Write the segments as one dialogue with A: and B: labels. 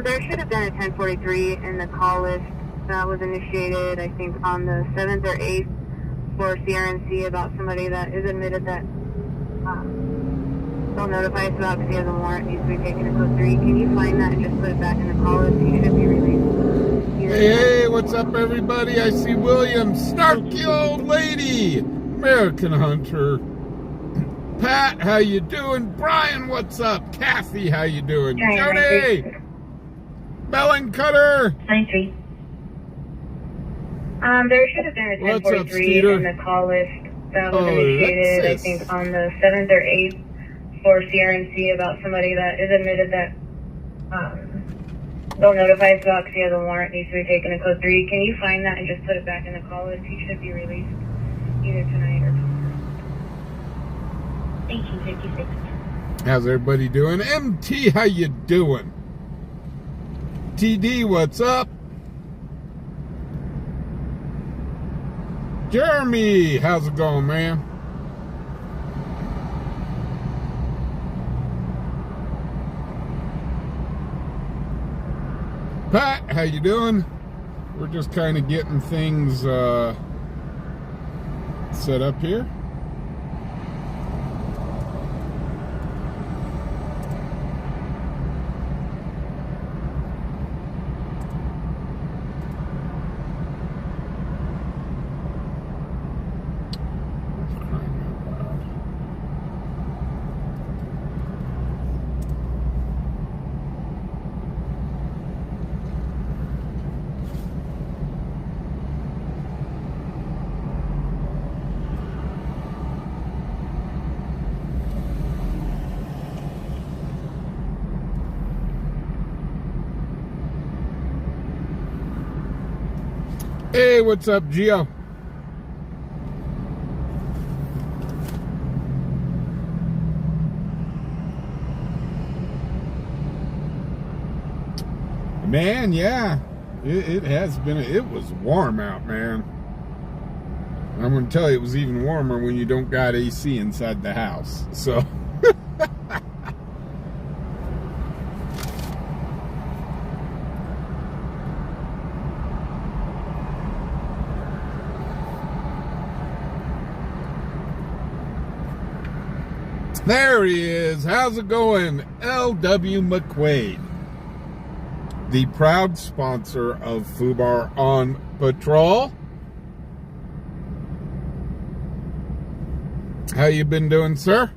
A: There should have been a 1043 in the call list that was initiated, I think, on the 7th or 8th for CRNC about somebody that is admitted that they'll notify us about because he has a warrant, needs to be taken to code 3. Can you find that and just put it back in the call list? He should be released.
B: Hey, what's up, everybody? I see William, snarky old lady, American Hunter. Pat, how you doing? Brian, what's up? Kathy, how you doing? Jody! Melon Cutter!
A: 93. There should have been a 1043 in the call list that was initiated, I think, on the 7th or 8th for CRNC about somebody that is admitted that they'll notify us about because he has a warrant, needs to be taken to code 3. Can you find that and just put it back in the call list? He should be released either tonight or tomorrow. 1856.
B: How's everybody doing? MT, how you doing? TD, what's up? Jeremy, how's it going, man? Pat, how you doing? We're just kind of getting things set up here. Hey, what's up, Gio? Man, yeah, it has been, it was warm out, man. I'm going to tell you, it was even warmer when you don't got AC inside the house, so. There he is. How's it going? L.W. McQuaid, the proud sponsor of Fubar on Patrol. How you been doing, sir?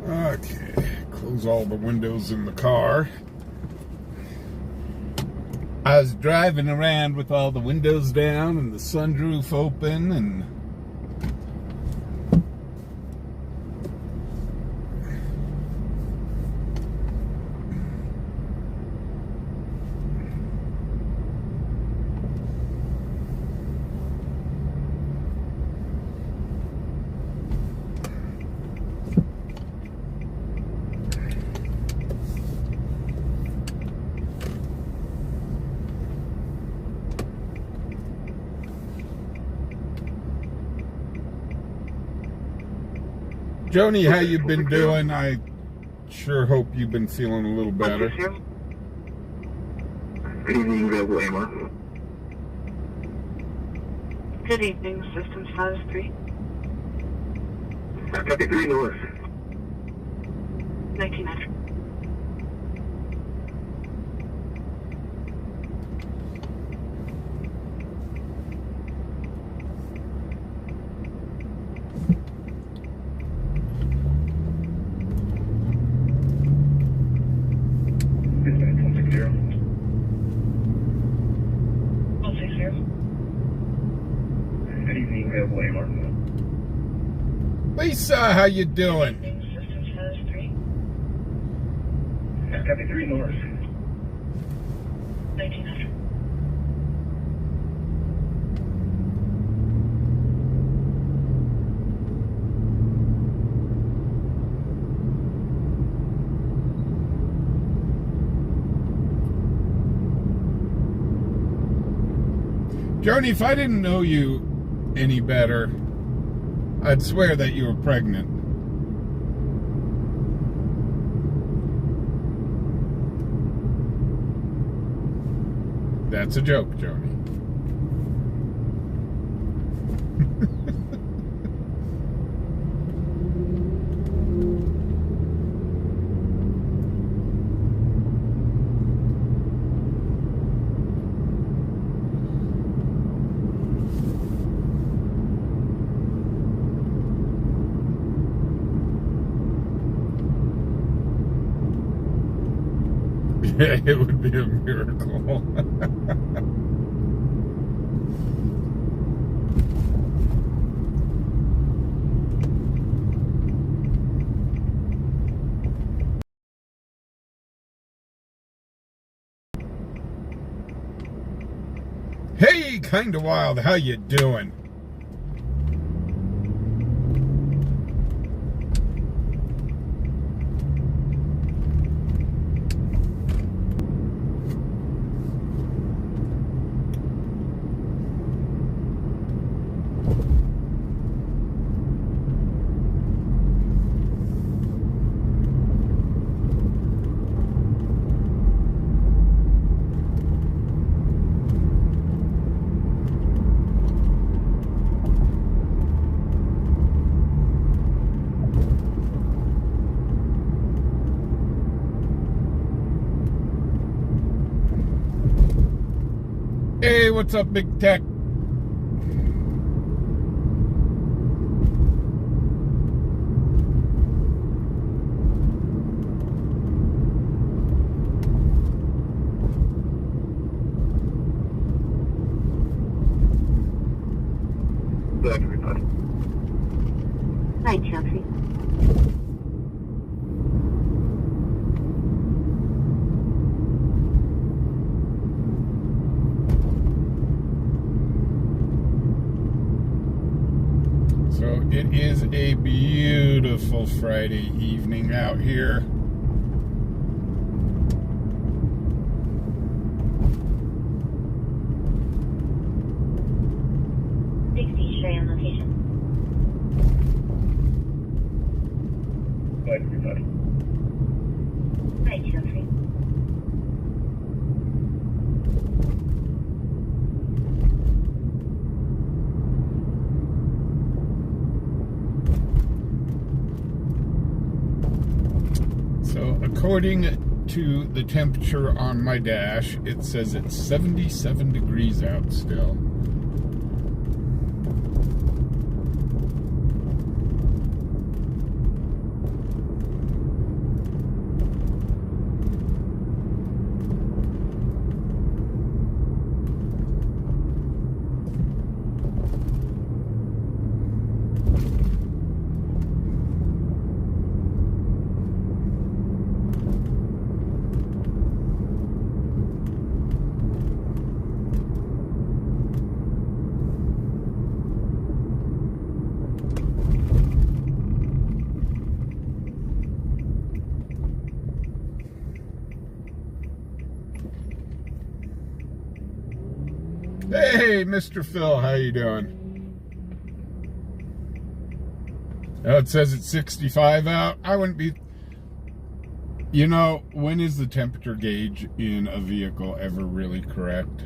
B: Okay, close all the windows in the car. I was driving around with all the windows down and the sunroof open and Joni, how you been doing? I sure hope you've been feeling a little better.
C: Good evening, Global AMR.
A: Good evening, System Status 3.
C: Copy 3 North.
A: 1900.
C: Good evening, AMR.
B: Lisa, how you doing?
A: System status 3.
C: Copy 3 North.
A: 1900.
B: Joni, if I didn't know you any better, I'd swear that you were pregnant. That's a joke, Joni. Yeah, it would be a miracle. Hey, kinda wild, how you doing? Hey, what's up, Big Tech?
C: Good everybody.
D: Hi, Chelsea.
B: So it is a beautiful Friday evening out here.
D: On location.
C: Good everybody.
D: Hi, Chelsea.
B: So according to the temperature on my dash, it says it's 77 degrees out still. Hey, Mr. Phil, how you doing? Oh, it says it's 65 out. I wouldn't be... You know, when is the temperature gauge in a vehicle ever really correct?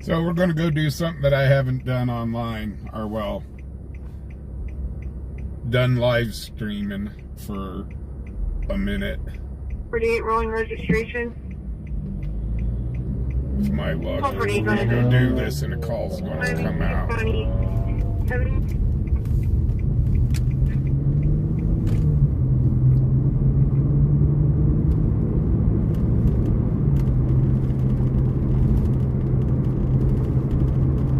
B: So we're going to go do something that I haven't done online, or well, done live streaming for a minute.
A: 48 rolling registration.
B: With my luck, we're going to go do this and a call's going to come out.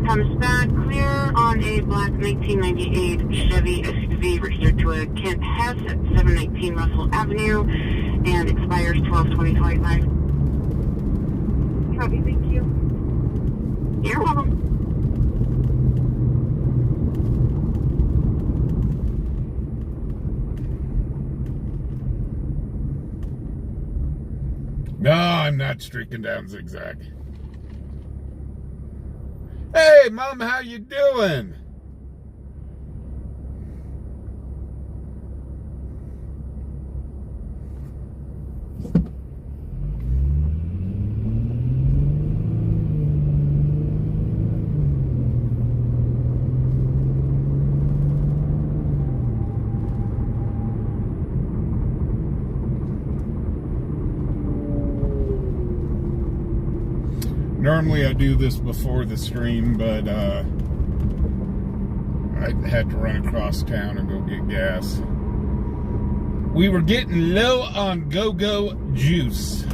A: Comes back clear on a black 1998 Chevy SUV registered to a Kent Hess at 719 Russell Avenue and expires 12/20/25. Copy, thank you. You're welcome.
B: No, I'm not streaking down zigzag. Hey, Mom, how you doing? Normally I do this before the stream, but I had to run across town and go get gas. We were getting low on go-go juice.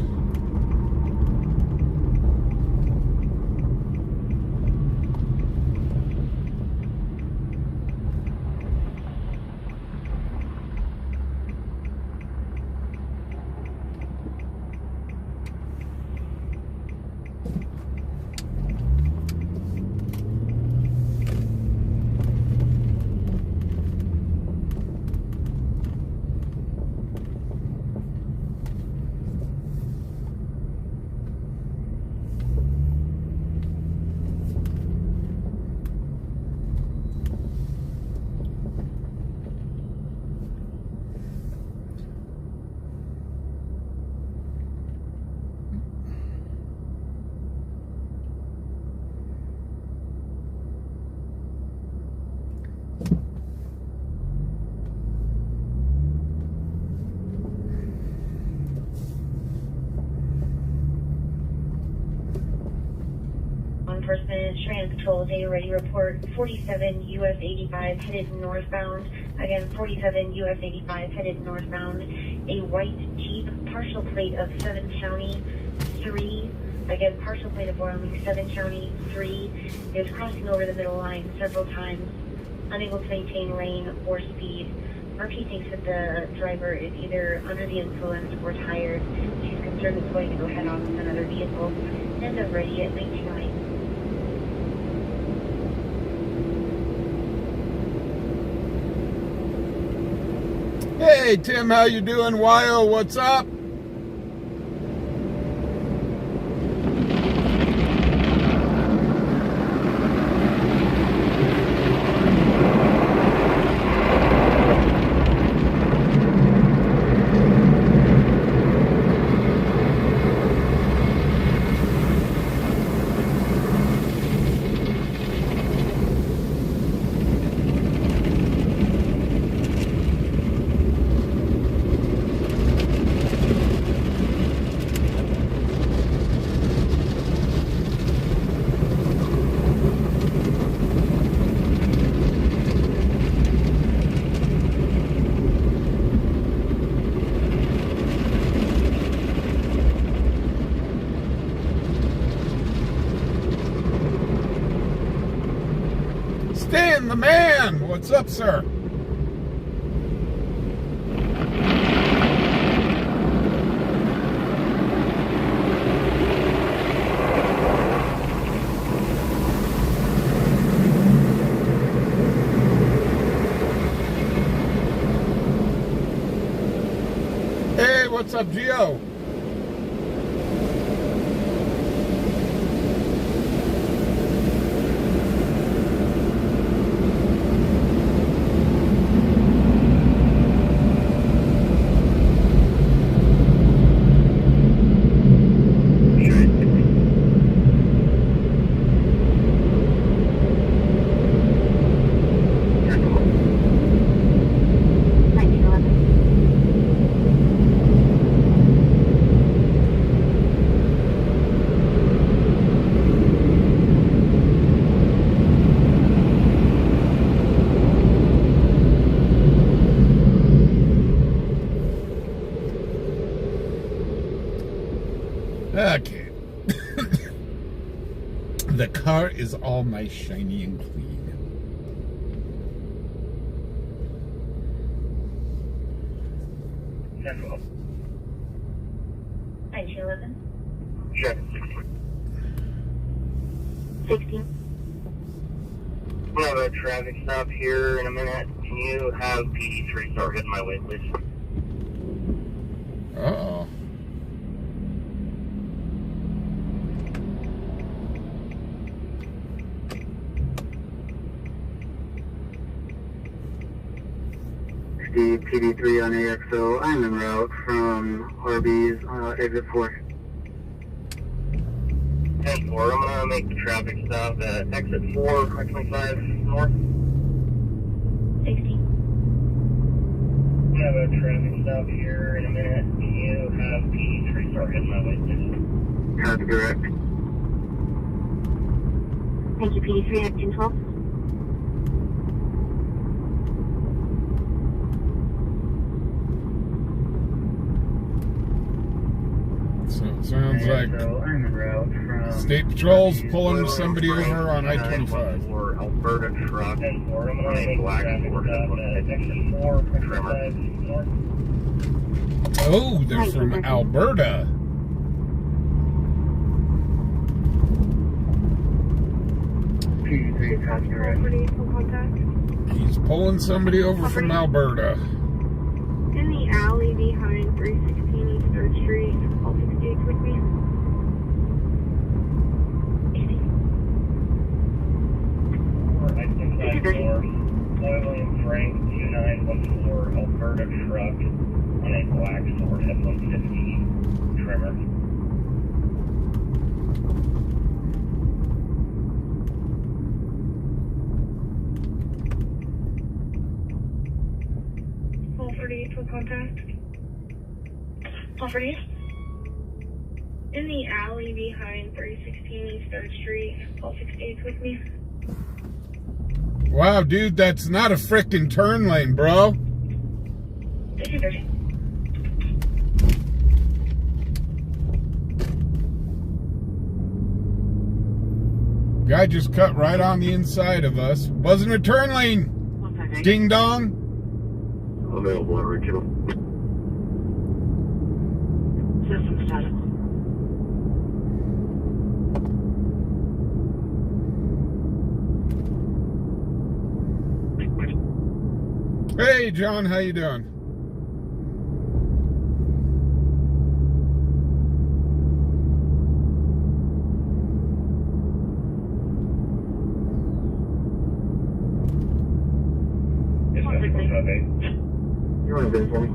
D: Enforcement, Strand Patrol, data ready report, 47 US 85 headed northbound. Again, 47 US 85 headed northbound. A white Jeep, partial plate of 7 County 3. Again, partial plate of Wyoming, 7 County 3. Is crossing over the middle line several times, unable to maintain lane or speed. RP thinks that the driver is either under the influence or tired. She's concerned it's going to go head on with another vehicle. End of ready at 19-9.
B: Hey, Tim, how you doing? Wyo, what's up? Stan the man, what's up, sir? Hey, what's up, Gio? is all nice, shiny, and clean.
C: Central.
D: 9211.
C: Check.
D: 16.
C: We have a traffic stop here in a minute. Can you have PD3 start hitting my way, please?
B: Uh-oh.
E: Steve, PD3 on AXO. I'm en route from Arby's, exit 4.
C: 10-4. I'm going to make the traffic stop at exit 4, 25 north.
D: 16.
C: We have a traffic stop here in a minute. Can you have PD3 start hitting my way, please?
E: Copy direct.
D: Thank you, PD3 at 1012.
B: So it sounds like
E: So I'm en route from
B: State Patrol's pulling somebody over on I-25.
C: For Alberta truck and for a black Ford exit 4, 25 north.
B: Oh, they're from Alberta.
E: PD3, copy direct.
B: He's pulling somebody over from Alberta.
A: In the alley behind 316 East 3rd Street, all 68 with me.
C: I think that's north. William Frank 2914 Alberta truck on a black Ford F-150 trimmer.
A: All 38 for contact.
D: All 48.
A: In the alley behind 316 East 3rd Street, all 68 with me.
B: Wow, dude, that's not a frickin' turn lane, bro.
D: 5030.
B: Guy just cut right on the inside of us. Wasn't a turn lane. Ding dong.
C: Available original.
A: System status.
B: Hey, John, how you doing?
C: Yes, that's 458.
E: You want to bid for me?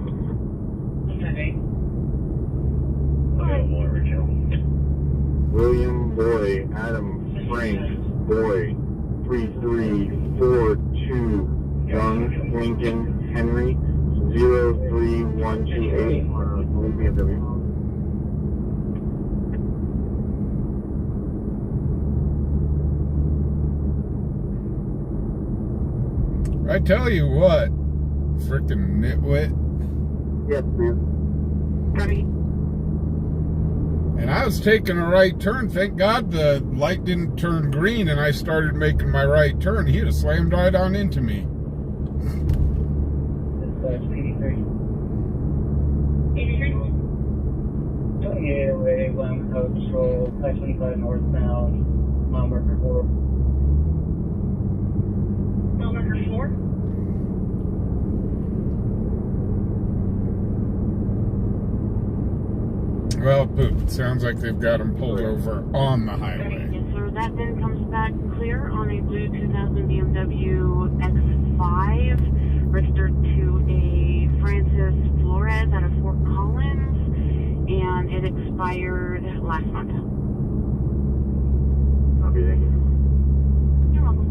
C: Available original.
E: William Boy, Adam Frank Boy, 3342 Young Lincoln Henry, 03128 BMW.
B: I tell you what, frickin' nitwit.
E: Yes, ma'am.
A: Ready?
B: And I was taking a right turn. Thank God the light didn't turn green and I started making my right turn. He'd have slammed right on into me.
C: Dispatch PD3.
D: 83.
C: 28 away, Wyoming Highway Patrol, I-25 northbound, mile marker 4.
D: Mile marker 4.
B: Well, poop. It sounds like they've got him pulled over on the highway.
A: Yes, sir. That then comes back clear on a blue 2000 BMW X5, registered to a Francis Flores out of Fort Collins, and it expired last month.
E: Copy, thank you.
A: You're welcome.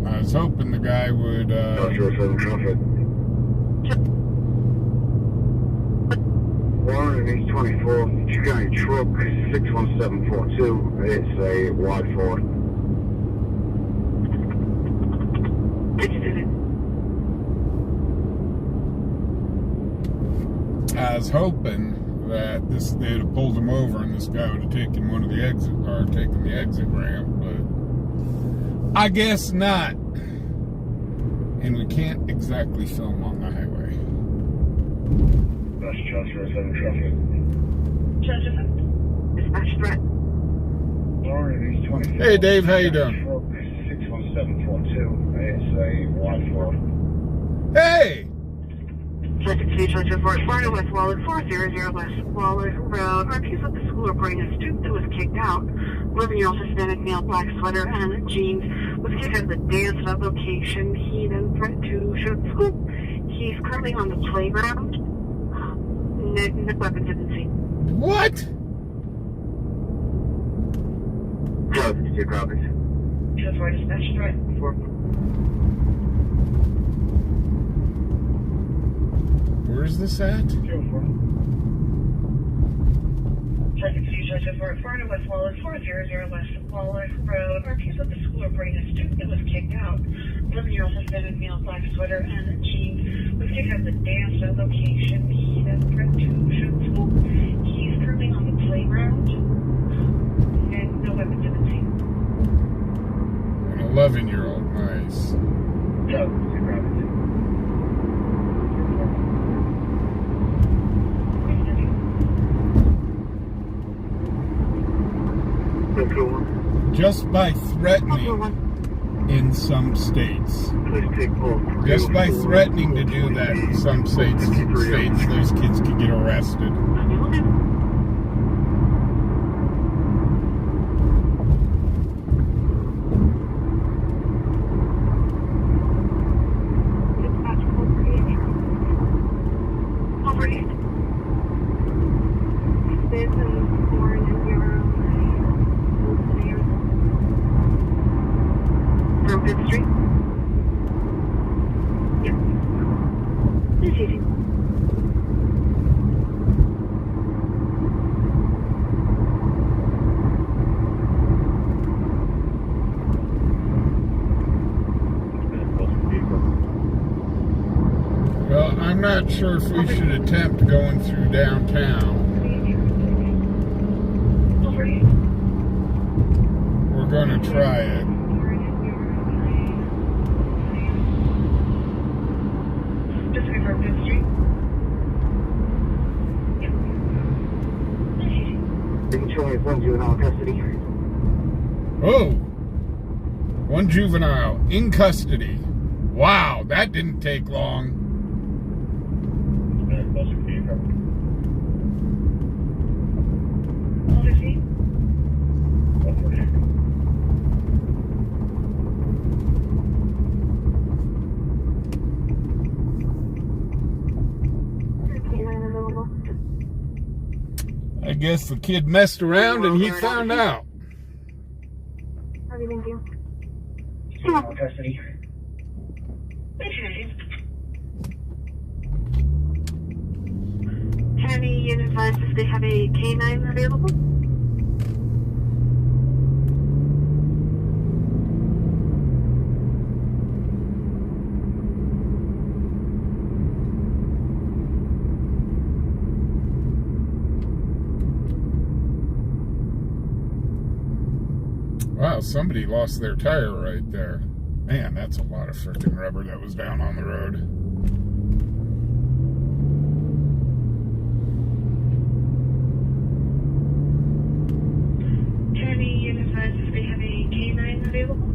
B: I was hoping the guy would,
E: Joshua 7 traffic. 1 and East 24, Chicane truck 61742. It's a wide Ford.
B: I was hoping that they'd have pulled him over and this guy would have taken taken the exit ramp, but I guess not. And we can't exactly film on the highway.
C: That's transfer 7 traffic.
A: Dispatch threat.
C: Alright, 24.
B: Hey Dave, how you doing?
C: 61742. It's a wide floor.
B: Hey!
A: Traffic Station 24, Florida West Waller, 400 West Waller Road. Refuse of the school reporting a student who was kicked out. 11-year-old Hispanic male, black sweater and jeans, was kicked out of the dance club location. He then threatened to shoot the school. He's currently on the playground. No weapons in the scene.
B: What?
E: Close to copies.
A: 24 dispatch threat.
B: Where's this at?
A: Traffic Station 24, Florida West Waller, 400 West Waller Road. Refuse of the school reporting a student who was kicked out. 11-year-old Hispanic male, black sweater and jeans, was kicked out of the dance club location. He then threatened to shoot the school. He's currently on the playground. And no weapons in the scene.
B: An 11-year-old, nice. Just by threatening in some states. Just by threatening to do that in some states, those kids can get arrested. Well, I'm not sure if we should attempt going through downtown. We're going to try it.
E: One juvenile custody.
B: Oh, one juvenile in custody. Wow, that didn't take long.
A: How old is he?
B: I guess the kid messed around and he found out.
A: How do you think you?
C: Juvenile custody.
A: Can any advise if they have a K9 available?
B: Wow, somebody lost their tire right there. Man, that's a lot of freaking rubber that was down on the road.
A: Can any advise if they have a K9 available?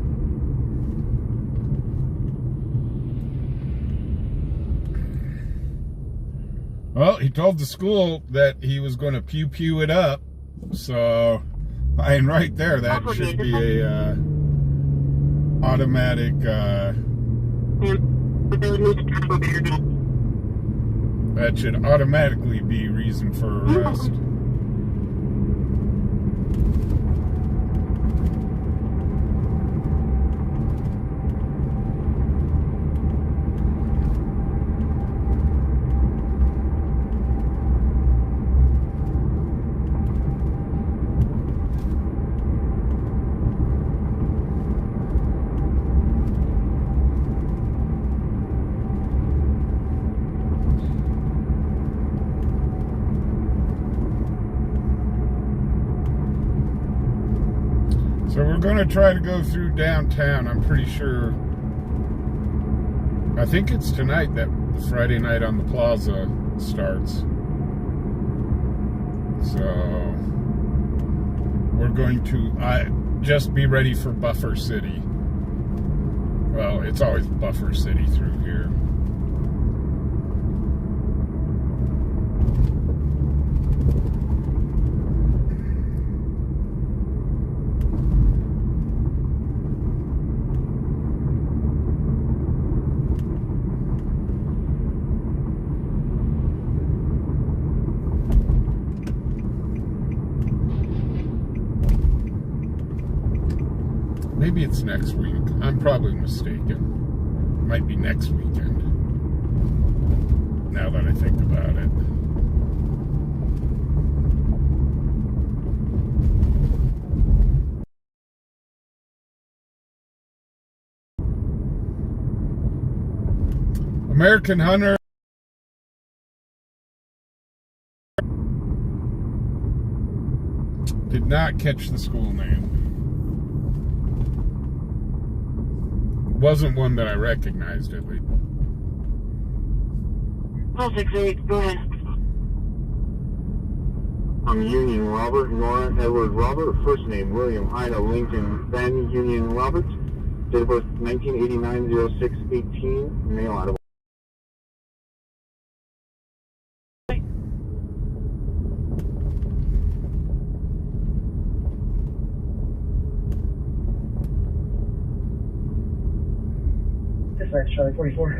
B: Well, he told the school that he was going to pew it up. So, and right there, that should be a automatic. That should automatically be reason for arrest. going to try to go through downtown. I'm pretty sure. I think it's tonight that Friday Night on the Plaza starts. So we're going to just be ready for Buffer City. Well, it's always Buffer City through here. Maybe it's next week. I'm probably mistaken. Might be next weekend. Now that I think about it. American Hunter. Did not catch the school name. Wasn't one that I recognized at least.
A: 1268, go ahead.
E: I'm Union Robert, Nora Edward Robert, first name William Ida Lincoln Ben Union Robert, date of birth 1989-06-18, male out of.
C: Dispatch Charlie 44.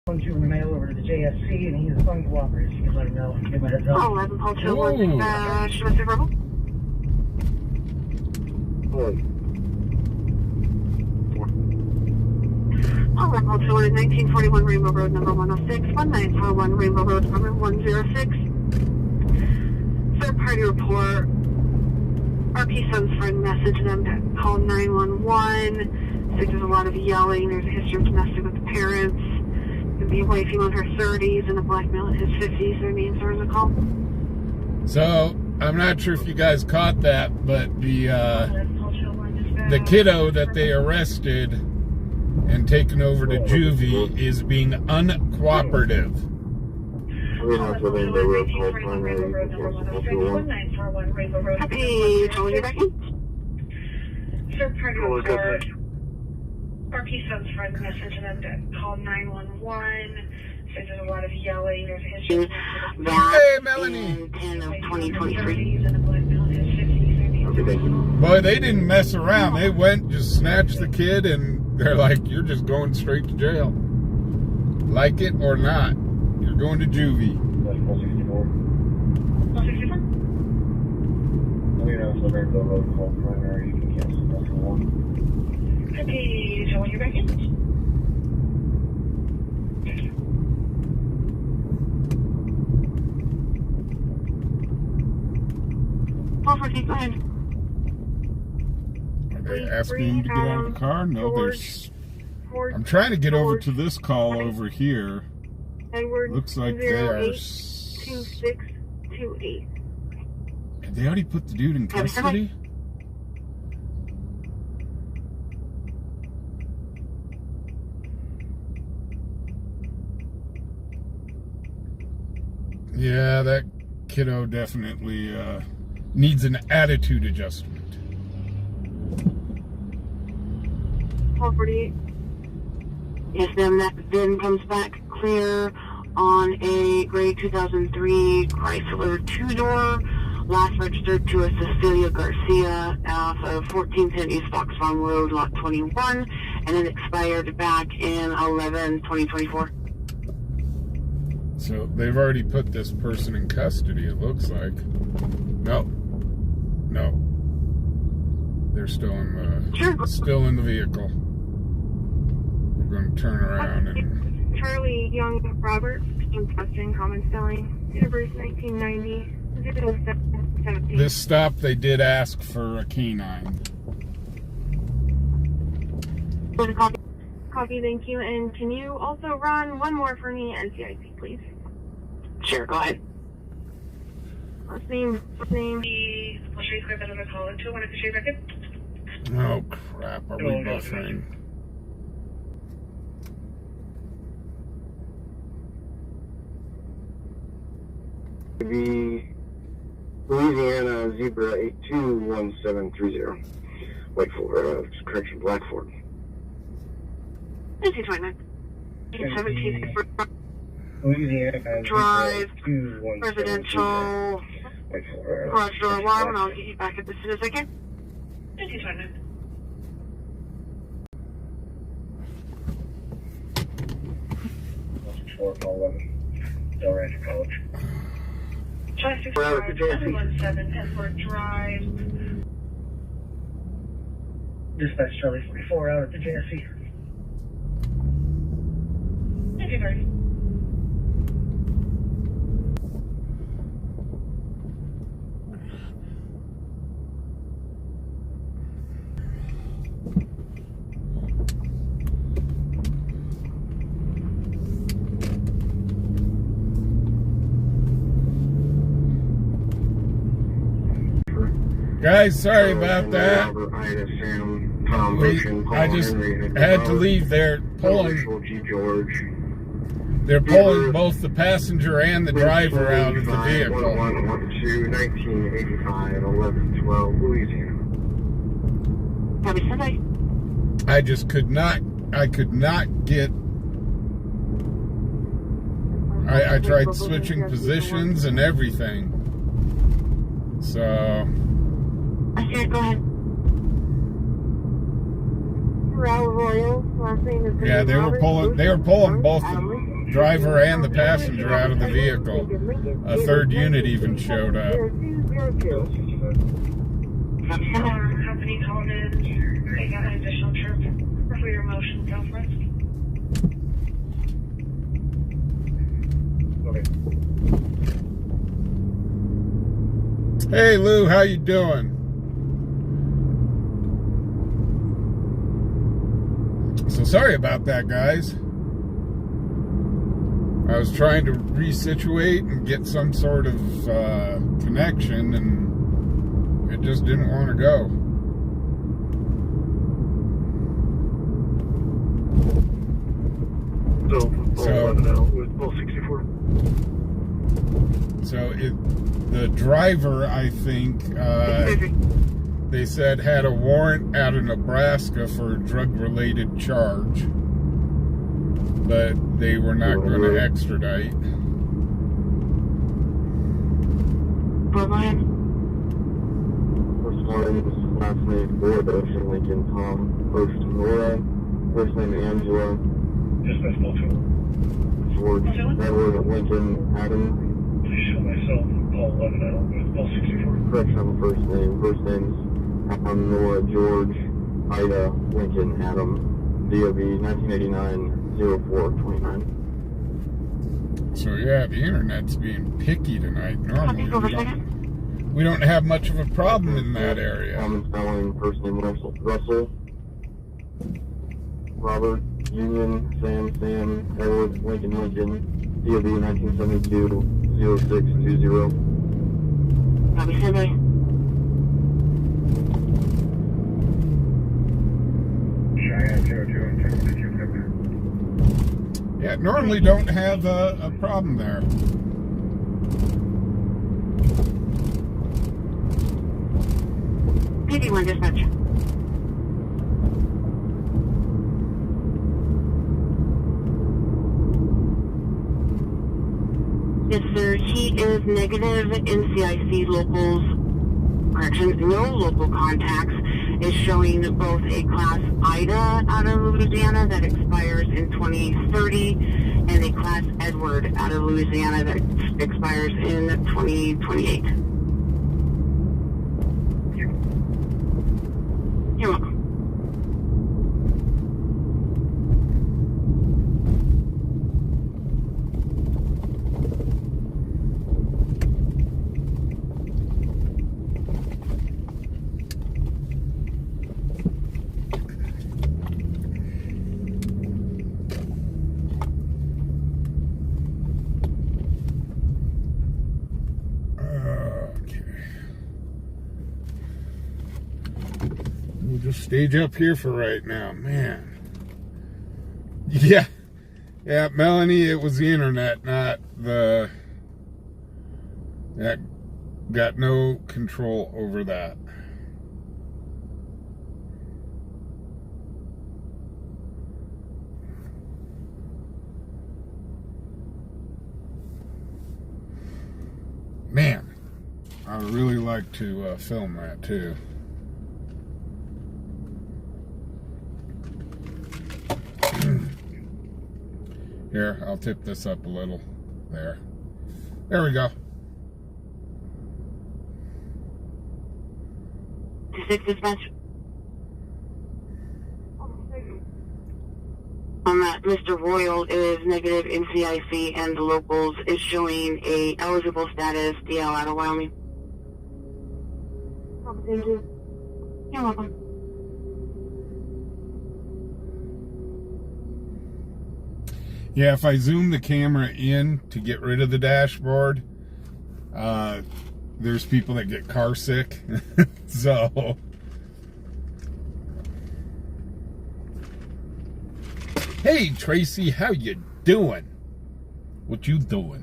C: One Juvenile over to the JSC, and he is uncooperative. You can let him know. Give him a heads up.
A: 11 Paul 201, should I say verbal?
E: Hey.
A: 11 Paul 201 is 1941 Rainbow Road, number 106, 1941 Rainbow Road, number 106. Third party report. RP son's friend messaged them to call 911. Said there's a lot of yelling. There's a history of domestic with the parents. Could be a white female in her 30s and a black male in his 50s. Their names are the call.
B: So I'm not sure if you guys caught that, but the kiddo that they arrested and taken over to juvie is being uncooperative.
A: Happy Joel, you're back in?
D: Third party report. RP son's friend messaged them to call 911. Said there's a lot of yelling. There's a history.
B: Hey, Melanie.
A: In 10 of 2023.
B: Boy, they didn't mess around. They went, just snatched the kid, and they're like, you're just going straight to jail. Like it or not, you're going to juvie.
C: 164.
A: 164?
C: Oh, you know, it's the Rainbow Road call primary. You can cancel that for one.
D: Happy Joel, you're back in?
A: Go ahead.
B: Are they asking him to get out of the car? No, there's... I'm trying to get over to this call over here.
A: Edward,
B: Looks like they are...
A: 2628.
B: Did they already put the dude in custody? Yeah, that kiddo definitely needs an attitude adjustment.
A: 1248. Yes, ma'am, that VIN comes back clear on a gray 2003 Chrysler two-door, last registered to a Cecilia Garcia off of 1410 East Fox Farm Road, lot 21, and then expired back in 11/2024.
B: So they've already put this person in custody, it looks like. No. They're still in the vehicle. We're going to turn around and...
F: Charlie Young Robert, Western Common Spelling, date of birth 1990, 0717.
B: This stop, they did ask for a canine.
F: Copy, thank you. And can you also run one more for me, NCIC, please?
A: Sure, go ahead.
F: Last name.
A: I'll show you square better than call into. I want to show you record.
B: Oh crap, are we buffering?
E: The Louisiana Zebra 821730. White Ford, correction, Black Ford.
A: 1929. 17
C: Louisiana
A: Drive,
C: Zebra 811730.
A: residential,
C: White Ford,
A: garage door alarm, and I'll get you back as soon as I can. 1929.
C: Paul 11. Del Rancho College.
A: Try 65, 717, Edward Drive.
C: Dispatch Charlie 44 out at the JSC.
A: 1930.
B: Guys, sorry about that. I just had to leave. They're pulling both the passenger and the driver out of the vehicle.
E: 1985, 1112, Louisiana.
A: Happy Sunday.
B: I just could not get. I tried switching positions and everything. So.
A: I see it, go ahead.
F: Royal. Last name is
B: Yeah, they were pulling both the driver and the passenger out of the vehicle. A third unit even showed up.
A: Company called in. They got an additional trip for your motion conference.
B: Hey Lou, how you doing? So sorry about that, guys. I was trying to resituate and get some sort of connection, and it just didn't want to go. So the driver, I think, they said had a warrant out of Nebraska for a drug-related charge, but they were not going to extradite.
E: First name, last name Ford, Ocean Lincoln Tom, first Nora, first name Angela,
C: Dispatch Paul 2.
E: George Edward Lincoln Adam.
C: Please show myself Paul 11 out with Paul 64.
E: Correction on the first names. Nora George Ida Lincoln Adam. DOB 1989-0429.
B: So yeah, the internet's being picky tonight. Normally we don't have much of a problem in that area.
E: Common spelling, first name Russell. Robert Union Sam Edward Lincoln DOB 1972-0620.
A: Happy Sunday.
B: Yeah, normally don't have a problem there.
A: PD1 dispatch. Yes, sir. He is negative NCIC locals. Correction, no local contacts. Is showing both a Class Ida out of Louisiana that expires in 2030 and a Class Edward out of Louisiana that expires in 2028. You're welcome.
B: We'll just stage up here for right now, man. Yeah, Melanie, it was the internet, not the... That got no control over that. Man, I would really like to film that too. Here, I'll tip this up a little. There we go.
A: Dispatch. On that, Mr. Royal is negative NCIC, and the locals is showing a eligible status DL out of Wyoming.
F: Thank you.
A: You're welcome.
B: Yeah, if I zoom the camera in to get rid of the dashboard, there's people that get car sick. So, hey Tracy, how you doing? What you doing?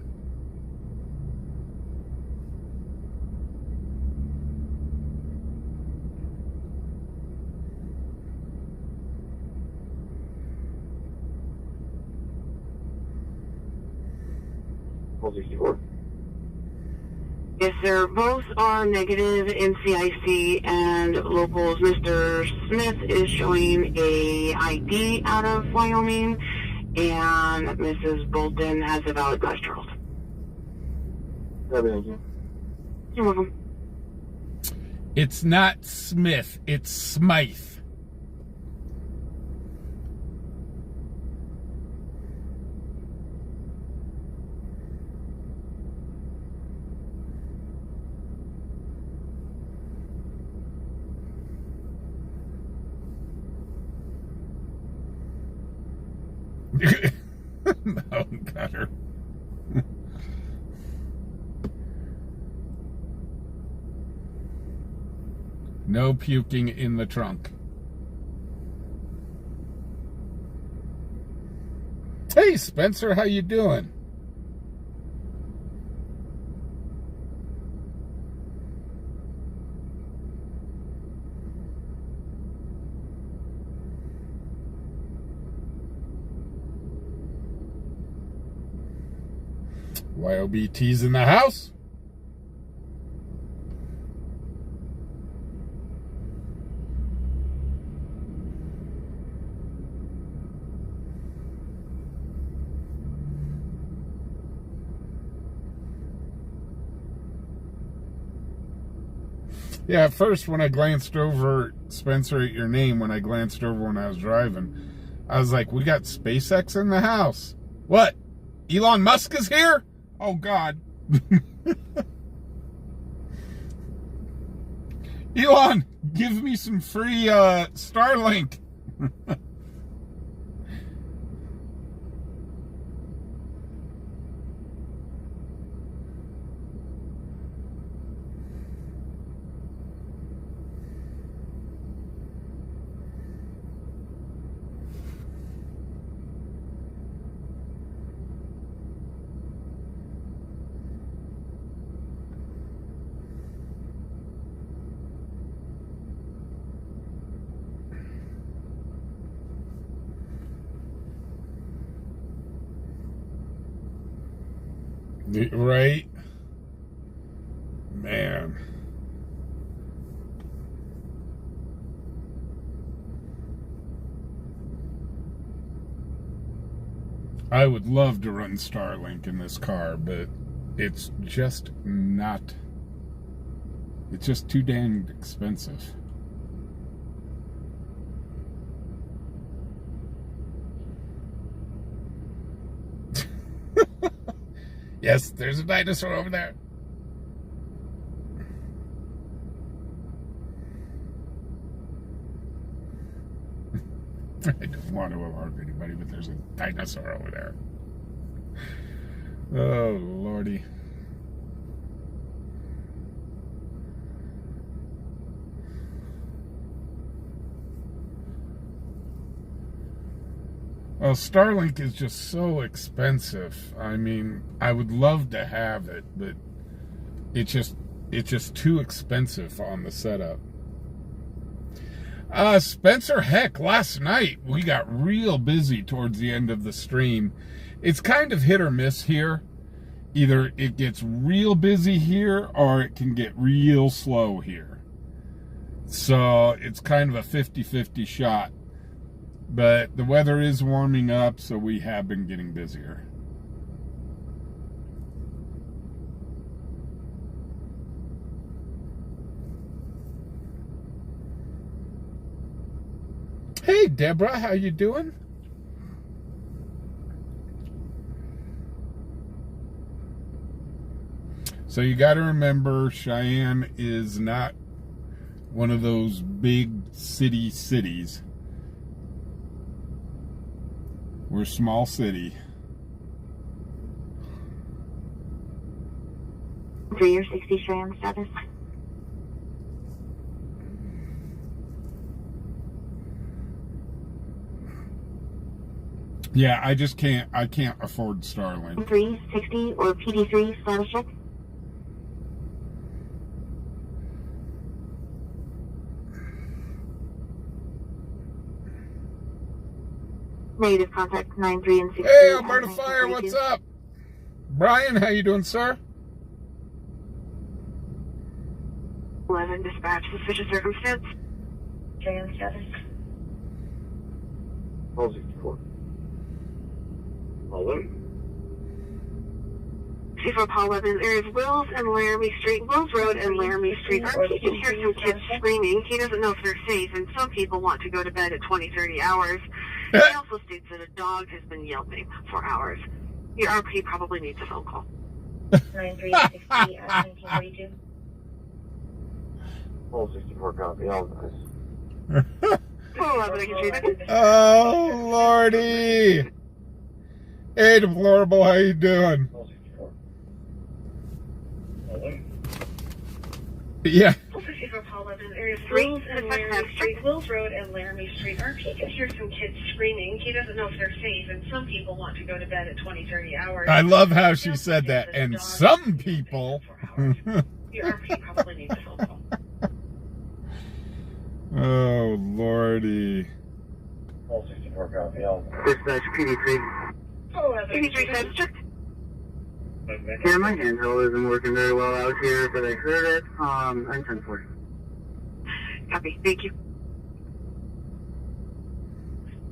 A: Yes, sir. Both are negative NCIC, and locals. Mr. Smith is showing a ID out of Wyoming, and Mrs. Bolton has a valid class Charles.
E: Thank you.
A: You're welcome.
B: It's not Smith, it's Smythe. Oh, got her. No puking in the trunk. Hey, Spencer, how you doing? YOBT's in the house. Yeah, at first when I glanced over, Spencer, at your name, when I glanced over when I was driving, I was like, we got SpaceX in the house. What? Elon Musk is here? Oh, God. Elon, give me some free Starlink. Right? Man. I would love to run Starlink in this car, but it's just not. It's just too dang expensive. Yes, there's a dinosaur over there. I don't want to alarm anybody, but there's a dinosaur over there. Oh, Lordy. Well, Starlink is just so expensive. I mean, I would love to have it, but it's just too expensive on the setup. Spencer, heck, last night we got real busy towards the end of the stream. It's kind of hit or miss here. Either it gets real busy here or it can get real slow here. So it's kind of a 50-50 shot. But the weather is warming up, so we have been getting busier. Hey, Deborah, how you doing? So you got to remember, Cheyenne is not one of those big cities. We're a small city.
D: 3 or 60 Cheyenne status.
B: Yeah, I can't afford Starlink.
D: 360 or PD3 status check. Negative contact 93 and 60.
B: Hey, Alberta Fire, what's up? Brian, how you doing, sir?
A: 11 dispatch, suspicious circumstance.
D: Cheyenne status.
E: All 64. All 11.
A: C4 Paul 11, there's Wills and Laramie Street, Wills Road and Laramie Street. He can hear some kids screaming. He doesn't know if they're safe, and some people want to go to bed at 20-30 hours. He also states that a dog has been yelping for hours. Your RP probably needs a phone call.
D: 9360 1942.
E: All 64 copy. All nice.
A: Paul 11, I can see that.
B: Oh, Lordy. Hey, Deplorable, how you doing?
E: All 64. All 11.
B: Yeah.
A: C4 Paul 11, there's Wills and Laramie Street, Wills Road and Laramie Street. RP can hear some kids screaming. He doesn't know if they're safe, and some people want to go to bed at 20-30 hours.
B: I love how she said that. And some people.
A: Your RP probably needs a phone call.
B: Oh, Lordy.
E: All 64 copy. All dispatch PD3.
A: Paul 11, PD3 says check.
E: Yeah, my handheld isn't working very well out here, but I heard it. I'm 1040.
A: Copy, thank you.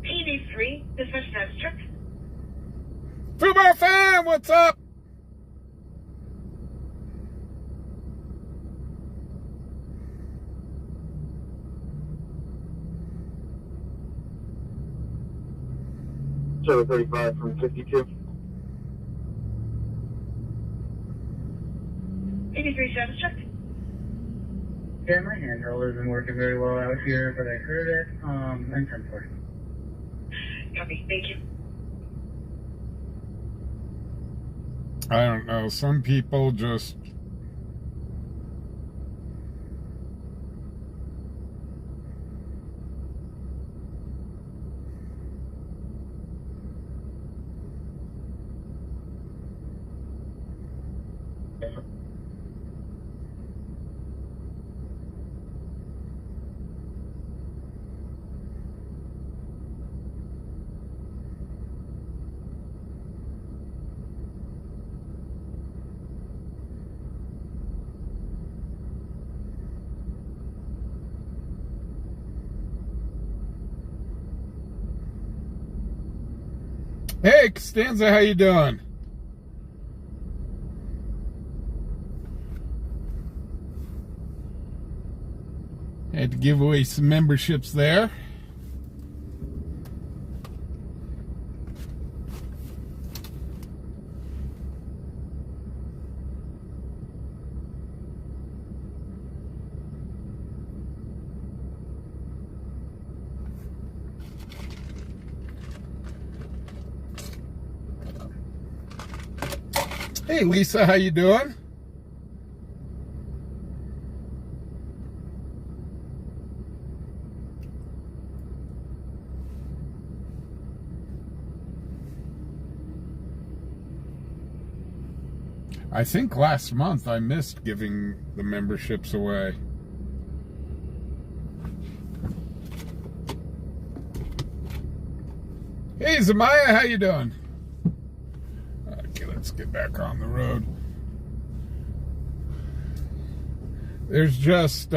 D: PD3, dispatch status check.
B: Fubar fam, what's up?
E: Chevy 35 from 52.
D: 83 status check.
E: Yeah, my handheld isn't working very well out here, but I heard it. I'm 1040.
D: Copy, thank you.
B: I don't know. Some people just. Hey, Costanza, how you doing? Had to give away some memberships there. Hey, Lisa, how you doing? I think last month I missed giving the memberships away. Hey, Zamaya, how you doing? Okay, let's get back on the road. There's just,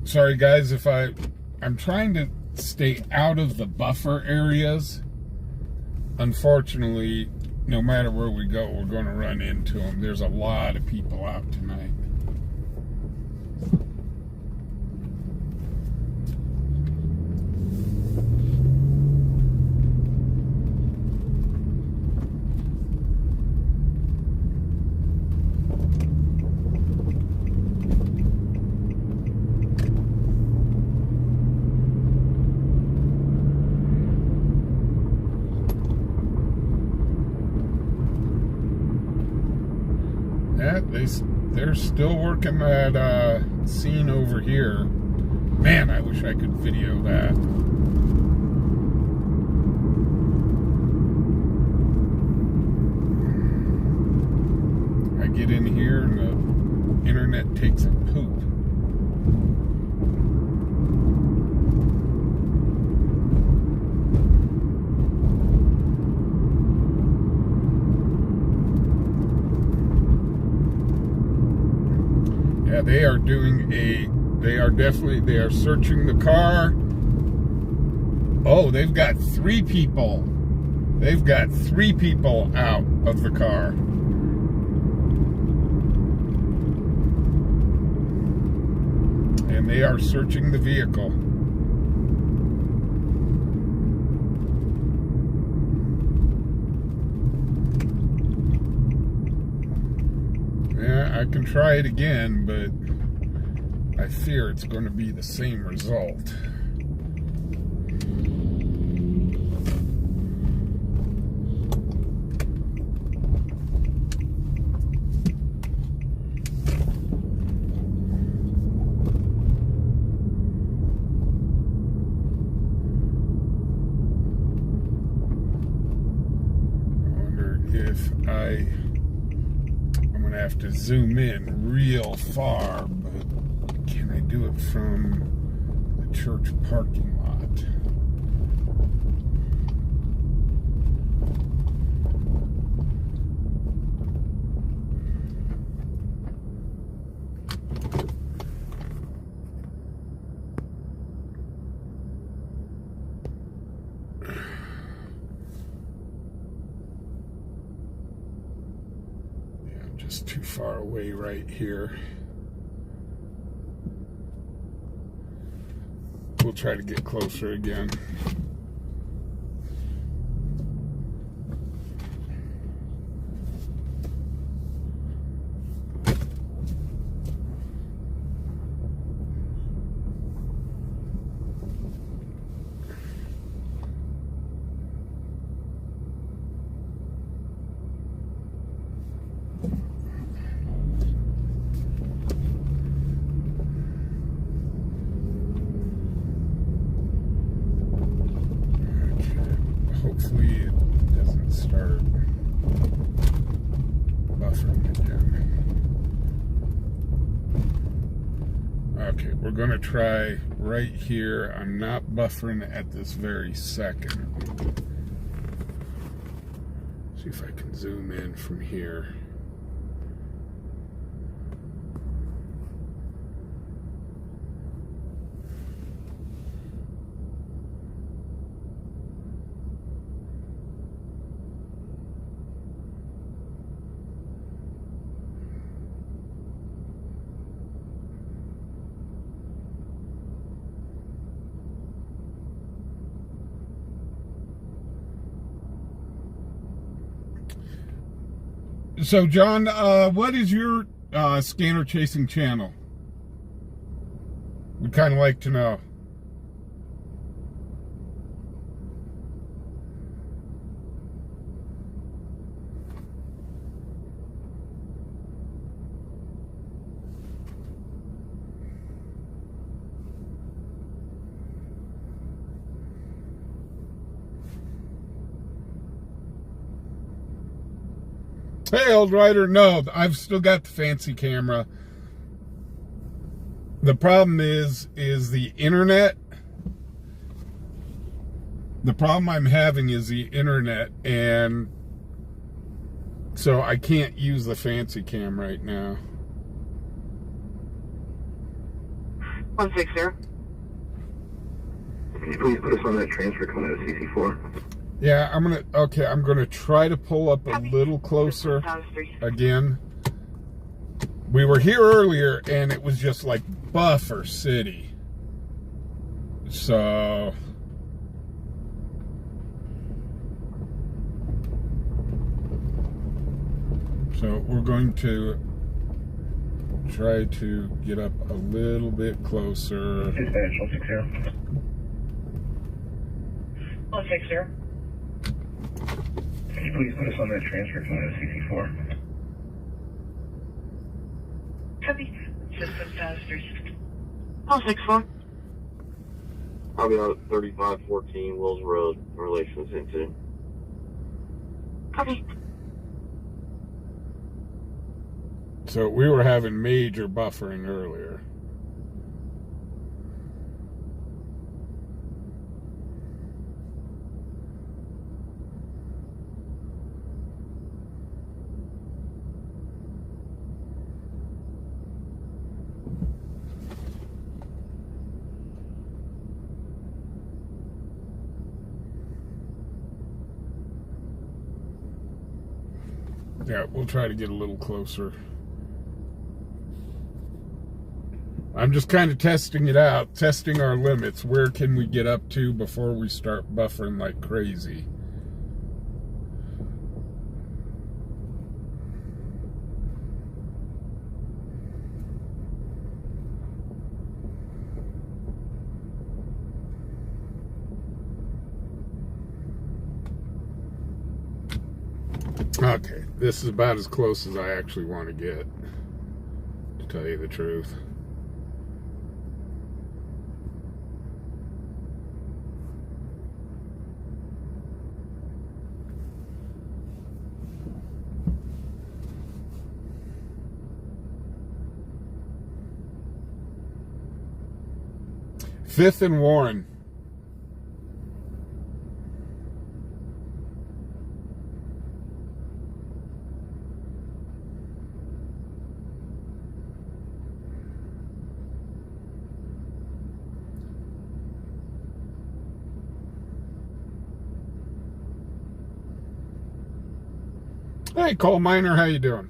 B: sorry guys, if I'm trying to stay out of the buffer areas. Unfortunately, no matter where we go, we're going to run into them. There's a lot of people out tonight. Yeah, they're still working that scene over here. Man, I wish I could video that. I get in here and the internet takes a poop. Yeah, they are searching the car. Oh, they've got 3 people. They've got 3 people out of the car. And they are searching the vehicle. Yeah, I can try it again, but I fear it's going to be the same result. I wonder if I'm going to have to zoom in real far, but can I do it from the church parking lot? Yeah, I'm just too far away right here. We'll try to get closer again. Hopefully it doesn't start buffering again. Okay, we're going to try right here. I'm not buffering at this very second. See if I can zoom in from here. So, John, what is your scanner chasing channel? We'd kind of like to know. Hey, old rider, no, I've still got the fancy camera. The problem is the internet. The problem I'm having is the internet, and so I can't use the fancy cam right now.
C: 160.
E: Can you please put us on that transfer coming out of CC4?
B: Yeah, I'm gonna try to pull up a little closer again. We were here earlier and it was just like buffer city. So we're going to try to get up a little bit closer.
C: Dispatch 160.
D: 160.
C: Can you please put us on that transfer coming out of CC4?
D: Copy. System status 360.
A: 164.
E: I'll be out at 3514 Wills Road, Relations Incident.
A: Copy.
B: So we were having major buffering earlier. Yeah, we'll try to get a little closer. I'm just kind of testing it out, testing our limits. Where can we get up to before we start buffering like crazy? Okay, this is about as close as I actually want to get, to tell you the truth. Fifth and Warren. Hey, coal miner, how you doing?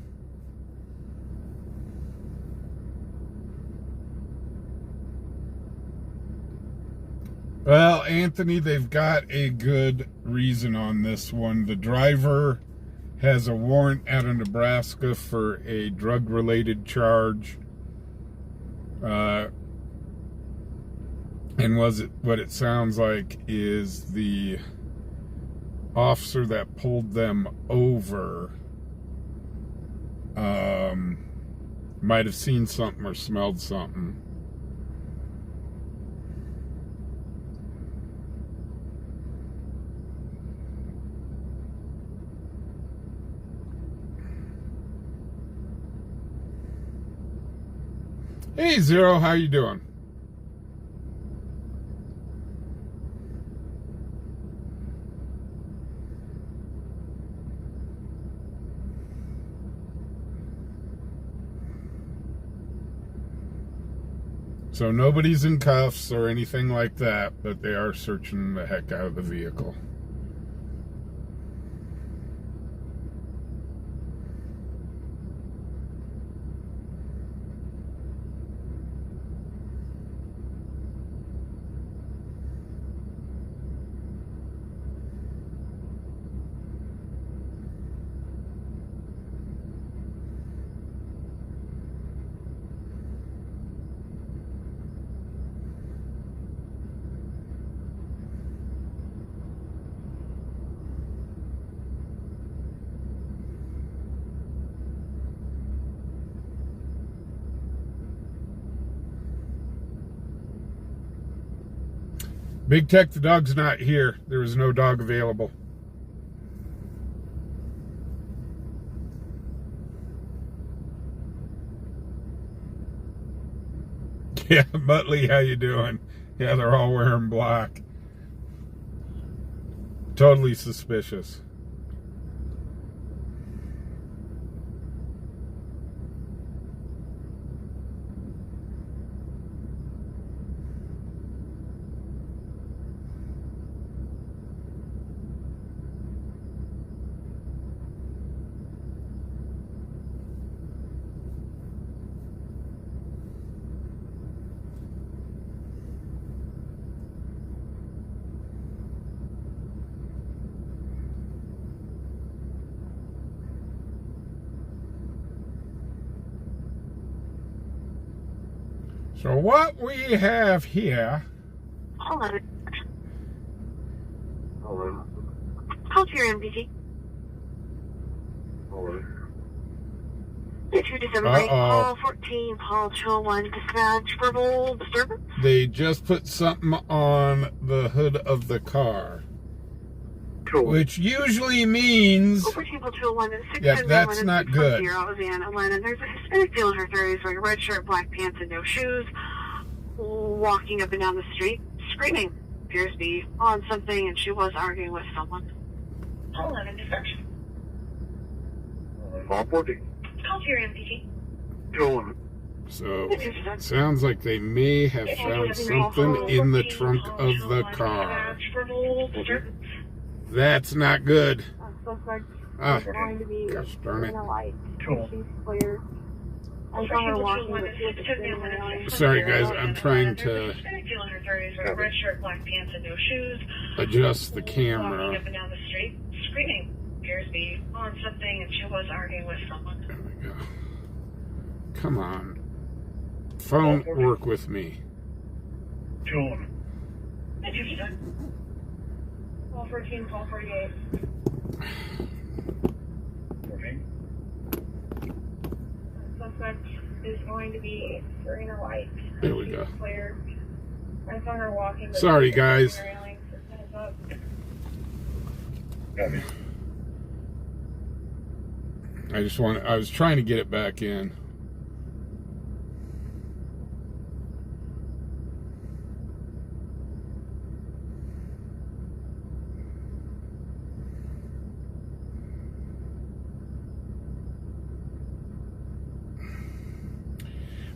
B: Well, Anthony, they've got a good reason on this one. The driver has a warrant out of Nebraska for a drug-related charge. And what it sounds like is the officer that pulled them over might have seen something or smelled something. Hey, Zero, how you doing? So nobody's in cuffs or anything like that, but they are searching the heck out of the vehicle. Big Tech, the dog's not here. There was no dog available. Yeah, Muttley, how you doing? Yeah, they're all wearing black. Totally suspicious. So what we have here...
F: Hold on.
E: Hello.
F: Call to your MPG.
E: Hello.
F: 227 break, call 14, Paul 201, dispatch, verbal disturbance.
B: They just put something on the hood of the car.
E: Cool.
B: Which usually means...
F: 14, Paul 201,
B: Yeah, that's not good.
F: Van Atlanta. There's a Hispanic field referee wearing a red shirt, black pants, and no shoes, walking up and down the street, screaming. Appears to be on something, and she was arguing with someone. 11 distraction.
E: Call 14.
F: Call to your MPG.
E: 201.
B: So, sounds like they may have found something in the trunk of the car. That's not good.
F: Suspect
B: Ah,
F: is going to be
B: gosh darn it.
F: in a light.
E: Cool.
F: She's clear. I saw her walking, but she was sitting in the alley.
B: Sorry guys, I'm trying to
F: Red shirt, black pants, and no shoes.
B: adjust the
F: Walking
B: camera.
F: up and down the street, screaming. Appears to be on something, and she was arguing with someone.
B: There we go. Come on. Phone, work with me.
E: 201.
F: Call 14, call 48.
E: 14.
F: Suspect is going to be wearing a light.
B: There we go.
F: Clear. I saw her walking. but
B: Sorry,
F: she was
B: guys.
F: sitting in the railing, so heads up.
E: Copy.
B: I was trying to get it back in.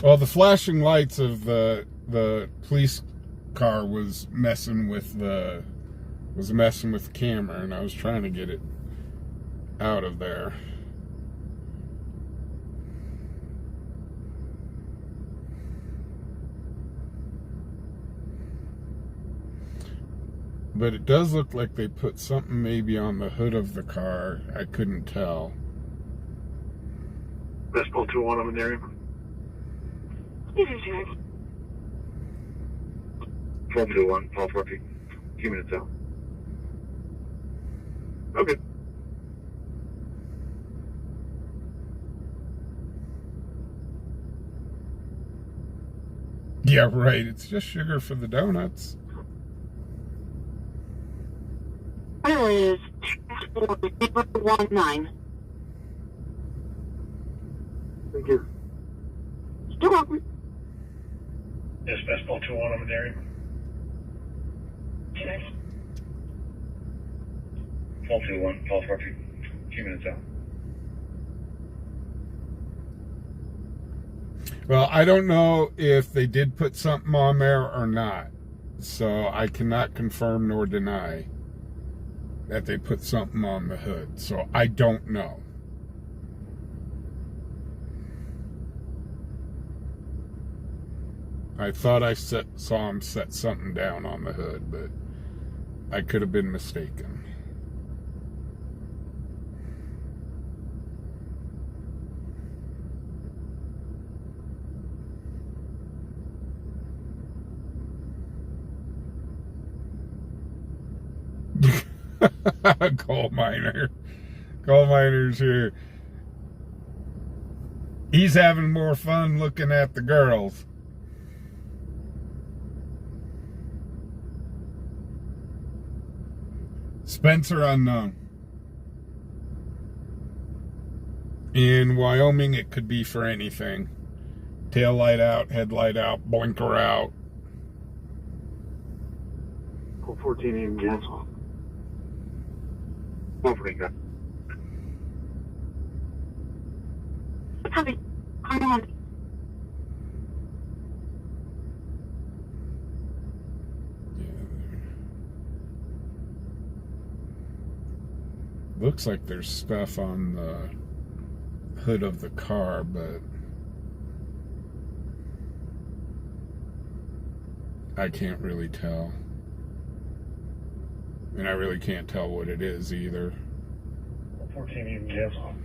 B: Well, the flashing lights of the police car was messing with the camera, and I was trying to get it out of there. But it does look like they put something maybe on the hood of the car. I couldn't tell.
E: Best call 201 on the area.
F: This is Jack.
E: 1221, call 14. 2 minutes out. Okay.
B: Yeah, right. It's just sugar for the donuts.
F: It is 2419.
E: Thank you.
F: You're welcome.
E: Yes, best call 201 on the area. 1221, call 14. 2 minutes out.
B: Well, I don't know if they did put something on there or not. So I cannot confirm nor deny that they put something on the hood. So I don't know. I thought I saw him set something down on the hood, but I could have been mistaken. Coal miner's here. He's having more fun looking at the girls. Spencer unknown. In Wyoming, it could be for anything. Tail light out, headlight out, blinker out.
E: 14 even gas off. Comforting guy.
F: Copy. Come on.
B: Looks like there's stuff on the hood of the car, but I can't really tell. And I really can't tell what it is either.
C: 14 even gas off.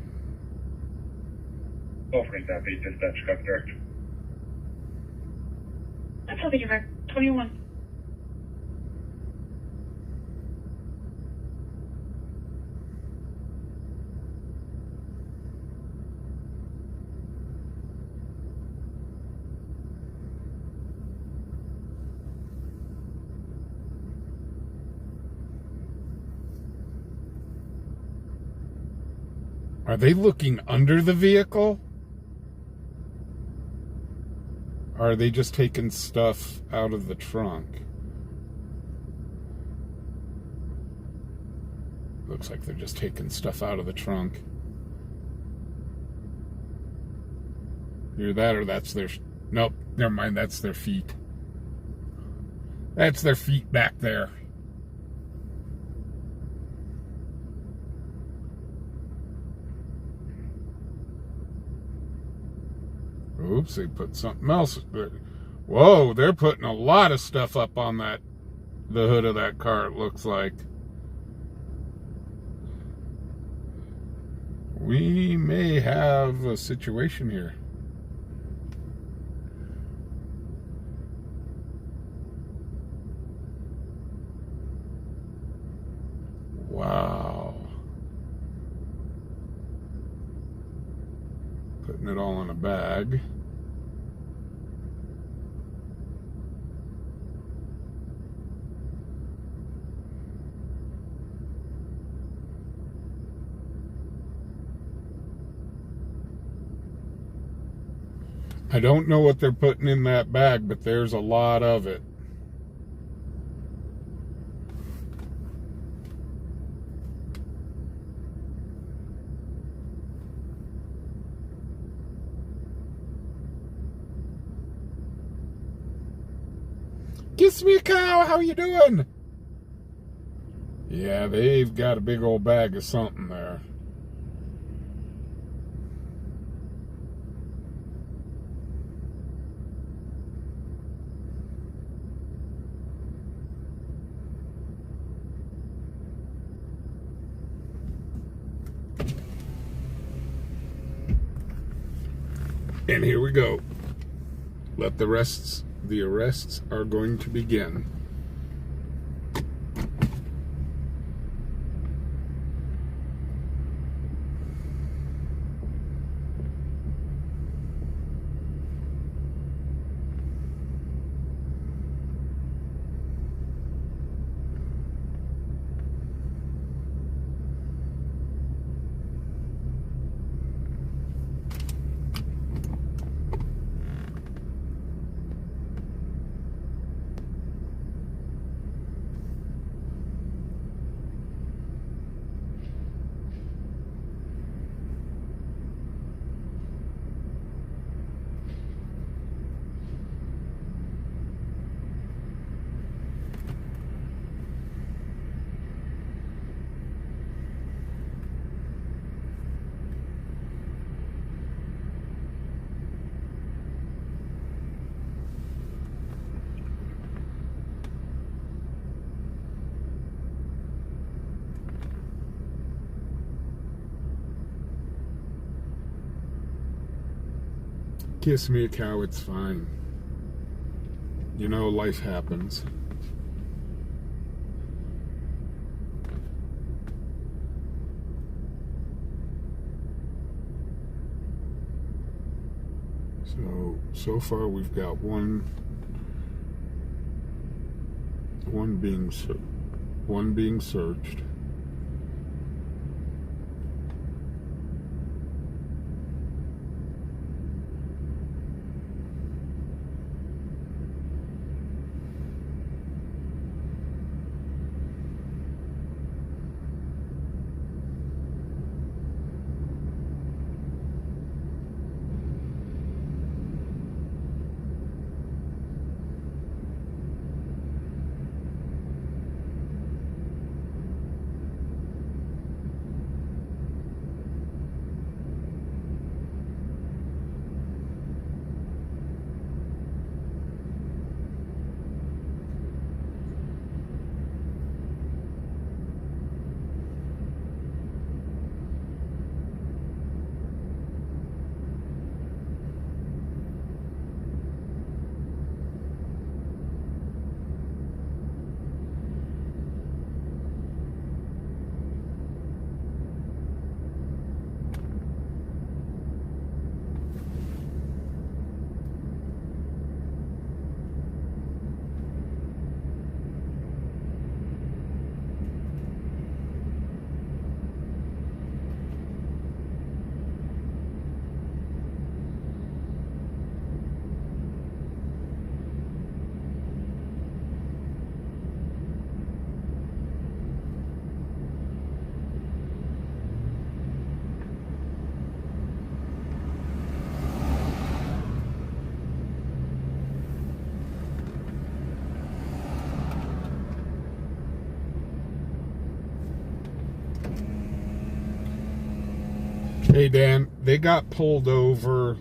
C: Offering that beat dispatch, copy direct.
F: That's how you 21.
B: Are they looking under the vehicle? Or are they just taking stuff out of the trunk? Looks like they're just taking stuff out of the trunk. Either that or that's their... Nope, never mind, that's their feet. That's their feet back there. Oops, they put something else. Whoa, they're putting a lot of stuff up on the hood of that car, it looks like. We may have a situation here. Wow. Putting it all in a bag. I don't know what they're putting in that bag, but there's a lot of it. Kiss me, cow. How you doing? Yeah, they've got a big old bag of something there. And here we go. Let the arrests are going to begin. Kiss me, a cow, it's fine. You know, life happens. So far we've got one being searched. Hey, Dan, they got pulled over.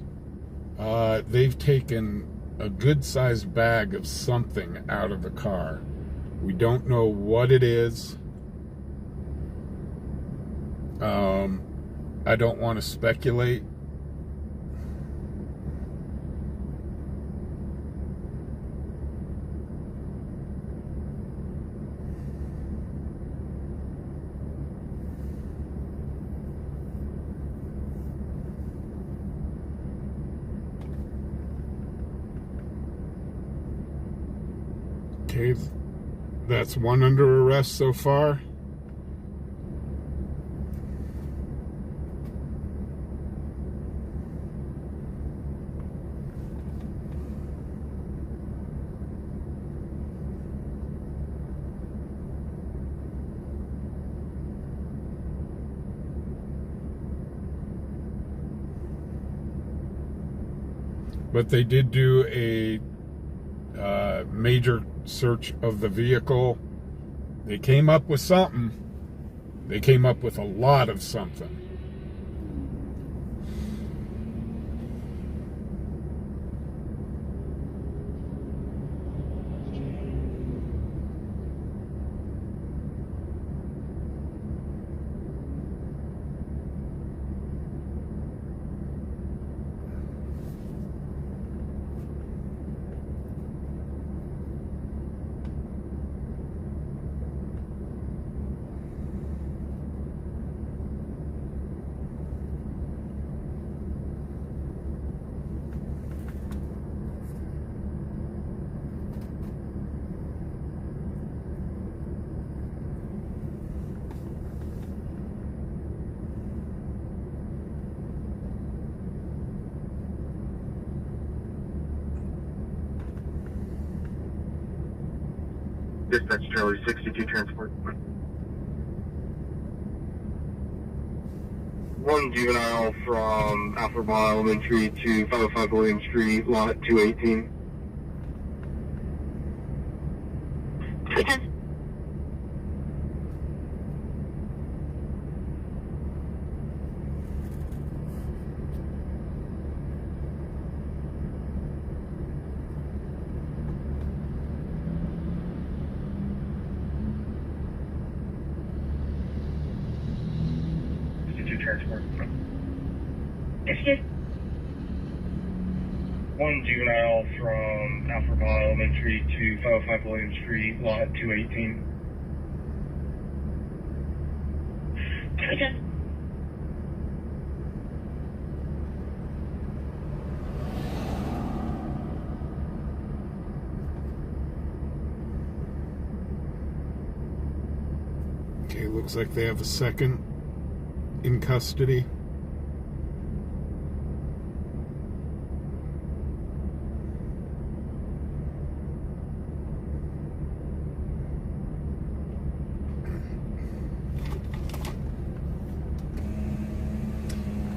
B: They've taken a good-sized bag of something out of the car. We don't know what it is. I don't want to speculate. Okay, that's one under arrest so far. But they did do a major search of the vehicle. They came up with something. They came up with a lot of something.
E: Dispatch Charlie 62 transport. One juvenile from Alfred Mall Elementary to 505 William Street, lot 218. Transport.
D: Excuse?
C: One juvenile from Alfred Mall Elementary to 505 William Street, lot 218.
B: Okay, looks like they have a second in custody.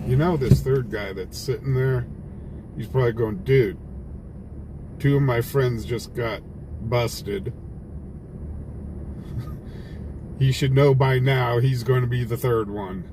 B: You know, this third guy that's sitting there, he's probably going, dude, two of my friends just got busted. He should know by now he's going to be the third one.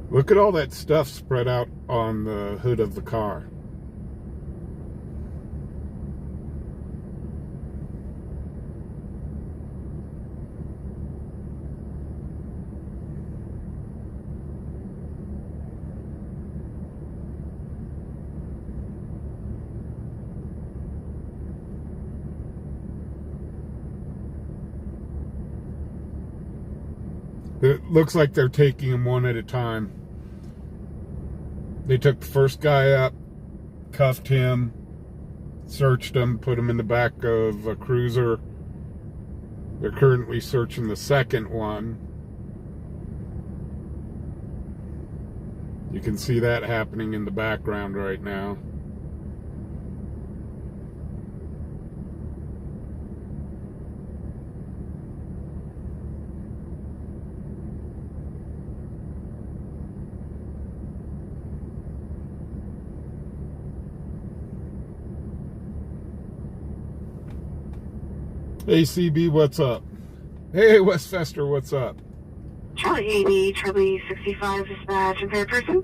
B: Look at all that stuff spread out on the hood of the car. It looks like they're taking them one at a time. They took the first guy up, cuffed him, searched him, put him in the back of a cruiser. They're currently searching the second one. You can see that happening in the background right now. Hey CB, what's up? Hey Westfester, what's up?
F: Charlie 80, Charlie 65, dispatch, impaired person.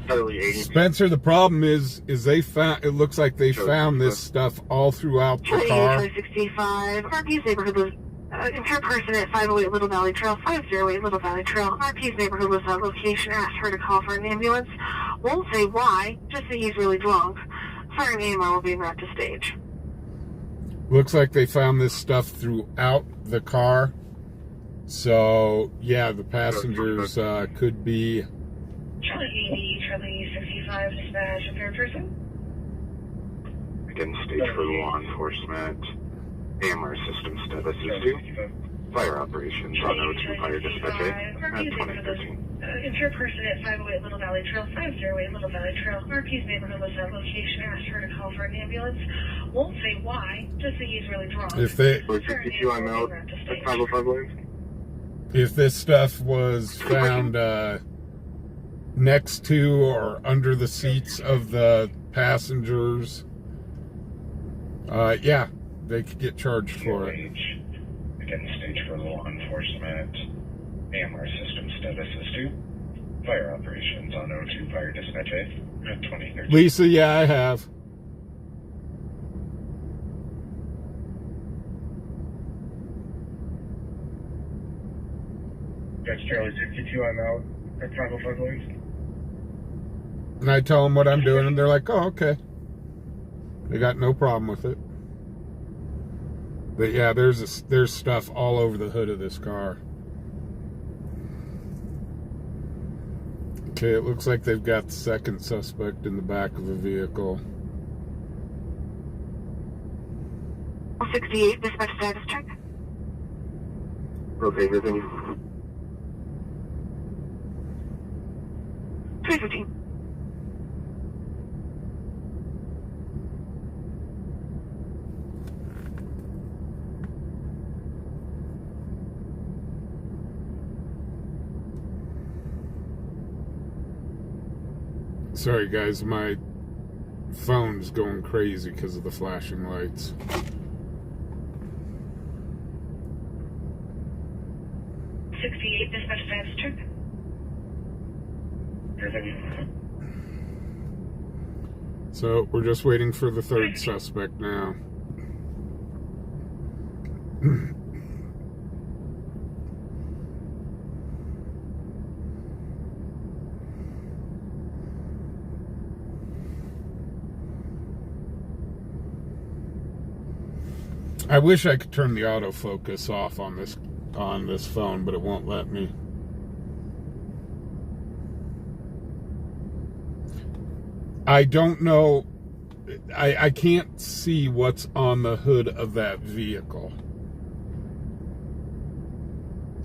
E: Charlie 80.
B: Spencer, the problem is they found, it looks like they found this stuff all throughout the
F: Charlie 80,
B: car.
F: Charlie 65, RP's neighborhood was impaired person at 508 Little Valley Trail, 508 Little Valley Trail. RP's neighborhood was that location, asked her to call for an ambulance. Won't say why, just that he's really drunk. Fire and AMR will be brought to stage.
B: Looks like they found this stuff throughout the car. So, yeah, the passengers could be...
D: Charlie 80, Charlie 65, dispatch, impaired person.
E: Again, stage for law enforcement. AMR system status is 2. Fire operations on 02 fire dispatch at 2013.
D: Impaired person at 508 Little Valley Trail, 508 Little Valley Trail. RP's neighborhood was that location, asked her to call for an ambulance. Won't say why, just that he's really drunk.
B: If they...
E: 62, I'm out at 505 lanes.
B: If this stuff was found next to or under the seats of the passengers, yeah, they could get charged for it.
G: Again, stage for law enforcement. AMR system status is 2. Fire operations on 02 fire dispatch at 2013.
B: Lisa, yeah, I have.
G: That's Charlie 62, I'm out at 505 lanes.
B: And I tell them what I'm doing, and they're like, oh, okay. They got no problem with it. But yeah, there's stuff all over the hood of this car. Okay, it looks like they've got the second suspect in the back of the vehicle.
F: 68, dispatch status check.
E: Okay, good thing.
F: 315.
B: Sorry guys, my phone's going crazy because of the flashing lights.
D: Dispatch status check.
B: So we're just waiting for the third suspect now. I wish I could turn the autofocus off on this phone, but it won't let me. I don't know. I can't see what's on the hood of that vehicle.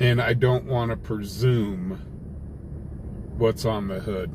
B: And I don't want to presume what's on the hood.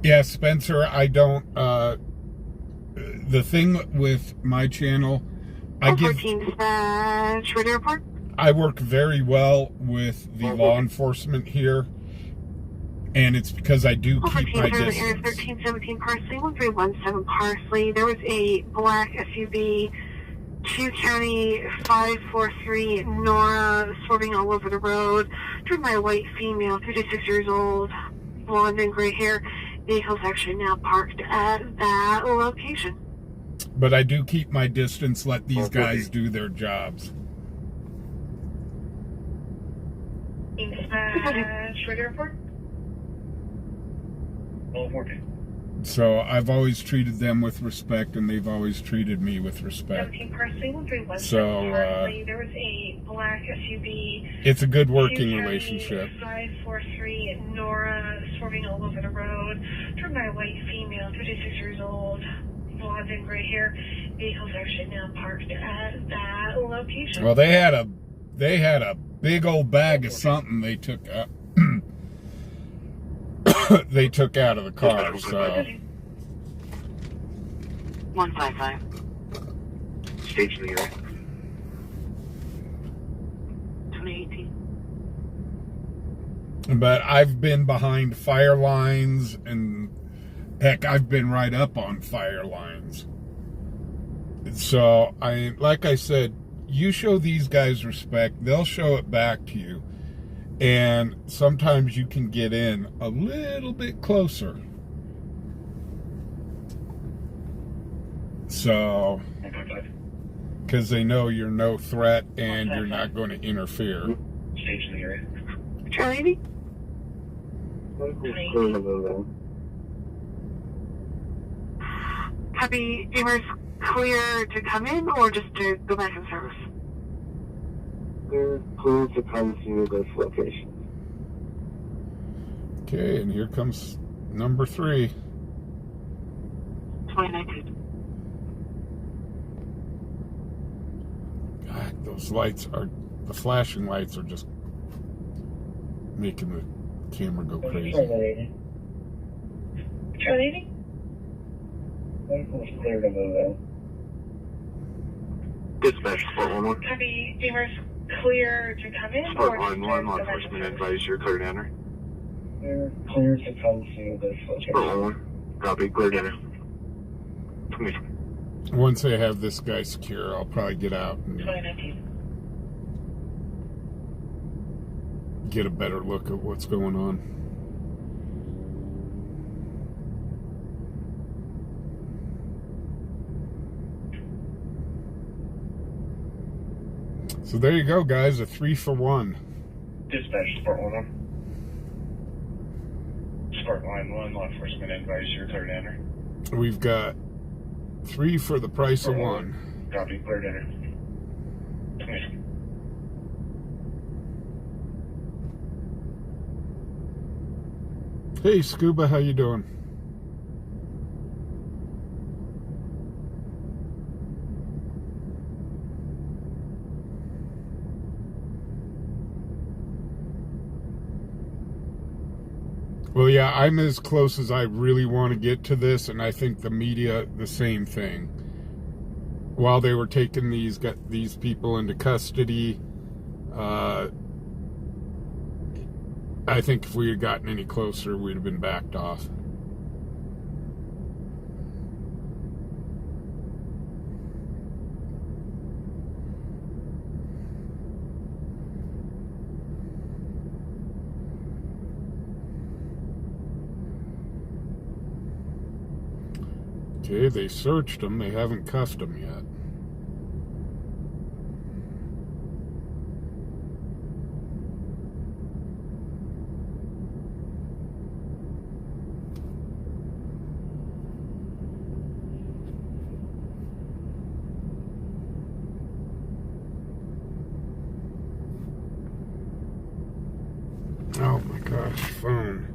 B: Yeah, Spencer, I don't, the thing with my channel, I
F: 14 dispatch, ready to report?
B: I work very well with the law enforcement here, and it's because I do keep my distance.
F: 1317 Parsley, 1317 Parsley. There was a black SUV, 2 County 543 Nora, swerving all over the road, driven by a white female, 56 years old, blonde and gray hair, vehicle's actually now parked at that location.
B: But I do keep my distance, let these guys do their jobs.
C: Dispatch, regular report. 14.
B: So I've always treated them with respect, and they've always treated me with respect.
C: 17 car single 3 West.
B: So
C: there was a black SUV.
B: it's a good working relationship.
C: 543 Nora swerving all over the road, driven by a white female, 56 years old, blonde and gray hair. Vehicle's actually now parked at that location.
B: Well, they had a big old bag of something they took out. They took out of the car. So
F: 155.
E: Stage in the area.
F: 2018.
B: but I've been behind fire lines, and heck, I've been right up on fire lines. So like I said, you show these guys respect, they'll show it back to you. And sometimes you can get in a little bit closer. So, because they know you're no threat and you're not going to interfere.
C: Stage in the area.
F: Charlie? Copy. Aimers clear to come in or just to go back in service?
E: They're clear to come to this location.
B: Okay, and here comes number 3.
F: 2019.
B: God, those lights are, the flashing lights are just making the camera go crazy.
C: Charlie? Vehicle's clear to move in.
E: Dispatch, Sport 1-1.
C: Copy. Aimers clear to come in
E: Sport
C: or
E: 1-1, law enforcement advise you're clear to enter.
C: They're clear to come to this location.
E: Sport 1-1. Copy, clear to enter.
B: Once I have this guy secure, I'll probably get out and
C: 2019.
B: get a better look at what's going on. So there you go, guys, a 3-for-1.
G: Dispatch, Sport 1-1. Sport Line 1, law enforcement advise you're clear to enter.
B: We've got 3 for the price of 1.
G: Copy, clear to enter.
B: Hey, Scuba, how you doing? Well, yeah, I'm as close as I really want to get to this, and I think the media, the same thing. While they were taking these people into custody, I think if we had gotten any closer, we'd have been backed off. Okay, they searched him. They haven't cuffed him yet. Oh my gosh, phone.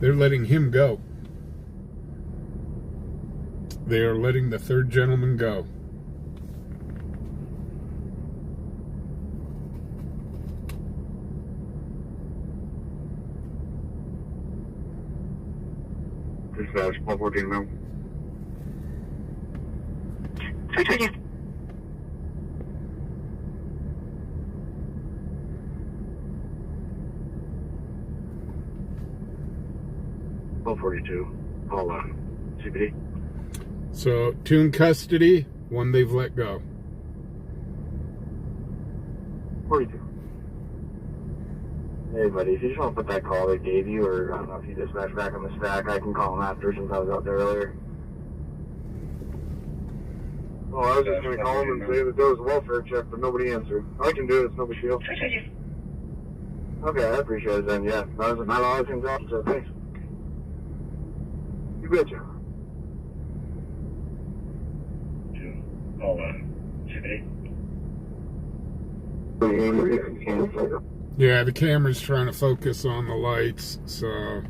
B: They're letting him go. They are letting the third gentleman go.
E: Dispatch, 114 now.
F: 320.
E: 1242. All CBD.
B: So, 2 in custody, 1 they've let go.
E: 42. Hey, buddy, if you just want to put that call they gave you, or I don't know if you dispatch back on the stack, I can call them after since I was out there earlier. Oh, I was just going to call them and say that there was a welfare check, but nobody answered. I can do it, it's no big deal. Okay, I appreciate it then, yeah. That was my last things off, so thanks. You betcha.
G: All CBD.
B: Yeah, the camera's trying to focus on the lights, so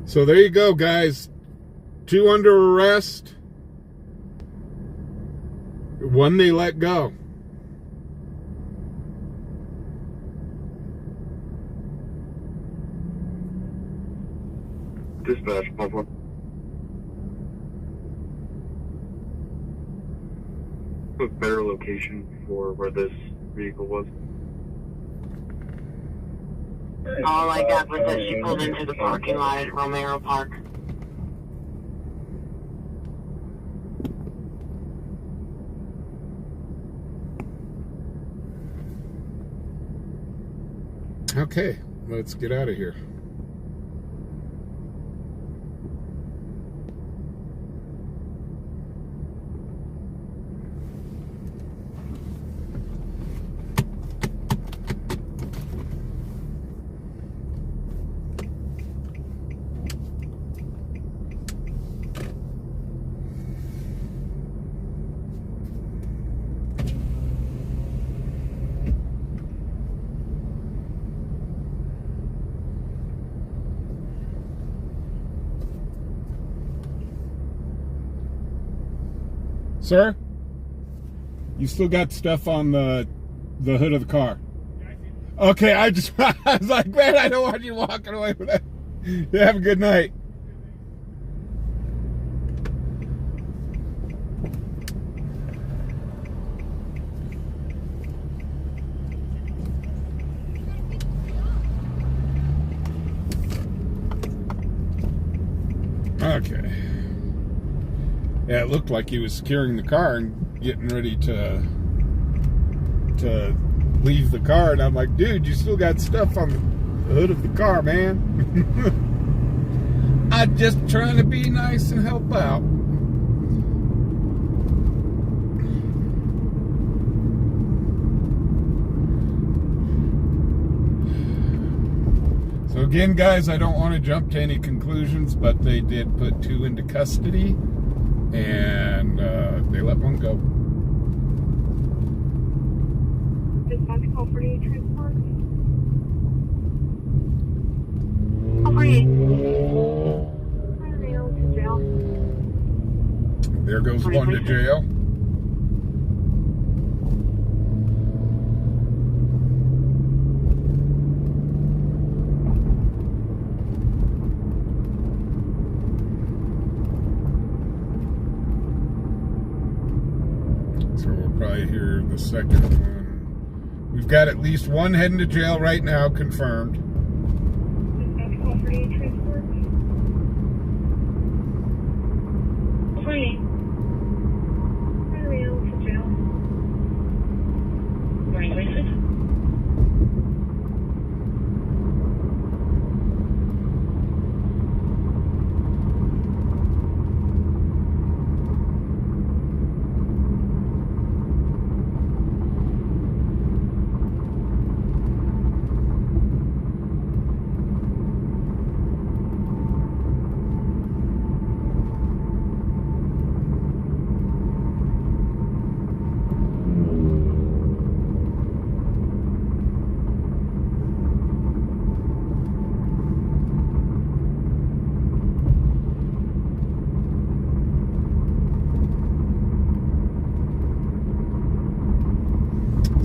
B: there you go, guys. 2 under arrest, 1 they let go.
E: Dispatch, Buffalo. A better location for where this vehicle was.
F: All I got was that she pulled into the parking lot at Romero Park.
B: Okay, let's get out of here. Sir, you still got stuff on the hood of the car. Okay, I was like, man, I don't want you walking away with that. Yeah, have a good night. Okay. Yeah, it looked like he was securing the car and getting ready to leave the car, and I'm like, dude, you still got stuff on the hood of the car, man. I'm just trying to be nice and help out. So again, guys, I don't want to jump to any conclusions, but they did put 2 into custody. And they let 1 go.
C: Dispatch call 48 transport.
F: Call 48.
C: To jail.
B: There goes 1 to jail. So we'll probably hear the second one. We've got at least 1 heading to jail right now, confirmed.
C: Dispatch call 48 transport. 48. To jail.
D: Morning, license.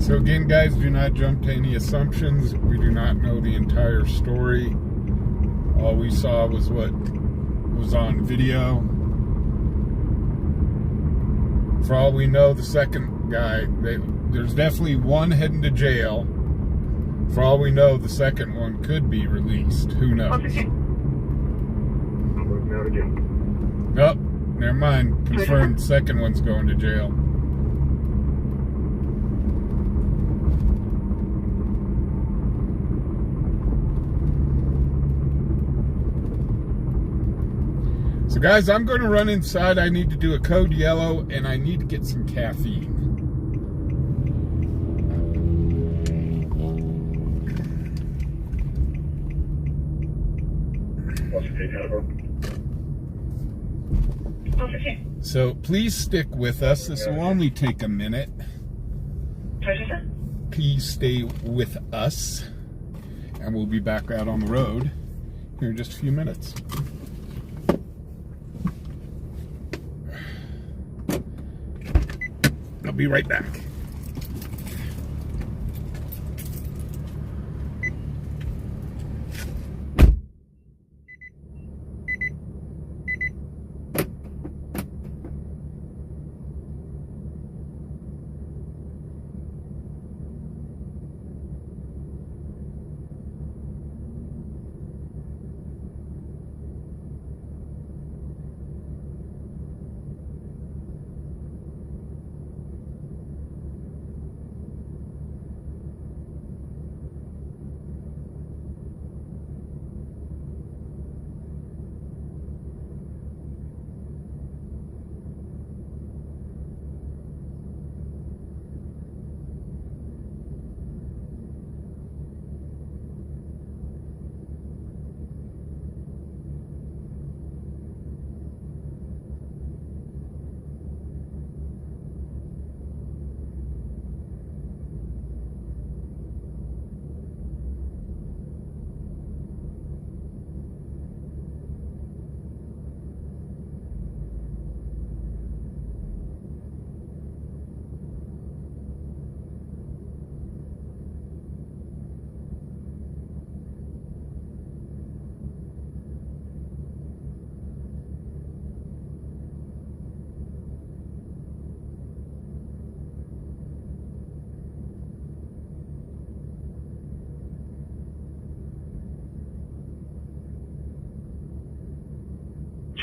B: So again, guys, do not jump to any assumptions. We do not know the entire story. All we saw was what was on video. For all we know, the second guy, there's definitely 1 heading to jail. For all we know, the second one could be released. Who knows?
E: out of jail.
B: Nope, never mind. Confirmed. Second one's going to jail. So guys, I'm going to run inside. I need to do a code yellow, and I need to get some caffeine.
G: What's your pay category?
B: So please stick with us. This will only take a minute. Please stay with us, and we'll be back out on the road here in just a few minutes. I'll be right back.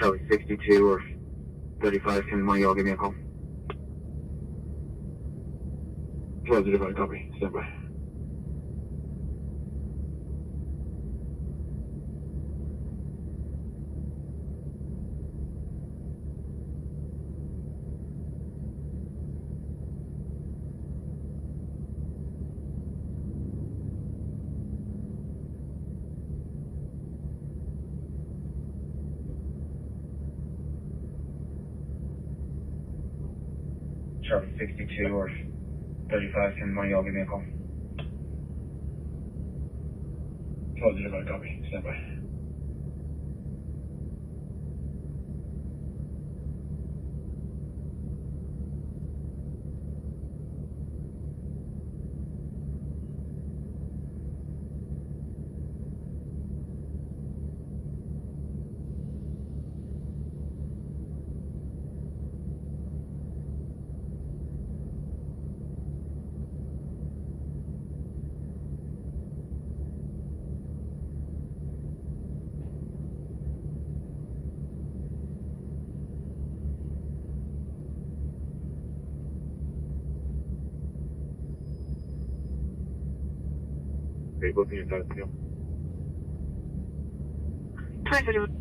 E: Charlie 62 or 35, can one of y'all give me a call? Positive, I copy. Stand by. Charlie 62 or 35, can one of y'all give me a call? Positive, I copy. Stand by. Okay, both of you inside the deal.
F: 2031.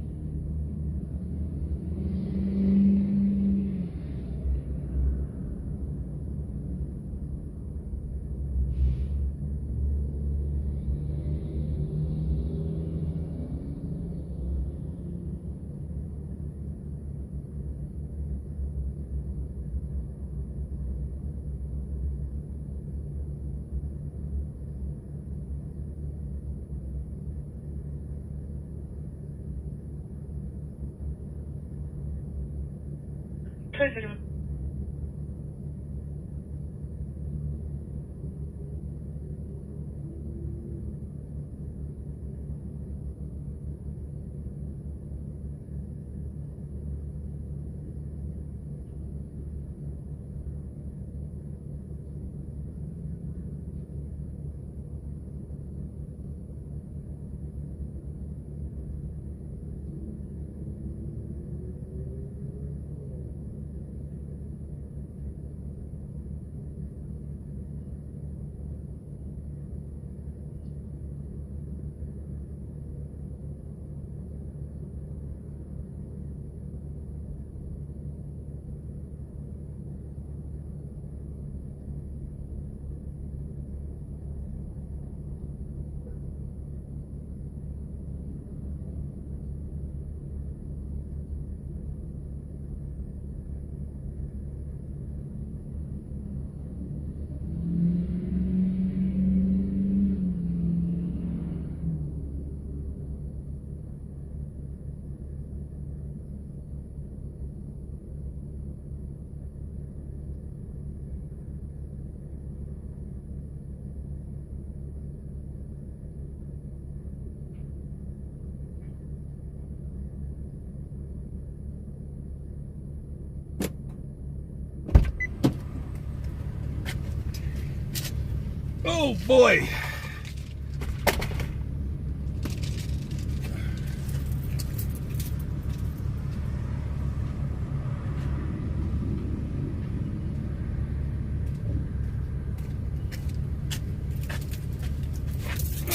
B: Oh boy.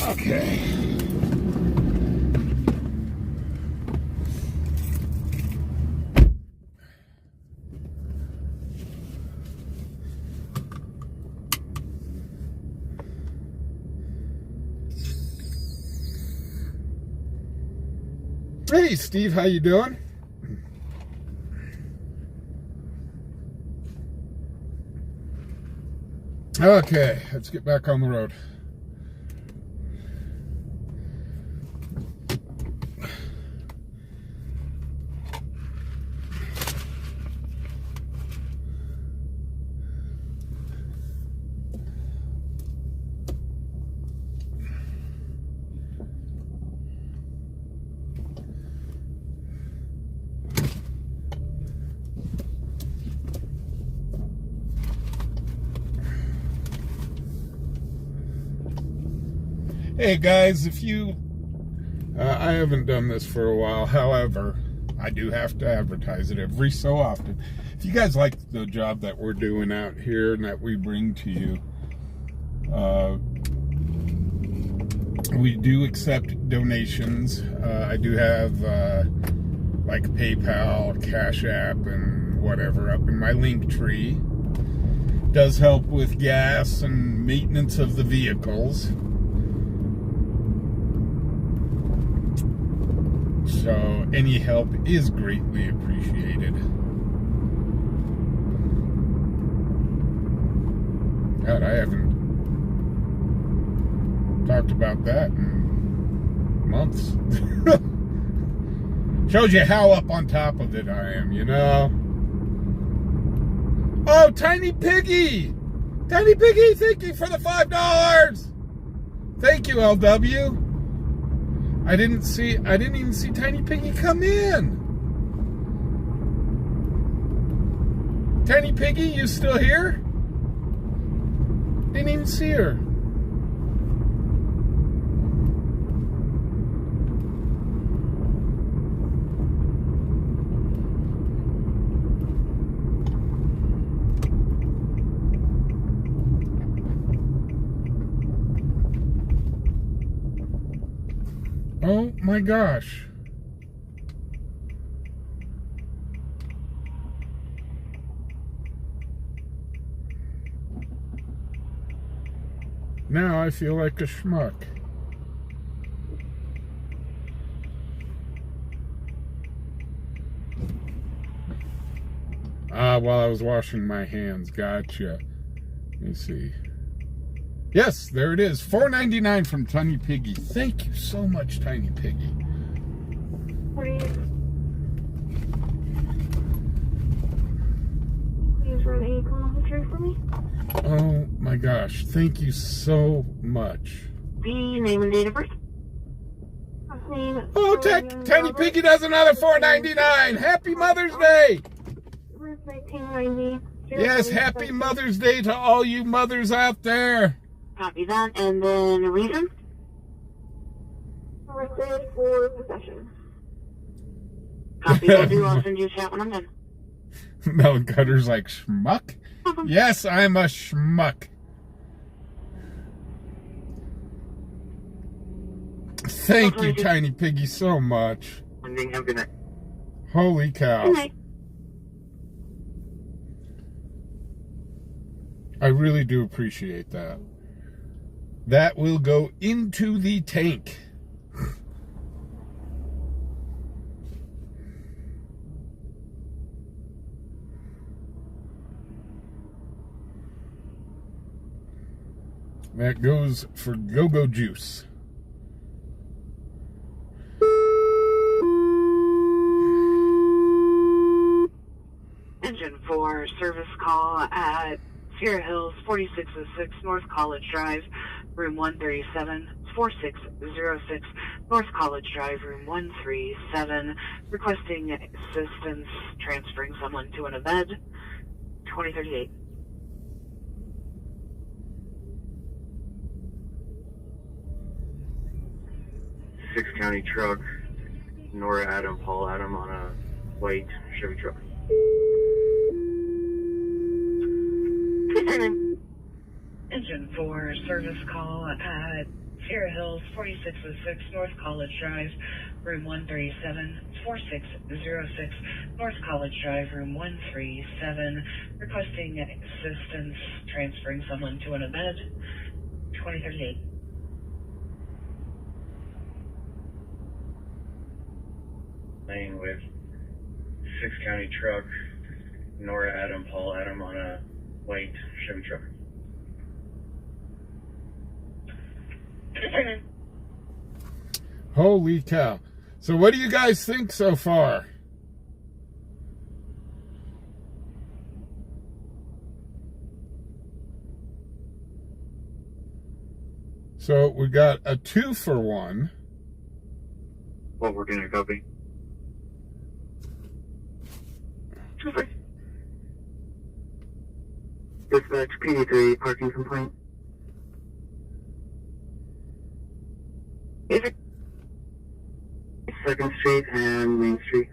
B: Okay. Hey Steve, how you doing? Okay, let's get back on the road. Hey guys, if you, I haven't done this for a while, however, I do have to advertise it every so often. If you guys like the job that we're doing out here and that we bring to you, we do accept donations. I do have like PayPal, Cash App, and whatever up in my link tree. Does help with gas and maintenance of the vehicles. So any help is greatly appreciated. God, I haven't talked about that in months. Shows you how up on top of it I am, you know? Oh, Tiny Piggy! Tiny Piggy, thank you for the $5! Thank you, LW. I didn't even see Tiny Piggy come in. Tiny Piggy, you still here? Didn't even see her. Oh my gosh. Now I feel like a schmuck. While I was washing my hands. Gotcha. Let me see. Yes, there it is. $4.99 from Tiny Piggy. Thank you so much, Tiny Piggy.
F: Please run a criminal history for me.
B: Oh my gosh. Thank you so much.
F: The name and date of birth. Last name.
B: Oh, Tiny Piggy does another $4.99. Happy Mother's Day.
F: Birth 1990.
B: Yes, happy Mother's Day to all you mothers out there.
F: Copy that, and then a reason? Arrested for possession. Copy that, I'll send you a chat when I'm done.
B: Melon Cutter's like, schmuck? Yes, I'm a schmuck. Thank you, Tiny Piggy, so much.
E: Have a good night.
B: Holy cow.
F: Good night.
B: I really do appreciate that. That will go into the tank. That goes for go-go juice.
F: Engine for service call at Sierra Hills, 4606 North College Drive, room 137, 4606 North College Drive, room 137, requesting assistance transferring someone to an event, 2038.
E: County truck, Nora Adam, Paul Adam on a white Chevy truck.
C: Engine 4, service call at Sierra Hills, 4606 North College Drive, room 137, 4606 North College Drive, room 137, requesting assistance transferring someone to a bed, 2038.
E: Lane with 6 County truck, Nora Adam, Paul Adam on a white Chevy truck.
B: Holy cow. So what do you guys think so far? So we got a 2-for-1.
E: Well, we're going to copy. Dispatch PD3 parking complaint. Is it 2nd Street and Main Street?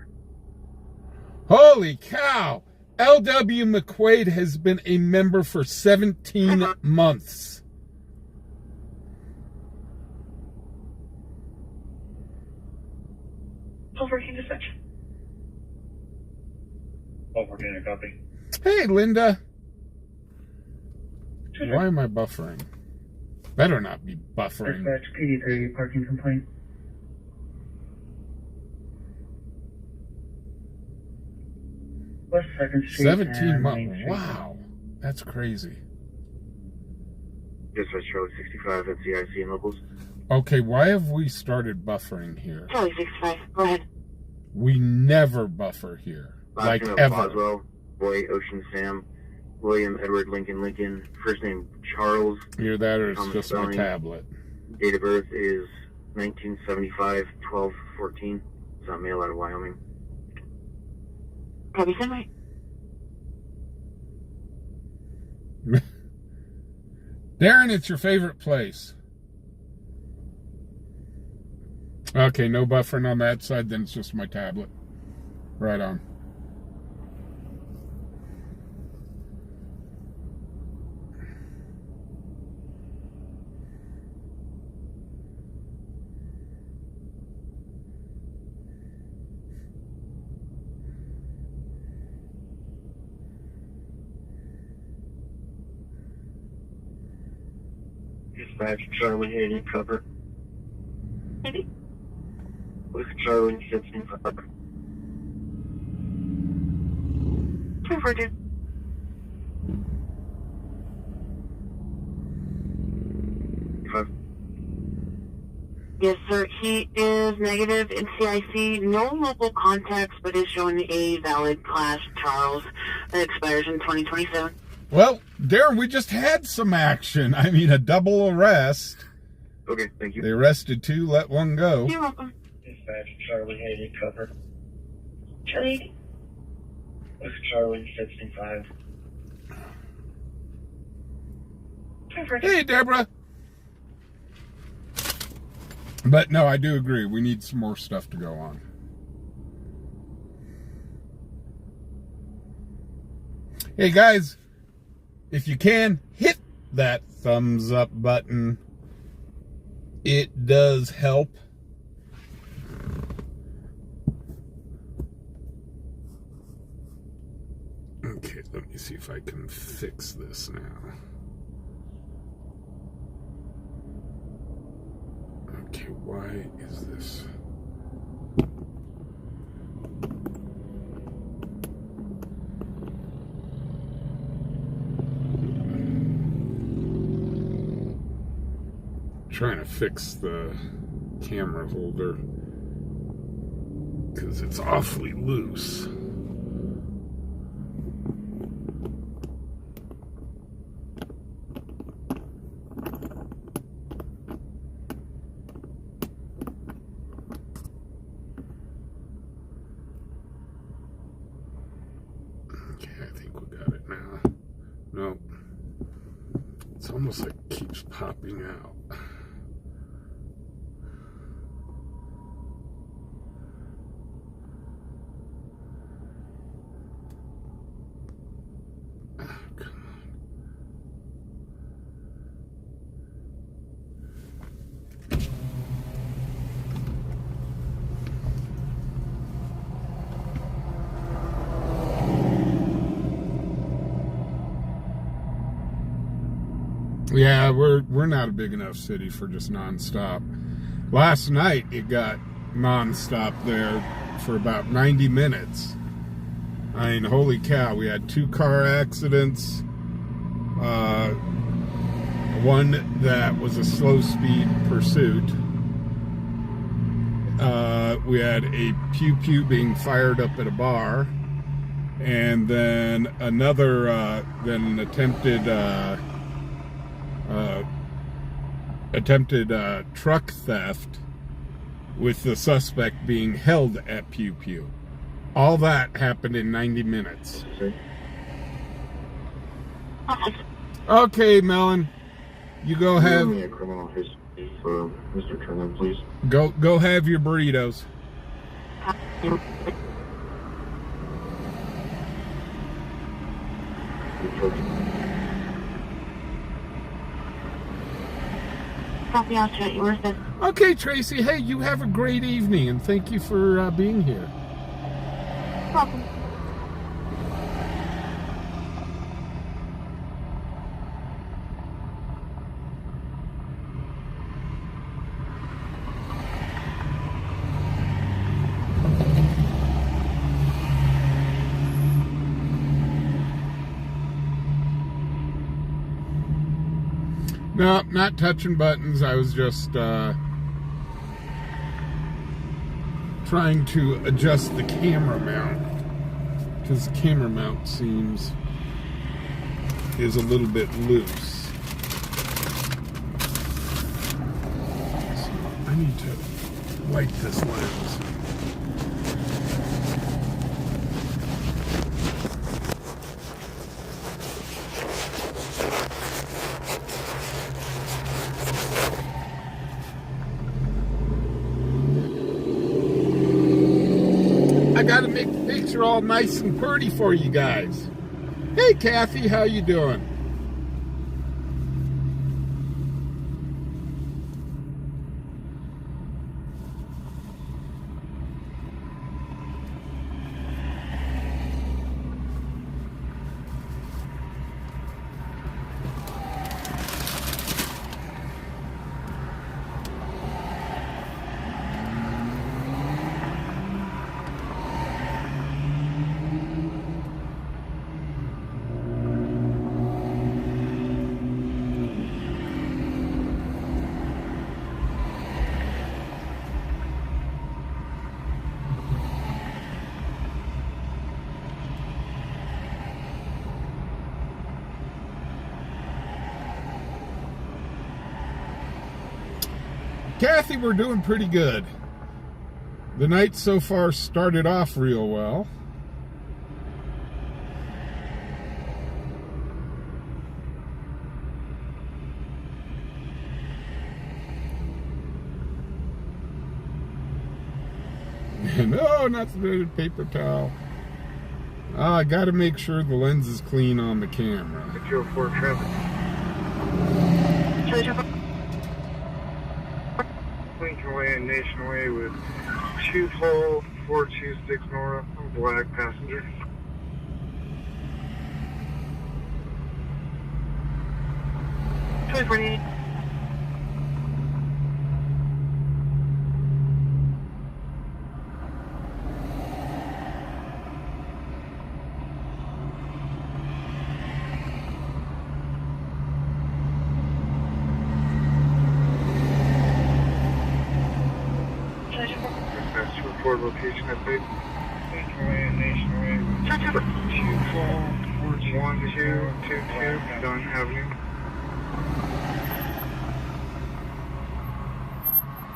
B: Holy cow! L.W. McQuaid has been a member for 17 months.
C: Over to dispatch.
E: Over to copy.
B: Hey, Linda. Why am I buffering? Better not be buffering.
E: Dispatch PD3 parking complaint. West 2nd Street
B: 17 months. Wow. That's crazy.
E: Dispatch Charlie 65 at CIC and locals.
B: Okay, why have we started buffering here?
F: Charlie 65, go ahead.
B: We never buffer here.
E: Last
B: Like
E: name
B: ever.
E: Boswell, Boy, Ocean Sam, William Edward Lincoln. First name Charles.
B: Either that or it's
E: Common
B: just my
E: spelling.
B: tablet.
E: Date of birth is 1975, 12/14. It's not male out of Wyoming.
F: Copy, send right.
B: Darren, it's your favorite place. Okay, no buffering on that side, then it's just my tablet. Right on.
E: Dispatch Charlie 80 cover.
F: Maybe.
E: With Charlie 65.
F: 242. Yes, sir. He is negative in CIC. No local contacts, but is showing a valid class Charles that expires in 2027.
B: Well, Darren, we just had some action. I mean, a double arrest.
E: Okay, thank you.
B: They arrested 2, let 1 go.
F: You're welcome.
E: Dispatch Charlie 80 cover.
C: Charlie 80.
E: With Charlie 65.
C: 242.
B: Hey, Deborah. But no, I do agree. We need some more stuff to go on. Hey, guys, if you can, hit that thumbs up button. It does help. Okay, let me see if I can fix this now. Okay, why is this? Trying to fix the camera holder because it's awfully loose. Okay, I think we got it now. Nope. It's almost like it keeps popping out. Yeah, we're not a big enough city for just nonstop. Last night it got nonstop there for about 90 minutes. I mean, holy cow, we had 2 car accidents. One that was a slow speed pursuit. We had a pew-pew being fired up at a bar. And then another, then an attempted truck theft with the suspect being held at pew-pew. All that happened in 90 minutes. Okay, Melon. You go have...
E: Give me a criminal history for Mr. Turner, please.
B: Go have your burritos.
D: Copy out to yours.
B: Okay, Tracy. Hey, you have a great evening, and thank you for being here.
D: Welcome.
B: No, not touching buttons. I was just trying to adjust the camera mount, because the camera mount is a little bit loose. So I need to wipe this lens. I gotta make the picture all nice and pretty for you guys. Hey, Kathy, how you doing? Kathy, we're doing pretty good. The night so far started off real well. No, not the paper towel. I gotta make sure the lens is clean on the camera.
E: 204 traffic. Lincoln Way and Nation Way with 2 pole 426 Nora. I'm black passenger. Report location update. Lincoln Way and Nation Way with 2 pole 1222 Dunn Avenue.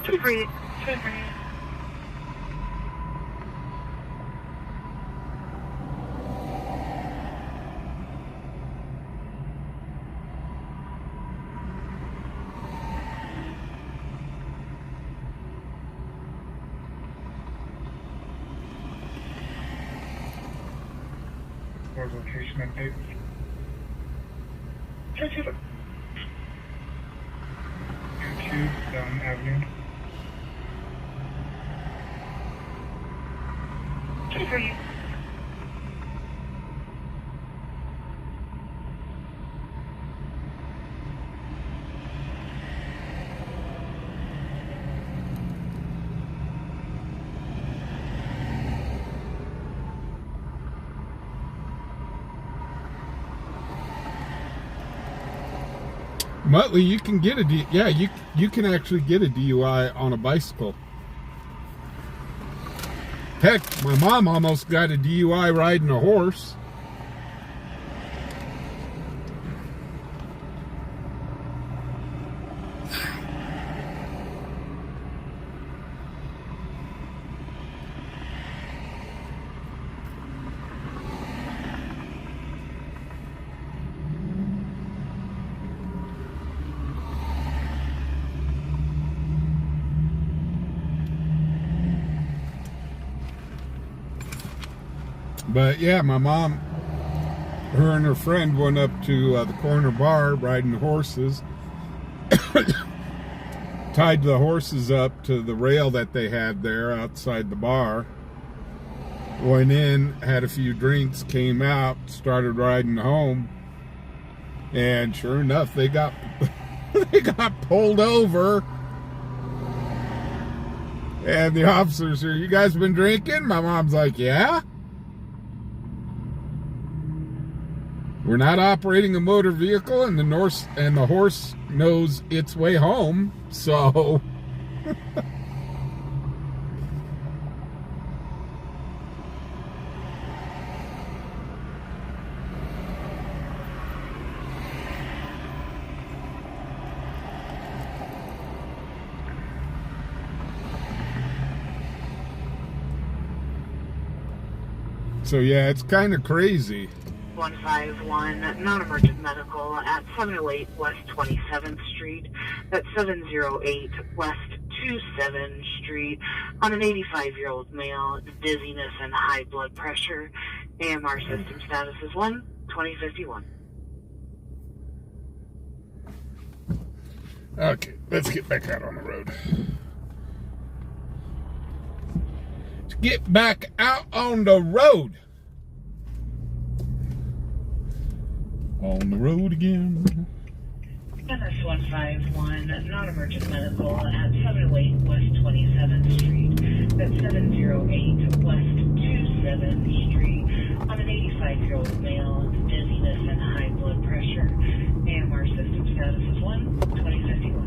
F: 238.
E: Report location update. 22 Dunn Avenue.
F: 238.
B: Muttley, you can get you can actually get a DUI on a bicycle. Heck, my mom almost got a DUI riding a horse. But yeah, my mom, her and her friend went up to the corner bar riding horses, tied the horses up to the rail that they had there outside the bar, went in, had a few drinks, came out, started riding home, and sure enough, they got they got pulled over. And the officers are, "You guys been drinking?" My mom's like, "Yeah. We're not operating a motor vehicle, and the horse knows its way home, so." So yeah, it's kind of crazy.
F: 151, non-emergent medical at 708 West 27th Street, that's 708 West 27th Street, on an 85-year-old male, dizziness and high blood pressure. AMR system status is 1, 2051.
B: Okay, let's get back out on the road. Let's get back out on the road. On the road again.
C: MS 151, non-emergent medical at 708 West 27th Street, that's 708 West 27th Street, on an 85-year-old male, dizziness and high blood pressure. AMR system status is 1, 2051.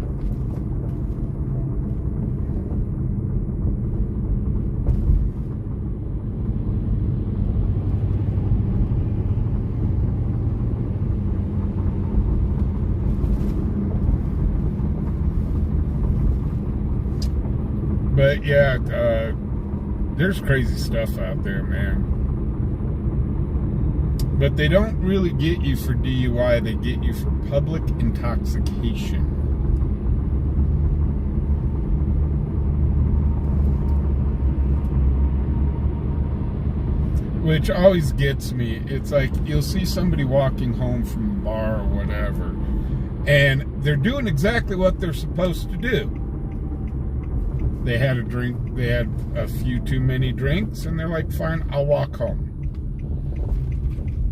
B: But yeah, there's crazy stuff out there, man. But they don't really get you for DUI, they get you for public intoxication. Which always gets me. It's like you'll see somebody walking home from a bar or whatever, and they're doing exactly what they're supposed to do. They had a drink, they had a few too many drinks, and they're like, "Fine, I'll walk home."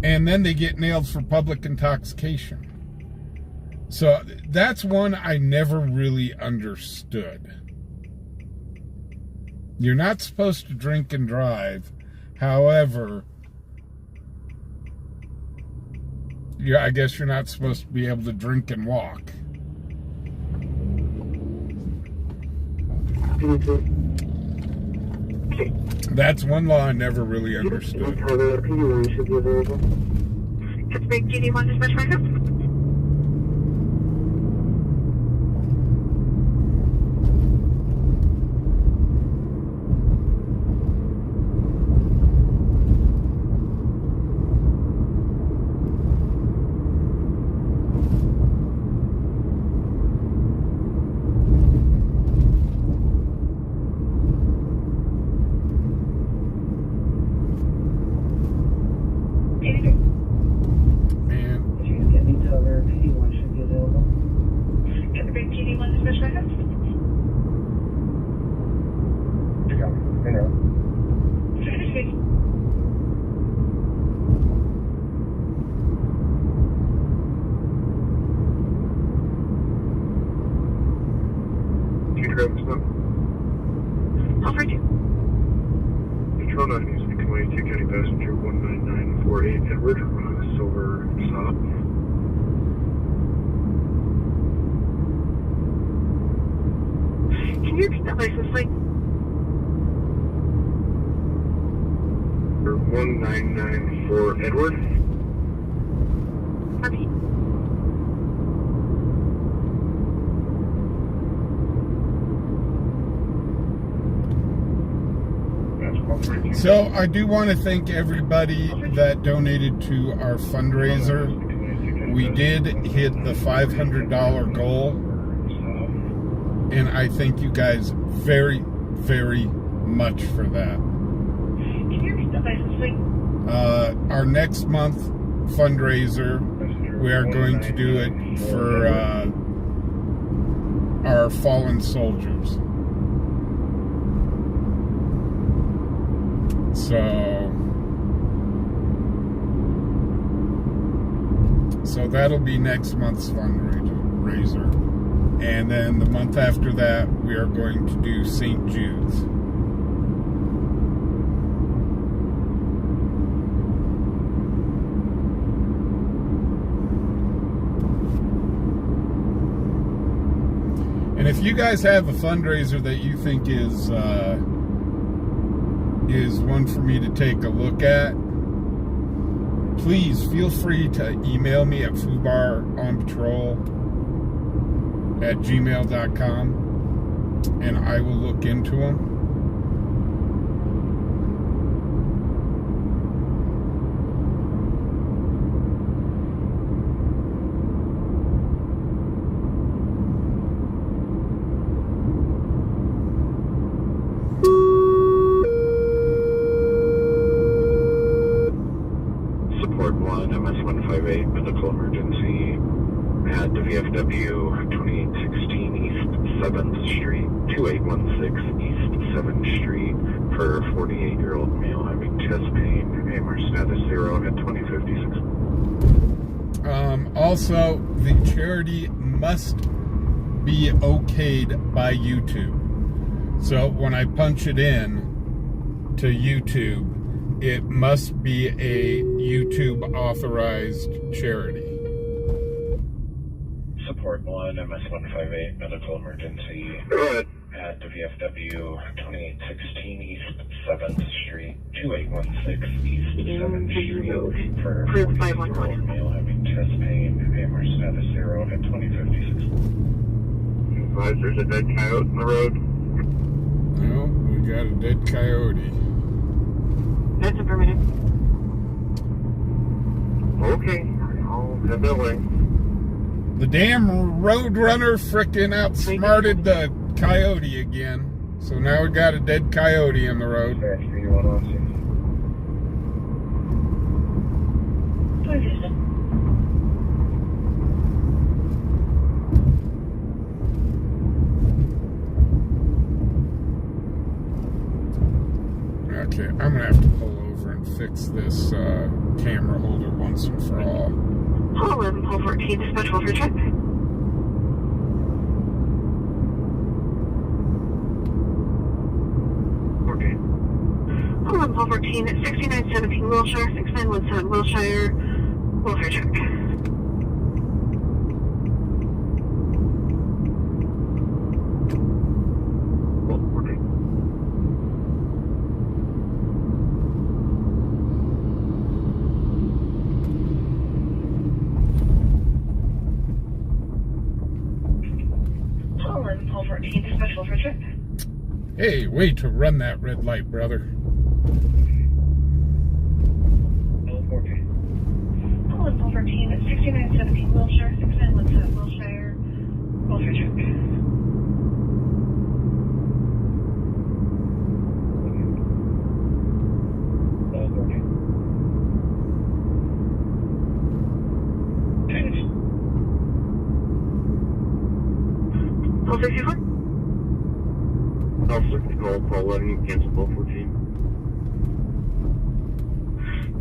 B: And then they get nailed for public intoxication. So that's one I never really understood. You're not supposed to drink and drive. However, I guess you're not supposed to be able to drink and walk. That's one law I never really understood.
F: Pittsburgh GD1 dispatch backup.
E: Control 9 needs to be 22 County Passenger 19948 Edward on a silver stop.
F: you repeat that license plate?
E: 1994 Edward.
F: Repeat.
B: So I do want to thank everybody that donated to our fundraiser. We did hit the $500 goal, and I thank you guys very, very much for that.
C: Can you repeat that license plate?
B: Our next month fundraiser, we are going to do it for our fallen soldiers. So that'll be next month's fundraiser. And then the month after that, we are going to do St. Jude's. And if you guys have a fundraiser that you think is one for me to take a look at, please feel free to email me at fubarOnPatrol@gmail.com, and I will look into them.
E: MS-158, medical emergency at WFW 2816 East 7th Street, 2816 East 7th Street for 48-year-old male having chest pain, AMR status 0 at 2056.
B: Also, the charity must be okayed by YouTube. So when I punch it in to YouTube, it must be a YouTube authorized charity.
G: Support 1, MS-158, medical emergency.
E: Go ahead.
G: At WFW 2816 East 7th Street, 2816 East 7th Street for 48-year-old male having chest pain, AMR status 0 at 2056.
E: Advise there's a dead coyote in the road.
B: No, we got a dead coyote.
F: That's affirmative.
E: Okay, I'll head that way.
B: The damn roadrunner frickin' outsmarted the coyote again. So now we got a dead coyote in the road. Okay, I'm gonna have to pull over and fix this camera holder once and for all.
F: Hall 11, Hall 14, dispatch welfare check. Hall 11, Hall 14, 6917 Wilshire, 6917 Wilshire, welfare check.
B: Hey, way to run that red light, brother.
C: Hall 14, 6917 Wilshire, 6917 Wilshire, welfare check.
F: Hall 64?
E: Officer control, call 11, you cancel call 14.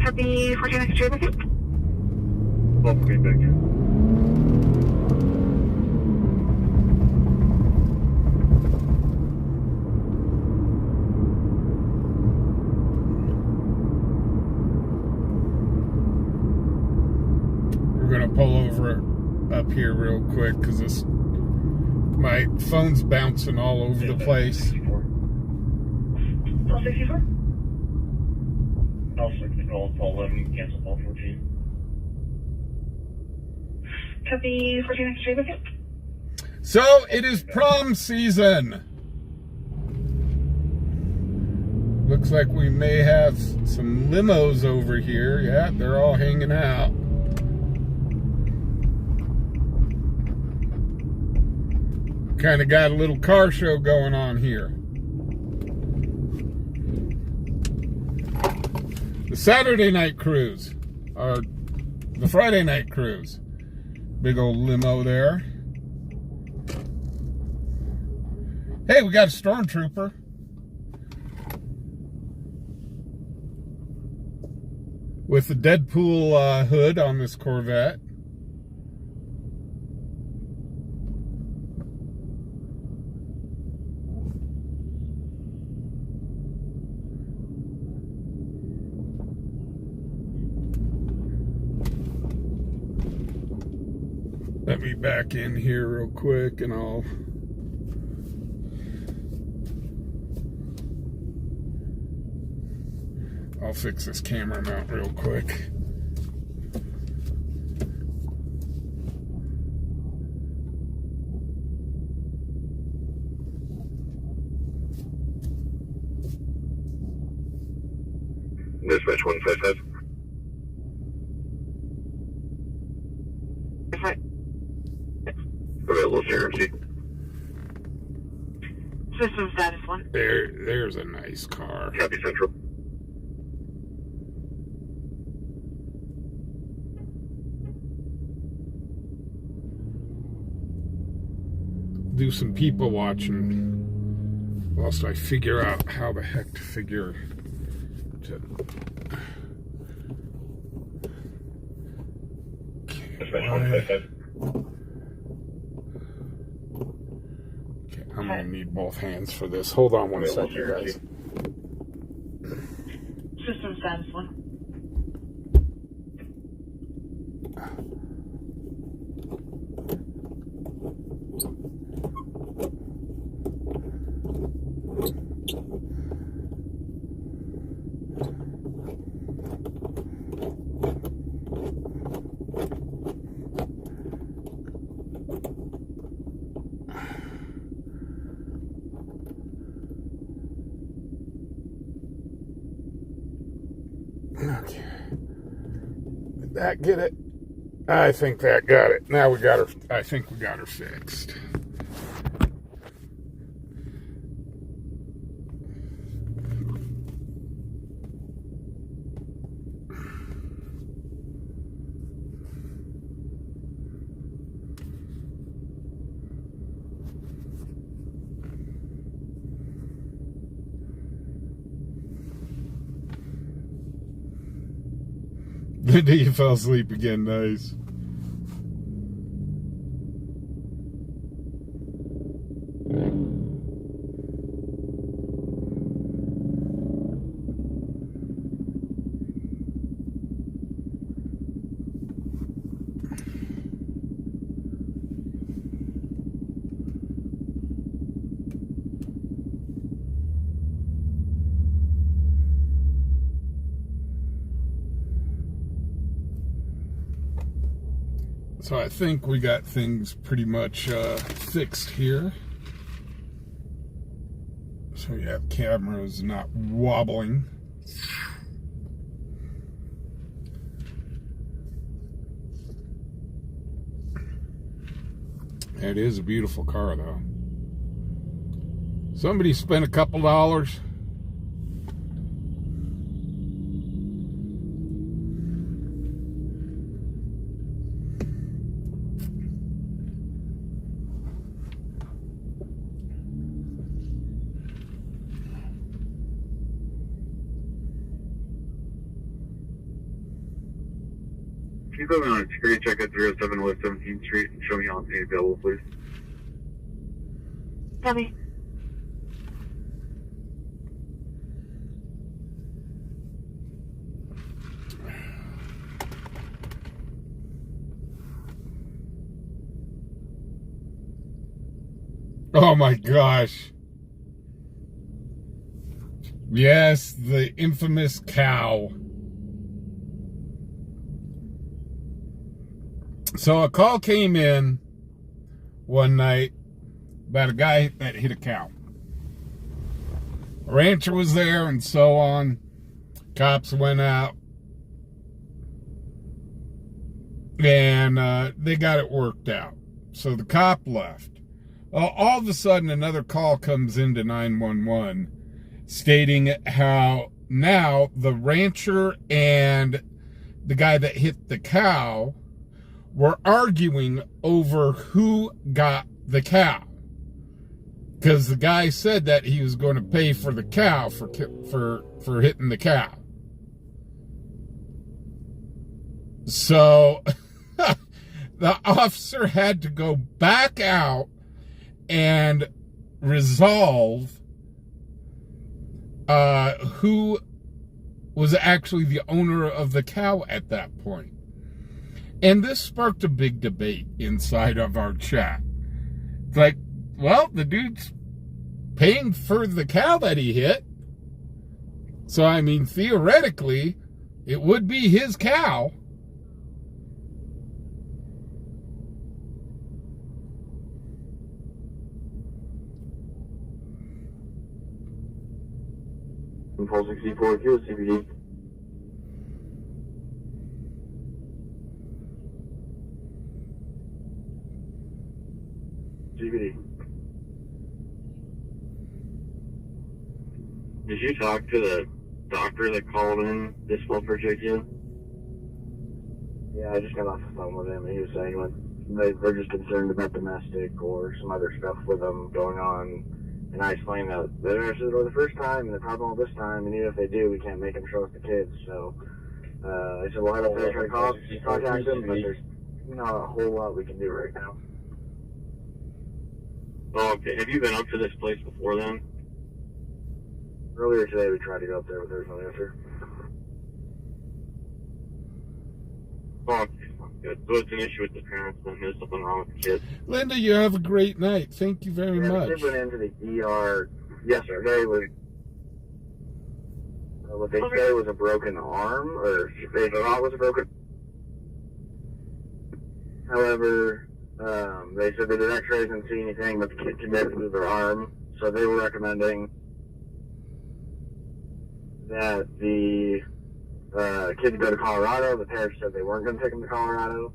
F: Copy 14 extra bucket.
E: Call 14 back.
B: We're gonna pull over up here real quick because this My phone's bouncing all over the place.
C: 1264?
G: I'll select the call, call 11, you can cancel call 14.
C: Copy 14 extra, okay?
B: So it is prom season. Looks like we may have some limos over here. Yeah, they're all hanging out. Kind of got a little car show going on here. The Saturday night cruise, or the Friday night cruise. Big old limo there. Hey, we got a stormtrooper. With the Deadpool hood on this Corvette. Let me back in here real quick and I'll fix this camera mount real quick.
E: Dispatch 155. Available CRMC.
F: System status 1.
B: There's a nice car.
E: Copy Central.
B: Do some people watching whilst I figure out how the heck to figure to.
E: Dispatch 155.
B: Okay, I'm gonna need both hands for this. Hold on one second, guys.
F: System status 1.
B: Okay. Did that get it? I think that got it. Now we got her. I think we got her fixed. You fell asleep again, nice. So I think we got things pretty much fixed here. So you have cameras not wobbling. It is a beautiful car though. Somebody spent a couple dollars.
E: Can you put me on a security check at 07 West 17th Street and show me on scene available, please?
F: Copy.
B: Oh my gosh. Yes, the infamous cow. So a call came in one night about a guy that hit a cow. A rancher was there and so on. Cops went out. And they got it worked out. So the cop left. All of a sudden, another call comes into 911 stating how now the rancher and the guy that hit the cow were arguing over who got the cow. Because the guy said that he was going to pay for the cow for hitting the cow. So the officer had to go back out and resolve who was actually the owner of the cow at that point. And this sparked a big debate inside of our chat. It's like, well, the dude's paying for the cow that he hit. So, I mean, theoretically, it would be his cow.
E: Impulse 64, Q, CBD. CBD. Did you talk to the doctor that called in this welfare check in? Yeah, I just got off the phone with him, and he was saying they're just concerned about domestic or some other stuff with them going on. And I explained that they're interested for the first time, and the problem this time, and even if they do, we can't make them show us the kids. So I said, well, I don't try to contact them, but there's not a whole lot we can do right now. Oh, okay. Have you been up to this place before then? Earlier today, we tried to go up there, but there was no answer. Oh, okay. Good. So it's an issue with the parents, and there's something wrong with the kids.
B: Linda, you have a great night. Thank you very much.
E: The kid went into the ER yesterday with what they say was a broken arm, or they thought was a broken. However, they said they did x-rays and didn't see anything, but the kid could never move their arm, so they were recommending that the kids go to Colorado. The parents said they weren't going to take them to Colorado.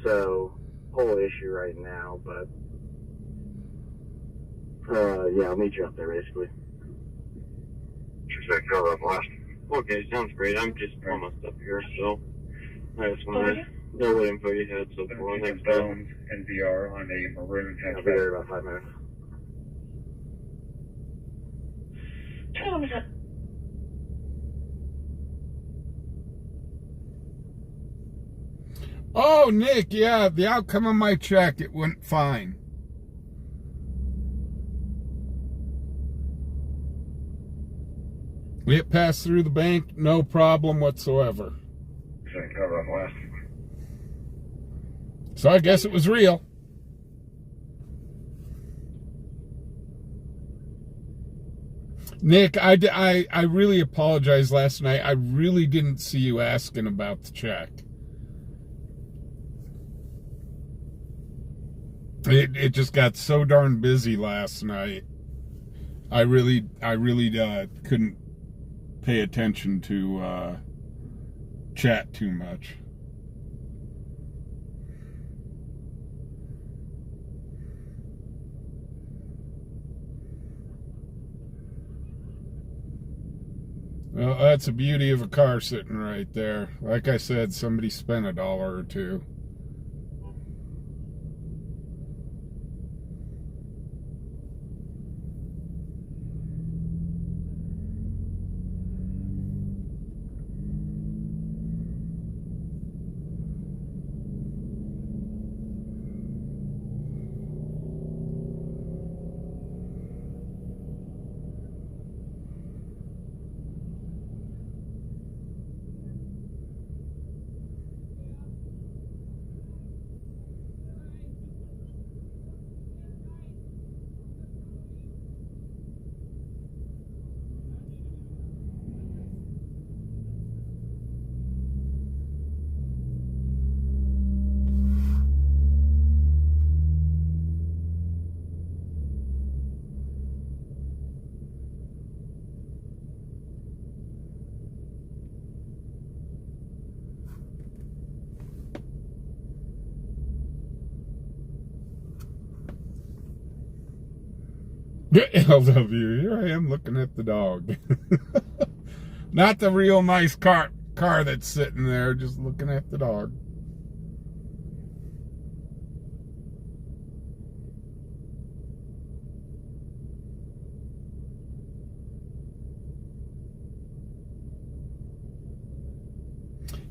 E: So, whole issue right now, but yeah, I'll meet you up there basically. Should I cover up last? Okay, sounds great. I'm just almost up here, so I just want to know what info you had so far. Next
G: phones and VR on a maroon hatchback.
E: I'll be there in about 5 minutes.
B: Oh, Nick, yeah, the outcome of my check, it went fine. It passed through the bank, no problem whatsoever. So I guess it was real. Nick, I really apologize last night. I really didn't see you asking about the check. It just got so darn busy last night. I really couldn't pay attention to chat too much. Well, that's the beauty of a car sitting right there. Like I said, somebody spent $1 or $2. LW, here I am looking at the dog. Not the real nice car that's sitting there, just looking at the dog.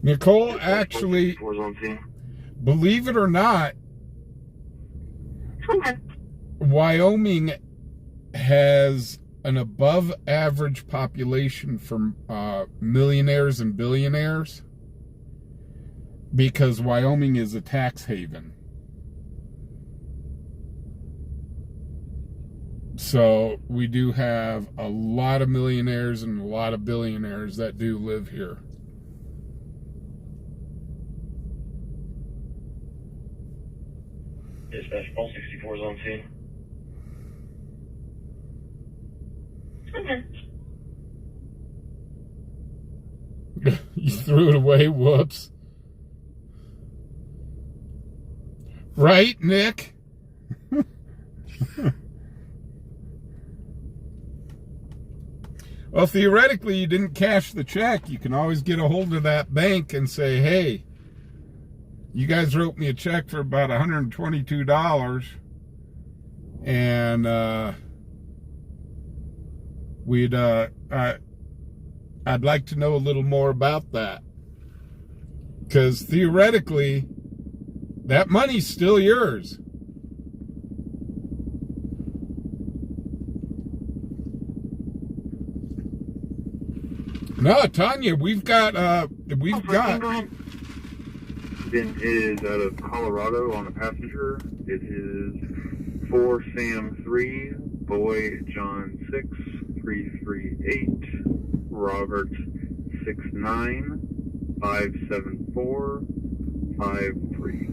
B: Nicole, actually, believe it or not, Wyoming has an above average population for millionaires and billionaires because Wyoming is a tax haven. So we do have a lot of millionaires and a lot of billionaires that do live here.
G: Dispatch Pulse 64 is on scene.
B: You threw it away, whoops. Right, Nick? Well, theoretically, you didn't cash the check. You can always get a hold of that bank and say, hey, you guys wrote me a check for about $122, and I'd like to know a little more about that, because theoretically that money's still yours. No, Tanya, we've got
E: It is out of Colorado on a passenger. It is 4 Sam 3, Boy John 6, 338, Robert 69, 574, 53.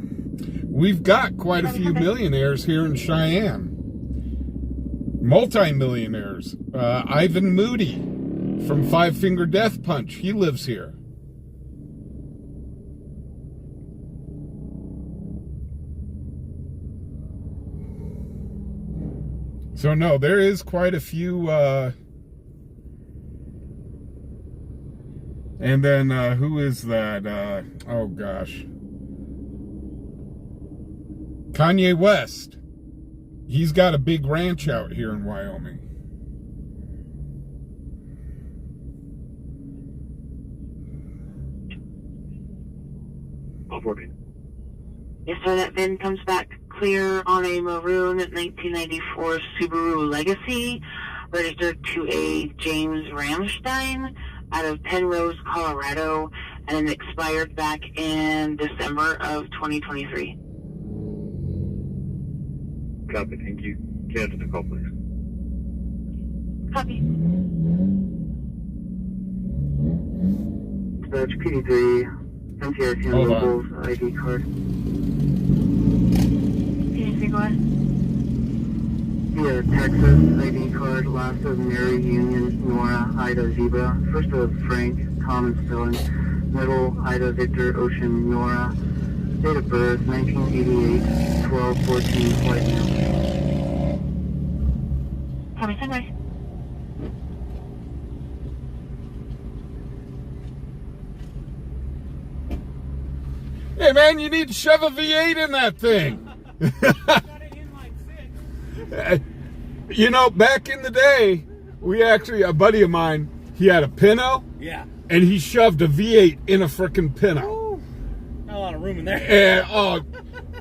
B: We've got quite a few millionaires here in Cheyenne. Multi-millionaires. Ivan Moody from Five Finger Death Punch. He lives here. So no, there is quite a few, and then, who is that? Oh gosh. Kanye West. He's got a big ranch out here in Wyoming.
F: Yes, so that VIN comes back clear on a maroon 1994 Subaru Legacy, registered to a James Ramstein out of Penrose, Colorado, and expired back in December of 2023.
E: Copy, thank you. Cancel the call, please.
F: Copy.
H: Dispatch PD3, MTRC and locals ID card.
F: Can go ahead?
H: Yeah, Texas ID card, last of Mary, Union, Nora, Ida, Zebra, first of Frank, Tom and spelling, middle, Ida, Victor, Ocean, Nora, date of birth, 1988, 12/14, flight male.
F: Copy, sunrise.
B: Hey man, you need to shove a V8 in that thing. You know, back in the day, we actually, a buddy of mine, he had a Pinto.
I: Yeah.
B: And he shoved a V8 in a frickin' Pinto.
I: Ooh, not a lot of room in there.
B: And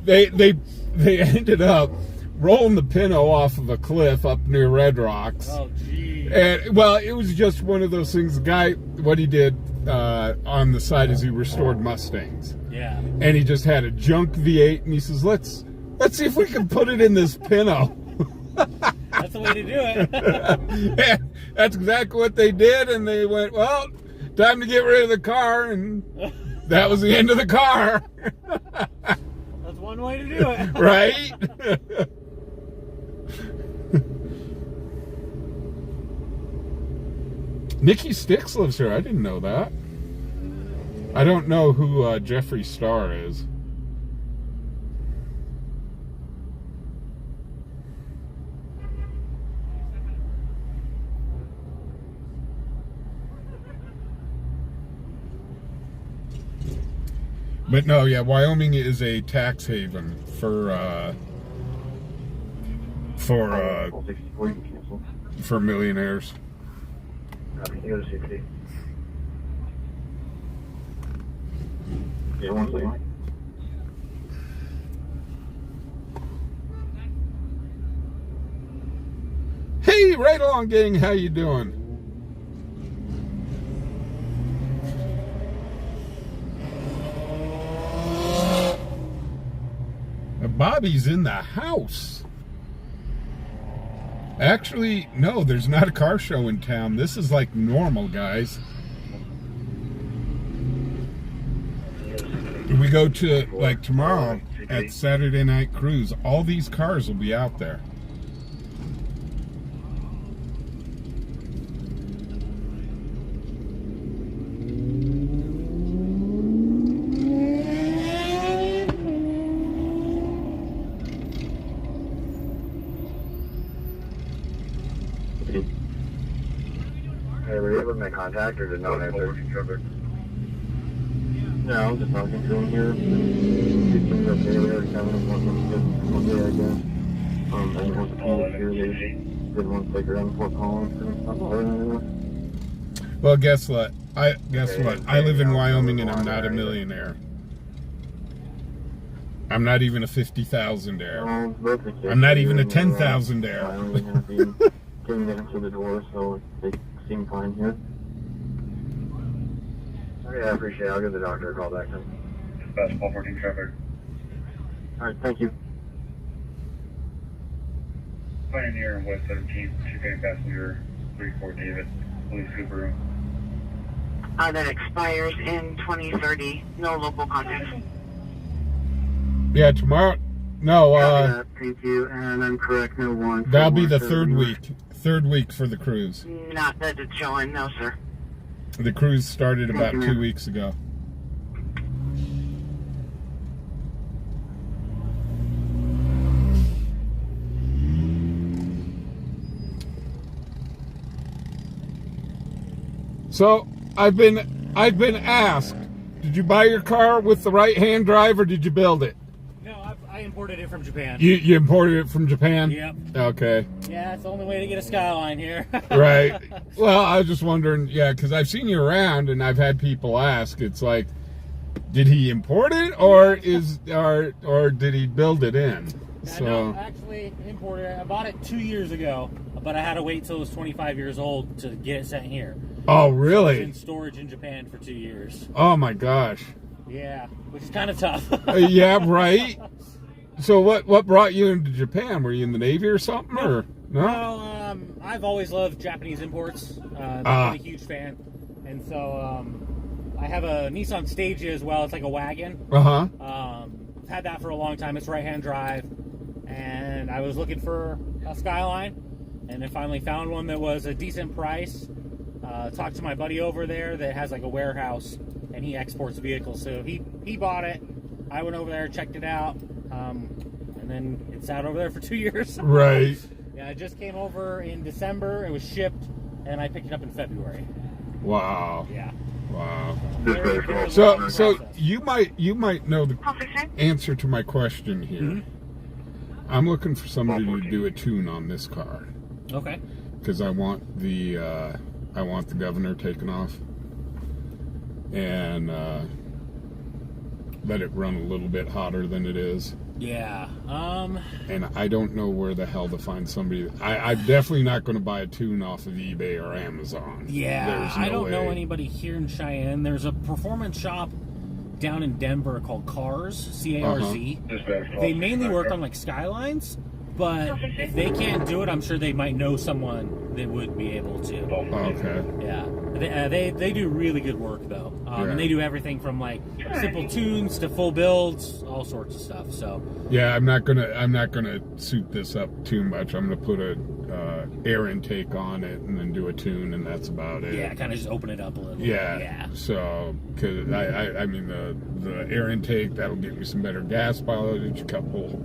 B: they ended up rolling the Pinto off of a cliff up near Red Rocks.
I: Oh, geez.
B: And well, it was just one of those things. The guy, what he did on the side is he restored Mustangs.
I: Yeah.
B: And he just had a junk V8, and he says, "Let's see if we can put it in this Pinto."
I: That's the way to do it.
B: Yeah, that's exactly what they did, and they went, "Well, time to get rid of the car," and that was the end of the car.
I: That's one way to do it.
B: Right? Nikki Sticks lives here. I didn't know that. I don't know who Jeffree Star is. But no, yeah, Wyoming is a tax haven for millionaires.
E: Yeah, one second.
B: Hey, right along, gang. How you doing? Bobby's in the house. Actually, no, there's not a car show in town. This is like normal, guys. We go to, like, tomorrow at Saturday Night Cruise. All these cars will be out there.
E: Hey, were you able to make contact or did not answer? No, I'm just talking to him here. He's okay, we already have him one day, I guess. And he wants to call it here. They didn't want to take her down Fort Collins. I'm not bothering anyone.
B: Well, guess what? I live in Wyoming and I'm not a millionaire. I'm not even a 50,000-aire. I'm not even a 10,000-aire.
E: I only have to getting them to the door, so they seem fine here. Okay, I appreciate it. I'll give the doctor a call back then. Basketball 14 traffic. Alright, thank you.
G: Pioneer West 17th, shipping passenger 34 David, police Subaru.
F: That expires in 2030. No local contact.
B: Yeah, tomorrow. No,
H: Thank you, and I'm correct, no one.
B: that'll be the third week. Third week for the cruise.
F: Not that it's showing, no, sir.
B: The cruise started about 2 weeks ago. So I've been asked, did you buy your car with the right-hand drive or did you build it?
I: No, I imported it from Japan.
B: You imported it from Japan?
I: Yep.
B: Okay.
I: Yeah, it's the only way to get a Skyline here.
B: Right. Well, I was just wondering, yeah, because I've seen you around and I've had people ask. It's like, did he import it or did he build it in?
I: No, actually imported it. I bought it 2 years ago, but I had to wait till it was 25 years old to get it sent here.
B: Oh,
I: So
B: really?
I: it was in storage in Japan for 2 years.
B: Oh my gosh.
I: Yeah, which is kind of tough.
B: Yeah, right. So what brought you into Japan? Were you in the Navy or something, or no?
I: Well, I've always loved Japanese imports. I'm a huge fan, and so I have a Nissan Stagea as well. It's like a wagon.
B: Uh-huh.
I: I've had that for a long time. It's right-hand drive, and I was looking for a Skyline, and I finally found one that was a decent price. Talked to my buddy over there that has like a warehouse, and he exports vehicles. So he bought it. I went over there, checked it out, and then it's out over there for 2 years.
B: Right.
I: Yeah, it just came over in December. It was shipped, and I picked it up in February.
B: Wow.
I: Yeah.
B: Wow.
I: Very, very
B: So
I: long process.
B: you might know the answer to my question here.
I: Mm-hmm.
B: I'm looking for somebody to do a tune on this car
I: Okay.
B: because I want the governor taken off and let it run a little bit hotter than it is.
I: Yeah.
B: And I don't know where the hell to find somebody. I'm definitely not going to buy a tune off of eBay or Amazon.
I: Yeah.
B: There's no
I: I don't know
B: way.
I: anybody here in Cheyenne. There's a performance shop down in Denver called Cars, C-A-R-Z. They mainly work on like Skylines, but if they can't do it, I'm sure they might know someone that would be able to.
B: Okay.
I: Yeah. They do really good work though. And they do everything from like simple tunes to full builds, all sorts of stuff. So
B: Yeah, I'm not gonna suit this up too much. I'm gonna put a air intake on it and then do a tune, and that's about it.
I: yeah, kind of just open it up a little.
B: Yeah.
I: Yeah.
B: So, because I mean the air intake, that'll get me some better gas mileage, a couple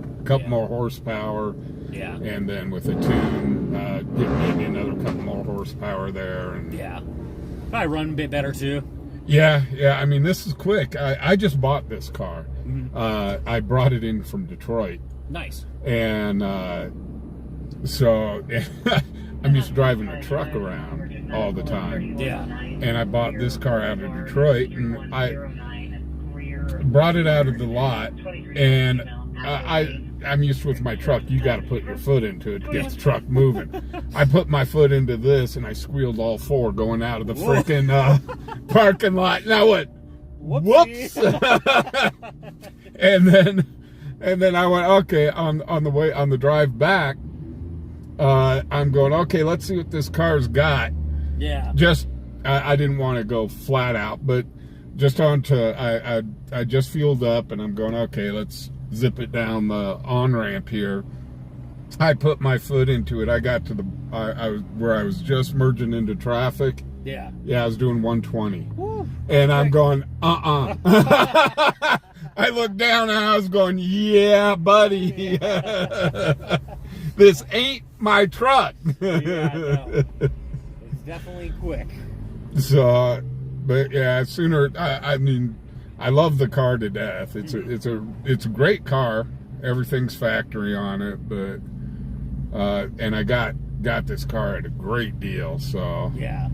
B: more horsepower.
I: Yeah.
B: And then with a tune, get maybe another couple more horsepower there. And
I: Yeah. Probably run a bit better too.
B: Yeah. I mean, this is quick. I just bought this car. I brought it in from Detroit.
I: Nice.
B: And so I'm used to driving a truck around all the time.
I: Yeah.
B: And I bought this car out of Detroit, and I brought it out of the lot, and I'm used to with my truck, you got to put your foot into it to get the truck moving. I put my foot into this, and I squealed all four going out of the freaking parking lot. Now what? Whoops! and then I went, okay, on the drive back, I'm going, okay, let's see what this car's got.
I: Yeah.
B: Just I didn't want to go flat out, but just onto I just fueled up, and I'm going, okay, let's zip it down the on-ramp here. I put my foot into it. I got to where I was just merging into traffic.
I: Yeah.
B: Yeah, I was doing 120.
I: Woo.
B: And I'm going, I looked down and I was going, yeah, buddy. This ain't my truck.
I: Yeah, no. It's definitely quick.
B: So, but yeah, sooner. I mean, I love the car to death. It's a great car. Everything's factory on it, but and I got this car at a great deal. So
I: yeah,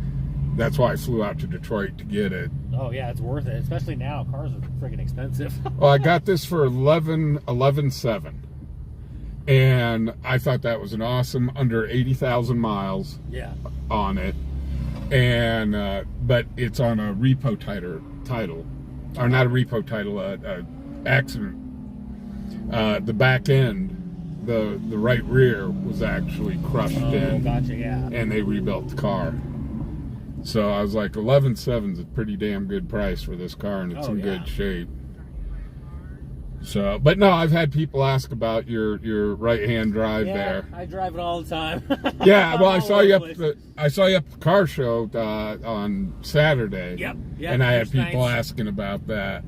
B: that's why I flew out to Detroit to get it.
I: Oh yeah, it's worth it, especially now. Cars are freaking expensive.
B: Well, I got this for $11,700, and I thought that was an awesome under 80,000 miles.
I: Yeah.
B: On it, and but it's on a repo title, or not a repo title, accident. The back end, the right rear was actually crushed in.
I: Gotcha, yeah.
B: And they rebuilt the car. So I was like, 11.7 is a pretty damn good price for this car, and it's in good shape. So, but no, I've had people ask about your right-hand drive there.
I: I drive it all the time.
B: Yeah, well, I saw you up at the car show on Saturday.
I: Yep.
B: And I had people asking about that.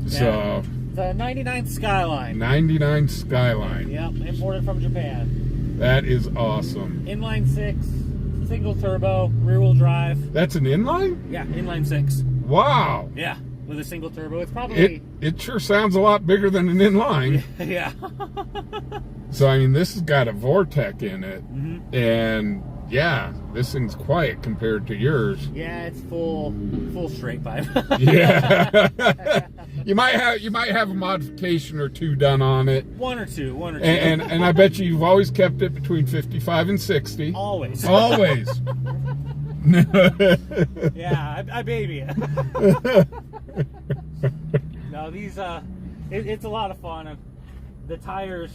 I: Yeah.
B: So
I: the 99 Skyline.
B: 99 Skyline.
I: Yep, imported from Japan.
B: That is awesome.
I: Inline 6, single turbo, rear-wheel drive.
B: That's an inline?
I: Yeah, inline 6.
B: Wow.
I: Yeah, with a single turbo. It's probably...
B: It sure sounds a lot bigger than an inline.
I: Yeah.
B: So, I mean, this has got a Vortec in it.
I: Mm-hmm.
B: And, yeah, this thing's quiet compared to yours.
I: Yeah, it's full straight pipe.
B: Yeah. You might have a modification or two done on it.
I: One or two.
B: And I bet you've always kept it between 55 and 60.
I: Always. Yeah, I baby it. No, these it's a lot of fun. The tires,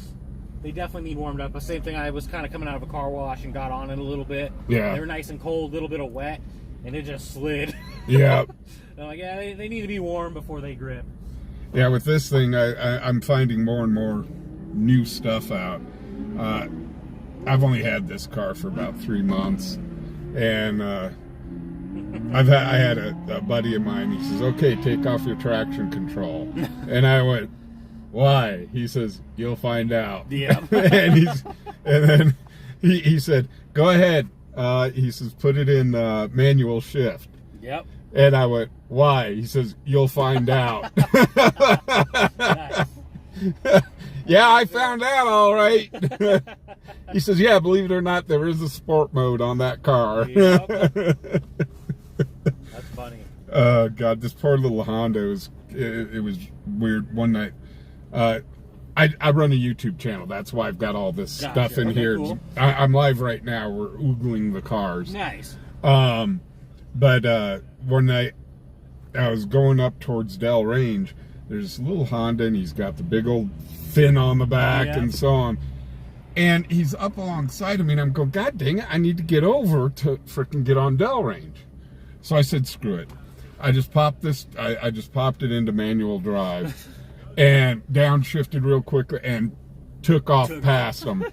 I: they definitely need warmed up. The same thing, I was kind of coming out of a car wash and got on it a little bit.
B: Yeah.
I: They were nice and cold, a little bit of wet, and it just slid.
B: Yeah.
I: I'm like, yeah, they need to be warm before they grip.
B: Yeah, with this thing, I'm finding more and more new stuff out. I've only had this car for about 3 months, and I had a buddy of mine. He says, "Okay, take off your traction control," and I went, "Why?" He says, "You'll find out."
I: Yeah.
B: and then he said, "Go ahead." He says, "Put it in manual shift."
I: Yep.
B: And I went, "Why?" He says, "You'll find out."
I: Nice.
B: Yeah, I found out, all right. He says, "Yeah, believe it or not, there is a sport mode on that car."
I: Yep. That's funny.
B: God, this poor little Honda it was weird. One night, I run a YouTube channel. That's why I've got all this stuff in here.
I: Cool.
B: I'm live right now. We're oogling the cars.
I: Nice.
B: But one night I was going up towards Dell Range. There's this little Honda, and he's got the big old fin on the back and so on. And he's up alongside of me, and I'm going, God dang it, I need to get over to frickin' get on Dell Range. So I said, screw it. I just popped I just popped it into manual drive and downshifted real quickly and took off past him.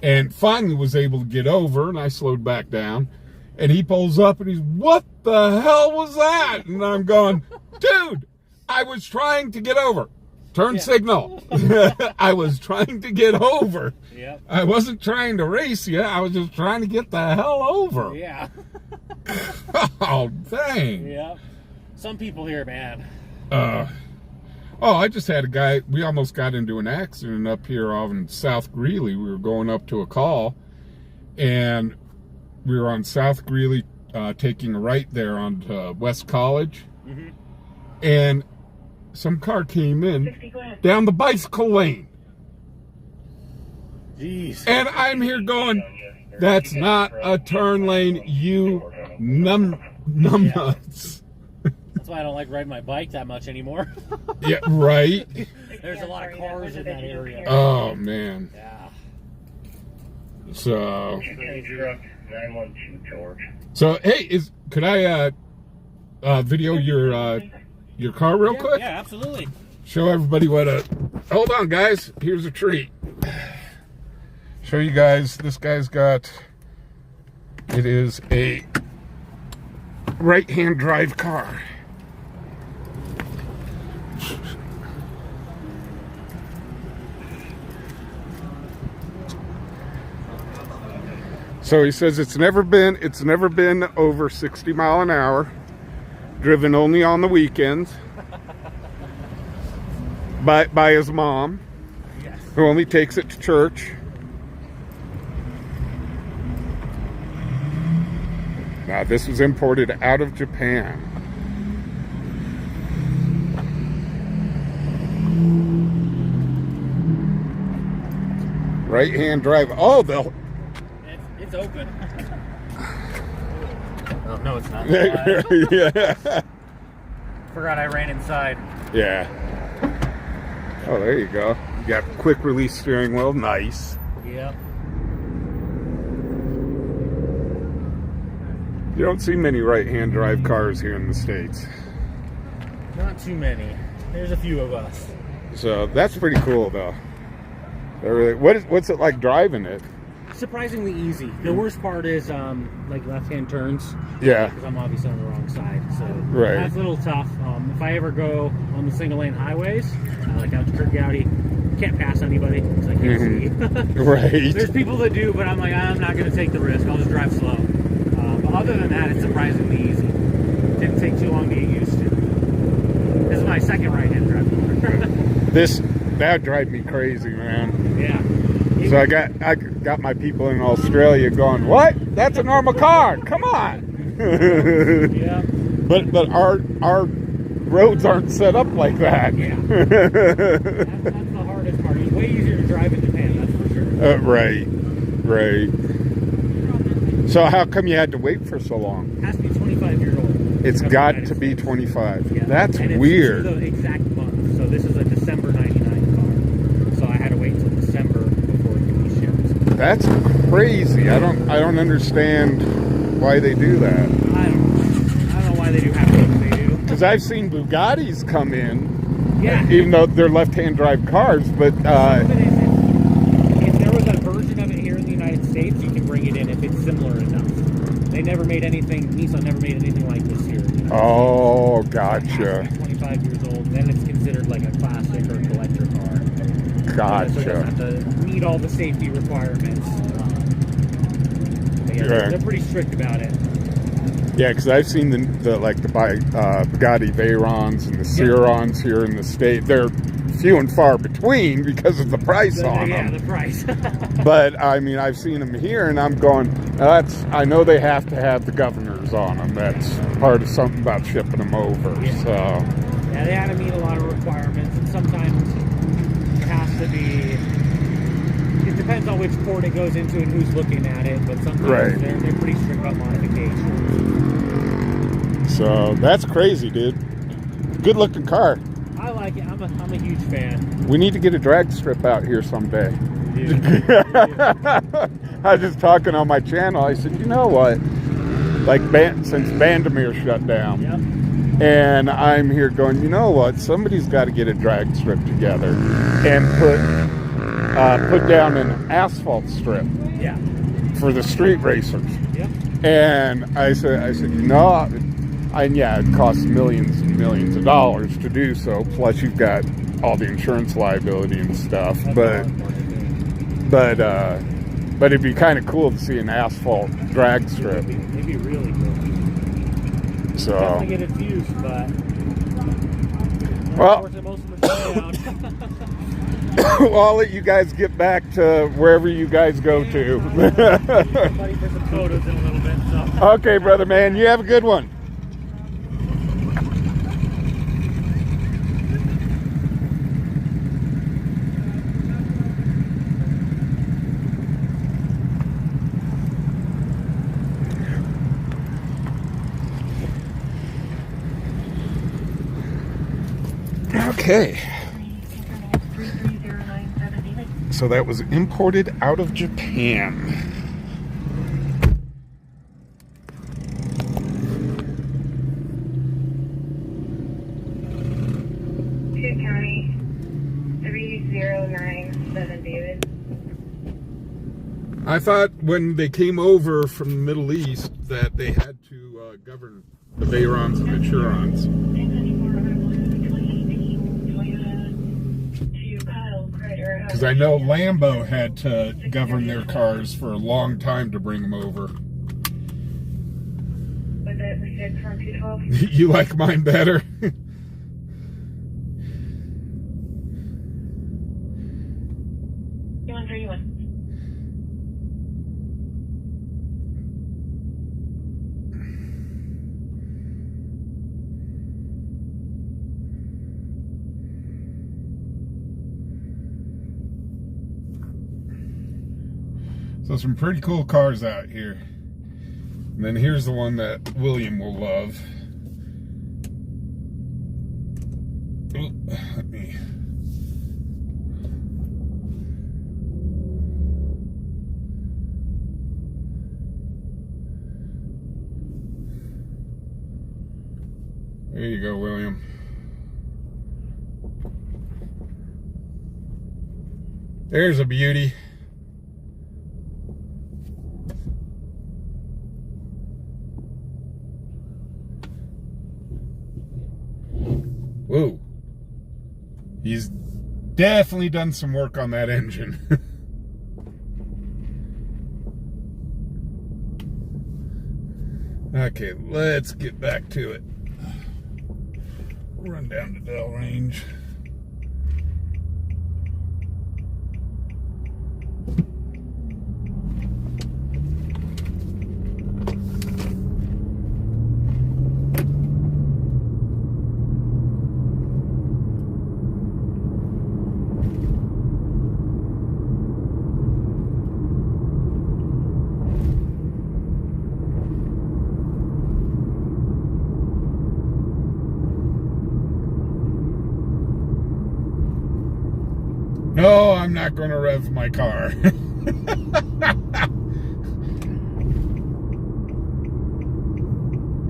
B: And finally was able to get over, and I slowed back down. And he pulls up, and he's, what the hell was that? And I'm going, dude, I was trying to get over. Turn signal. I was trying to get over.
I: Yep.
B: I wasn't trying to race you. I was just trying to get the hell over.
I: Yeah.
B: Oh, dang.
I: Yeah. Some people here, man.
B: Oh, I just had a guy, we almost got into an accident up here on South Greeley. We were going up to a call, and we were on South Greeley, taking a right there onto West College.
I: Mm-hmm.
B: And some car came in down the bicycle lane.
I: Jeez.
B: And I'm here going, that's not a turn lane, you numbnuts.
I: That's why I don't like riding my bike that much anymore.
B: Yeah, right.
I: There's a lot of cars in that area.
B: Oh, man.
I: Yeah.
B: So,
G: 912 George.
B: so hey, could I video your car real quick?
I: Yeah, absolutely.
B: Show everybody what hold on, guys. Here's a treat. Show you guys, this guy's got, it is a right-hand drive car. So he says it's never been over 60 mile an hour, driven only on the weekends by his mom,
I: Yes.
B: who only takes it to church. Now this was imported out of Japan. Right-hand drive. Oh,
I: It's open. Oh, no, it's not.
B: yeah.
I: Forgot I ran inside.
B: Yeah. Oh, there you go. You got quick release steering wheel. Nice.
I: Yep.
B: You don't see many right-hand drive cars here in the States.
I: Not too many. There's a few of us.
B: So that's pretty cool, though. What's it like driving it?
I: Surprisingly easy. The worst part is like left-hand turns.
B: Yeah.
I: Because I'm obviously on the wrong side, so
B: Right.
I: that's a little tough. If I ever go on the single-lane highways, like out to Kirk Gowdy, can't pass anybody because I can't see.
B: Right.
I: There's people that do, but I'm like, I'm not going to take the risk. I'll just drive slow. But other than that, it's surprisingly easy. Didn't take too long to get used to. This is my second right-hand drive car.
B: That drive me crazy, man.
I: Yeah.
B: So I got my people in Australia going, what? That's a normal car. Come on.
I: Yeah.
B: But our roads aren't set up like that.
I: Yeah. That's the hardest part. It's way easier to drive in Japan, that's for sure.
B: Right. So how come you had to wait for so long?
I: It has to be 25 years old.
B: It's got to be 25.
I: Yeah.
B: That's
I: and it's
B: weird.
I: The exact month. So this is a December 99 car. So I had to wait until December before it could be shipped.
B: That's crazy. I don't understand why they do that.
I: I don't know why they do half of what they do.
B: Because I've seen Bugattis come in,
I: Yeah.
B: even though they're left-hand drive cars, but
I: If there was a version of it here in the United States, you can bring it in if it's similar enough. They never made anything, Nissan never made anything like this here.
B: oh,
I: It
B: gotcha.
I: has to be 25 years old, then it's considered like a classic or collector car. So it
B: Gotcha.
I: doesn't have to meet all the safety requirements. But yeah,
B: Yeah.
I: they're pretty strict about it.
B: Yeah, because I've seen the Bugatti Veyrons and the Cirons here in the state. They're few and far between because of the price on
I: Yeah,
B: them.
I: the price.
B: But I mean, I've seen them here, and I'm going. I know they have to have the governors on them. That's part of something about shipping them over.
I: Yeah.
B: So
I: Yeah, they had to meet a lot of requirements, and sometimes it has to be. It depends on which port it goes into and who's looking at it, but sometimes
B: Right.
I: they're pretty strict about modifications.
B: So that's crazy, dude. Good looking car.
I: I like it. I'm a huge fan.
B: We need to get a drag strip out here someday.
I: Yeah.
B: I was just talking on my channel. I said, you know what? Like since Vandermeer shut down,
I: Yep.
B: and I'm here going, you know what? Somebody's got to get a drag strip together and put down an asphalt strip
I: Yeah.
B: for the street racers.
I: Yep.
B: And I said, you know, and yeah, it costs millions and millions of dollars to do so. Plus, you've got all the insurance liability and stuff.
I: That's
B: But it'd be kind of cool to see an asphalt drag strip.
I: It'd be really cool.
B: So,
I: definitely get infused, but
B: well,
I: most of the time
B: well, I'll let you guys get back to wherever you guys go to.
I: buddy for some photos in a little bit. So.
B: Okay, brother man, you have a good one. Okay. So that was imported out of Japan.
C: County 3097, David.
B: I thought when they came over from the Middle East that they had to govern the Vayrons and the Churons. Because I know Lambo had to govern their cars for a long time to bring them over.
C: Was it the 6 from 212?
B: You like mine better?
C: 2131.
B: So some pretty cool cars out here. And then here's the one that William will love. Ooh, let me... There you go, William. There's a beauty. Whoa. He's definitely done some work on that engine. Okay, let's get back to it. Run down to Dell Range. No, I'm not going to rev my car.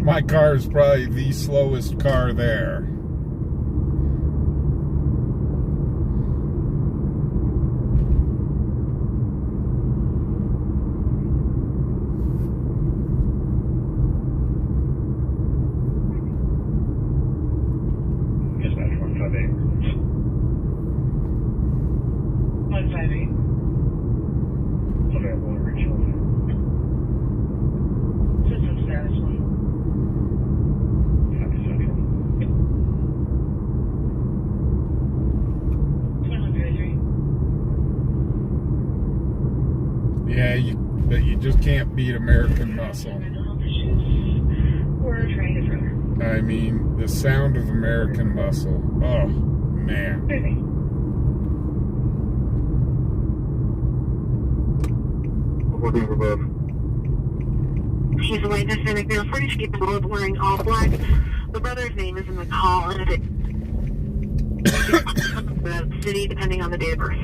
B: My car is probably the slowest car there.
G: Dispatch 158.
C: 158.
G: Available to reach over.
C: System status 1.
G: Happy Central.
C: 2133.
B: Yeah, but you just can't beat American muscle.
C: We're trying it further.
B: I mean, the sound of American muscle. Oh, man.
H: Working for both.
F: He's a witness in McNeil 40, keeping both wearing all black. The brother's name is in the call, and it the city, depending on the date of birth.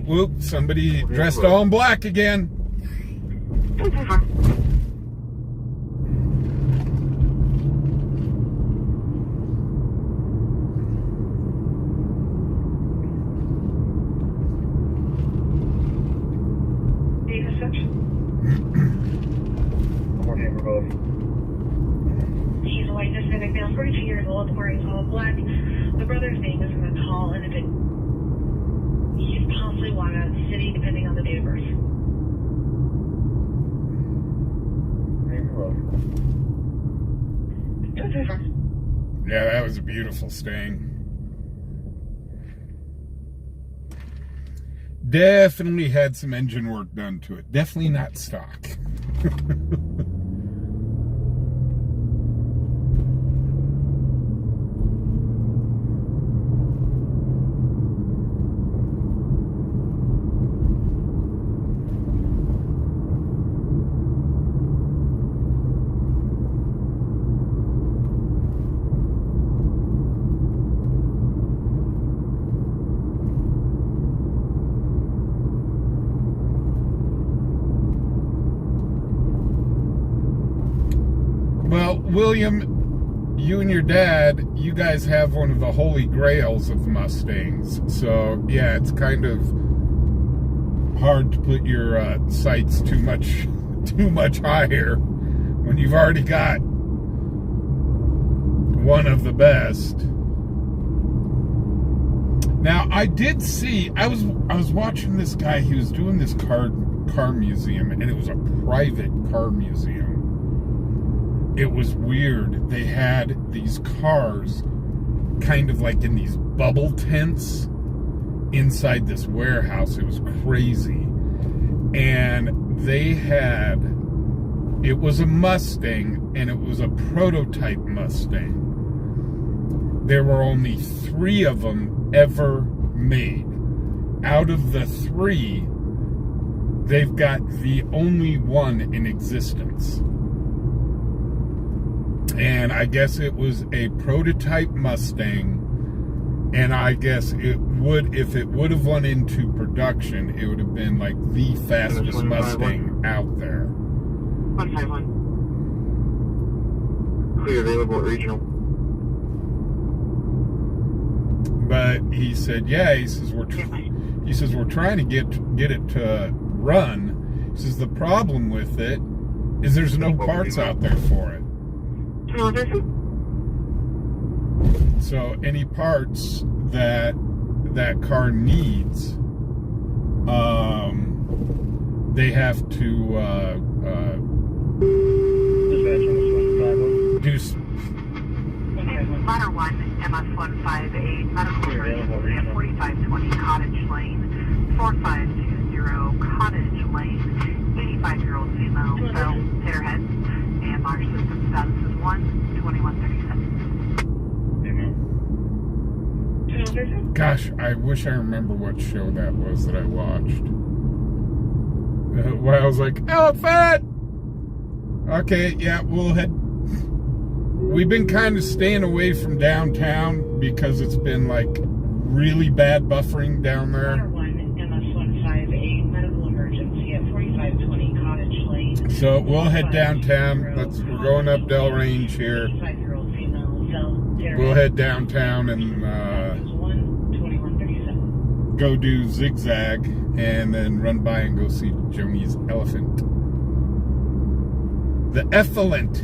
B: Whoop, somebody dressed all in black again.
C: Data section.
G: Working for both.
C: He's a white Hispanic male, 42 years old, wearing all black. The brother's name is in the call, and if it he's possibly one out of the city, depending on the date of birth.
G: Working for both.
B: Yeah, that was a beautiful sting. Definitely had some engine work done to it. Definitely not stock. Well, William, you and your dad, you guys have one of the holy grails of Mustangs. So, yeah, it's kind of hard to put your sights too much higher when you've already got one of the best. Now, I did see, I was watching this guy, he was doing this car museum, and it was a private car museum. It was weird. They had these cars kind of like in these bubble tents inside this warehouse. It was crazy. And they had, it was a Mustang, and it was a prototype Mustang. There were only 3 of them ever made. Out of the 3, they've got the only one in existence. And I guess it was a prototype Mustang, and I guess it would, if it would have went into production, it would have been like the fastest Mustang out there.
E: 151. Clear available at regional.
B: But he said, yeah, he says we're trying to get it to run. He says the problem with it is there's no parts out there for it. So any parts that car needs, they have to do.
F: fubarWY, MS-158, medical emergency at 4520 Cottage Lane, 4520 Cottage Lane, 85-year-old female, fell, hit her head, and our system status is 1-2137.
B: Gosh, I wish I remember what show that was that I watched. Where I was like, elephant! Okay, yeah, we'll head. We've been kind of staying away from downtown because it's been like really bad buffering down there.
C: MS-158, medical emergency at 4520 Cottage Lane.
B: So we'll head downtown. We're going up Del Range here.
C: 85-year-old female fell, hit her
B: We'll
C: head.
B: head downtown and
C: 1-2137.
B: go do Zigzag and then run by and go see Joni's elephant. The effluent.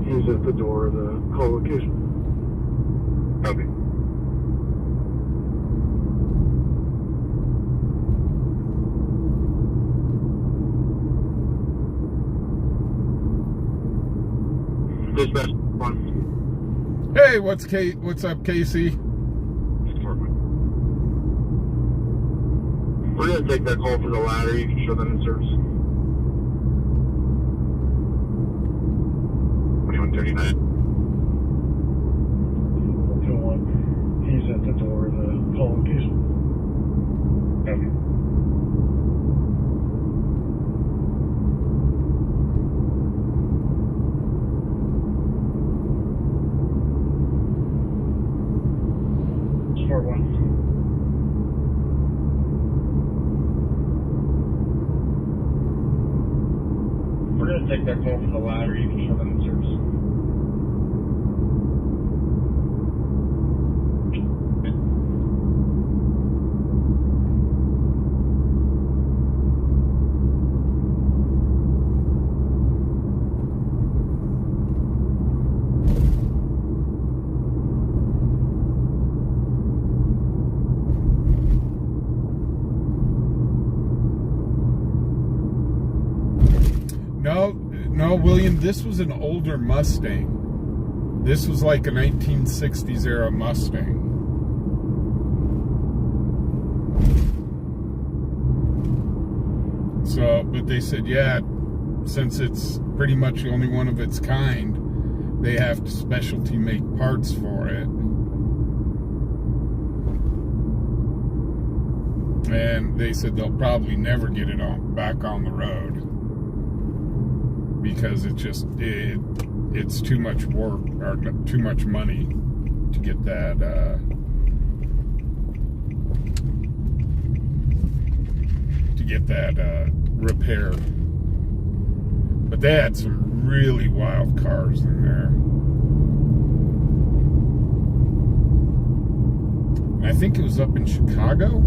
E: He's at the door of the call location. Okay. Dispatch 1.
B: Hey, what's up, Casey?
E: We're gonna take that call for the ladder. You can show them the service. 2139.
G: 201. He's at the door of the call location. Okay. Smart 1. We're going to take that call from the ladder. You can show them the service.
B: No, William, this was an older Mustang. This was like a 1960s era Mustang. So, but they said, yeah, since it's pretty much the only one of its kind, they have to specialty make parts for it. And they said they'll probably never get it back on the road because it's too much work or too much money to get that repaired. But they had some really wild cars in there. And I think it was up in Chicago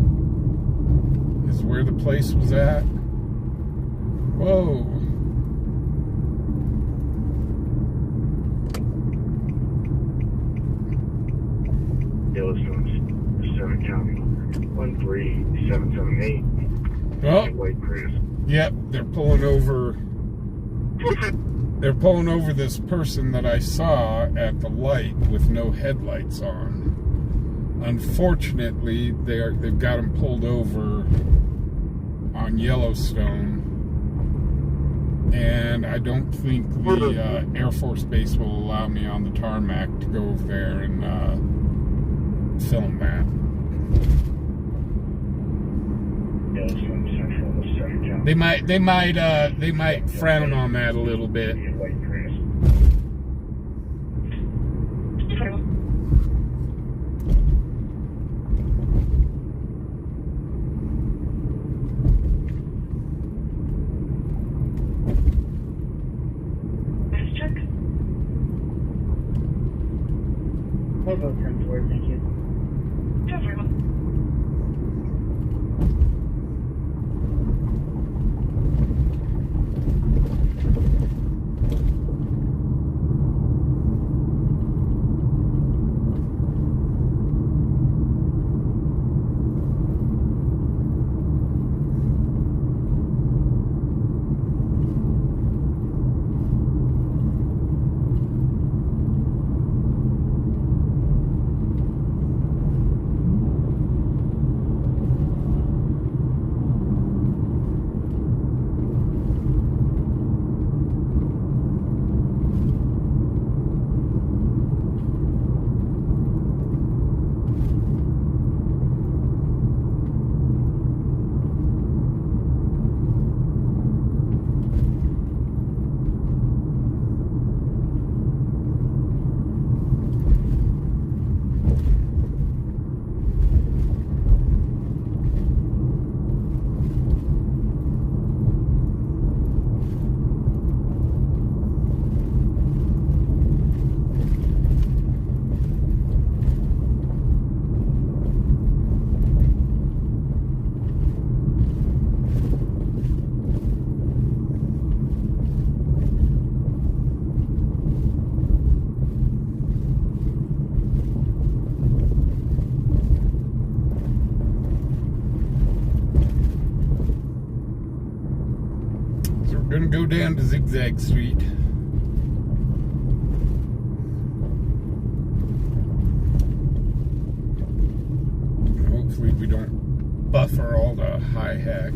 B: is where the place was at. Whoa.
E: Yellowstone, 7 County, 13778.
B: Oh.
E: White Prius.
B: Yep, they're pulling over. They're pulling over this person that I saw at the light with no headlights on. Unfortunately, they've got him pulled over on Yellowstone, and I don't think the Air Force Base will allow me on the tarmac to go over there and film that.
E: Yellowstone Central, 7 County.
B: They might frown on that a little bit.
E: White Prius.
C: Nice check.
H: We'll go 10-4, thank you.
C: Yeah, very well.
B: Gonna go down to Zigzag Street. Hopefully we don't buffer all the high heck.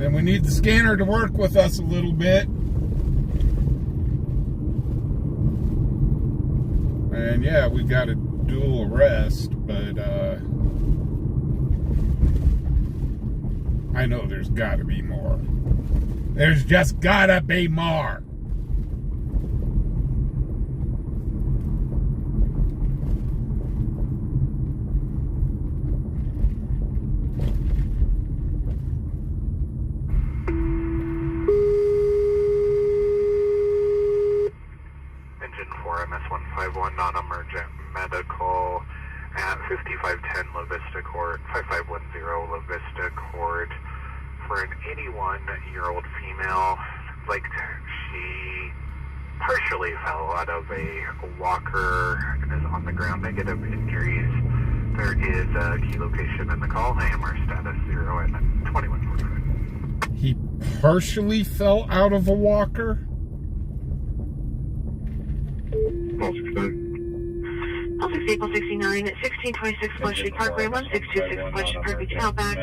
B: And we need the scanner to work with us a little bit. And yeah, we got a dual arrest, but I know there's gotta be more. There's just gotta be more.
E: Engine 4 MS-151, non-emergent medical at 5510 La Vista Court, 5510 La Vista Court, for an 81-year-old female. Like, she partially fell out of a walker and is on the ground. Negative injuries There is a key location in the call. AMR status 0 and 2145.
B: He partially fell out of a walker?
F: April 69 at 1626 West Street Parkway, 1626 West Street Parkway, Outback.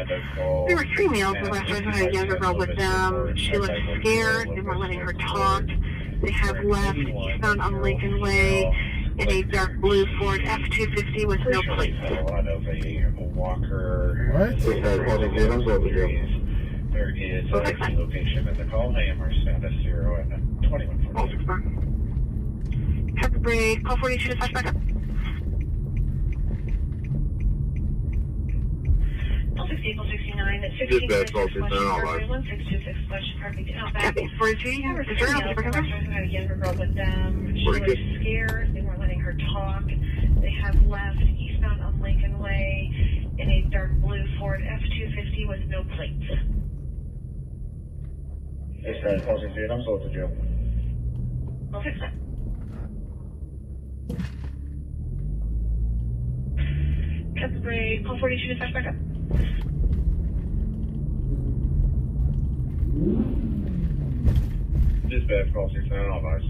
F: There were 3 males. The last person had a younger girl with them. She looked scared. They weren't letting her talk. They have left eastbound on Lincoln Way in a dark blue Ford F-250 with no plates.
G: Out of a walker.
B: What?
G: There is a key location in the call. AMR status 0 and 2145.
F: Pepper Braid, call 42 to back up. April 69 at 1626 West Street Parkway, 1626 West Street Parkway, Outback. 43, is there a younger girl with them? She was scared. They weren't letting her talk. They have left eastbound on Lincoln Way in a dark blue Ford F-250 with no plates.
G: This guy's causing fear. I'm sold to jail.
F: I'll fix that. Cut the brake. Call 42 to back up.
G: Dispatch call 69 all bars.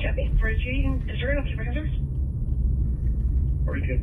F: Copy. 42, is there enough to back up?
G: 42.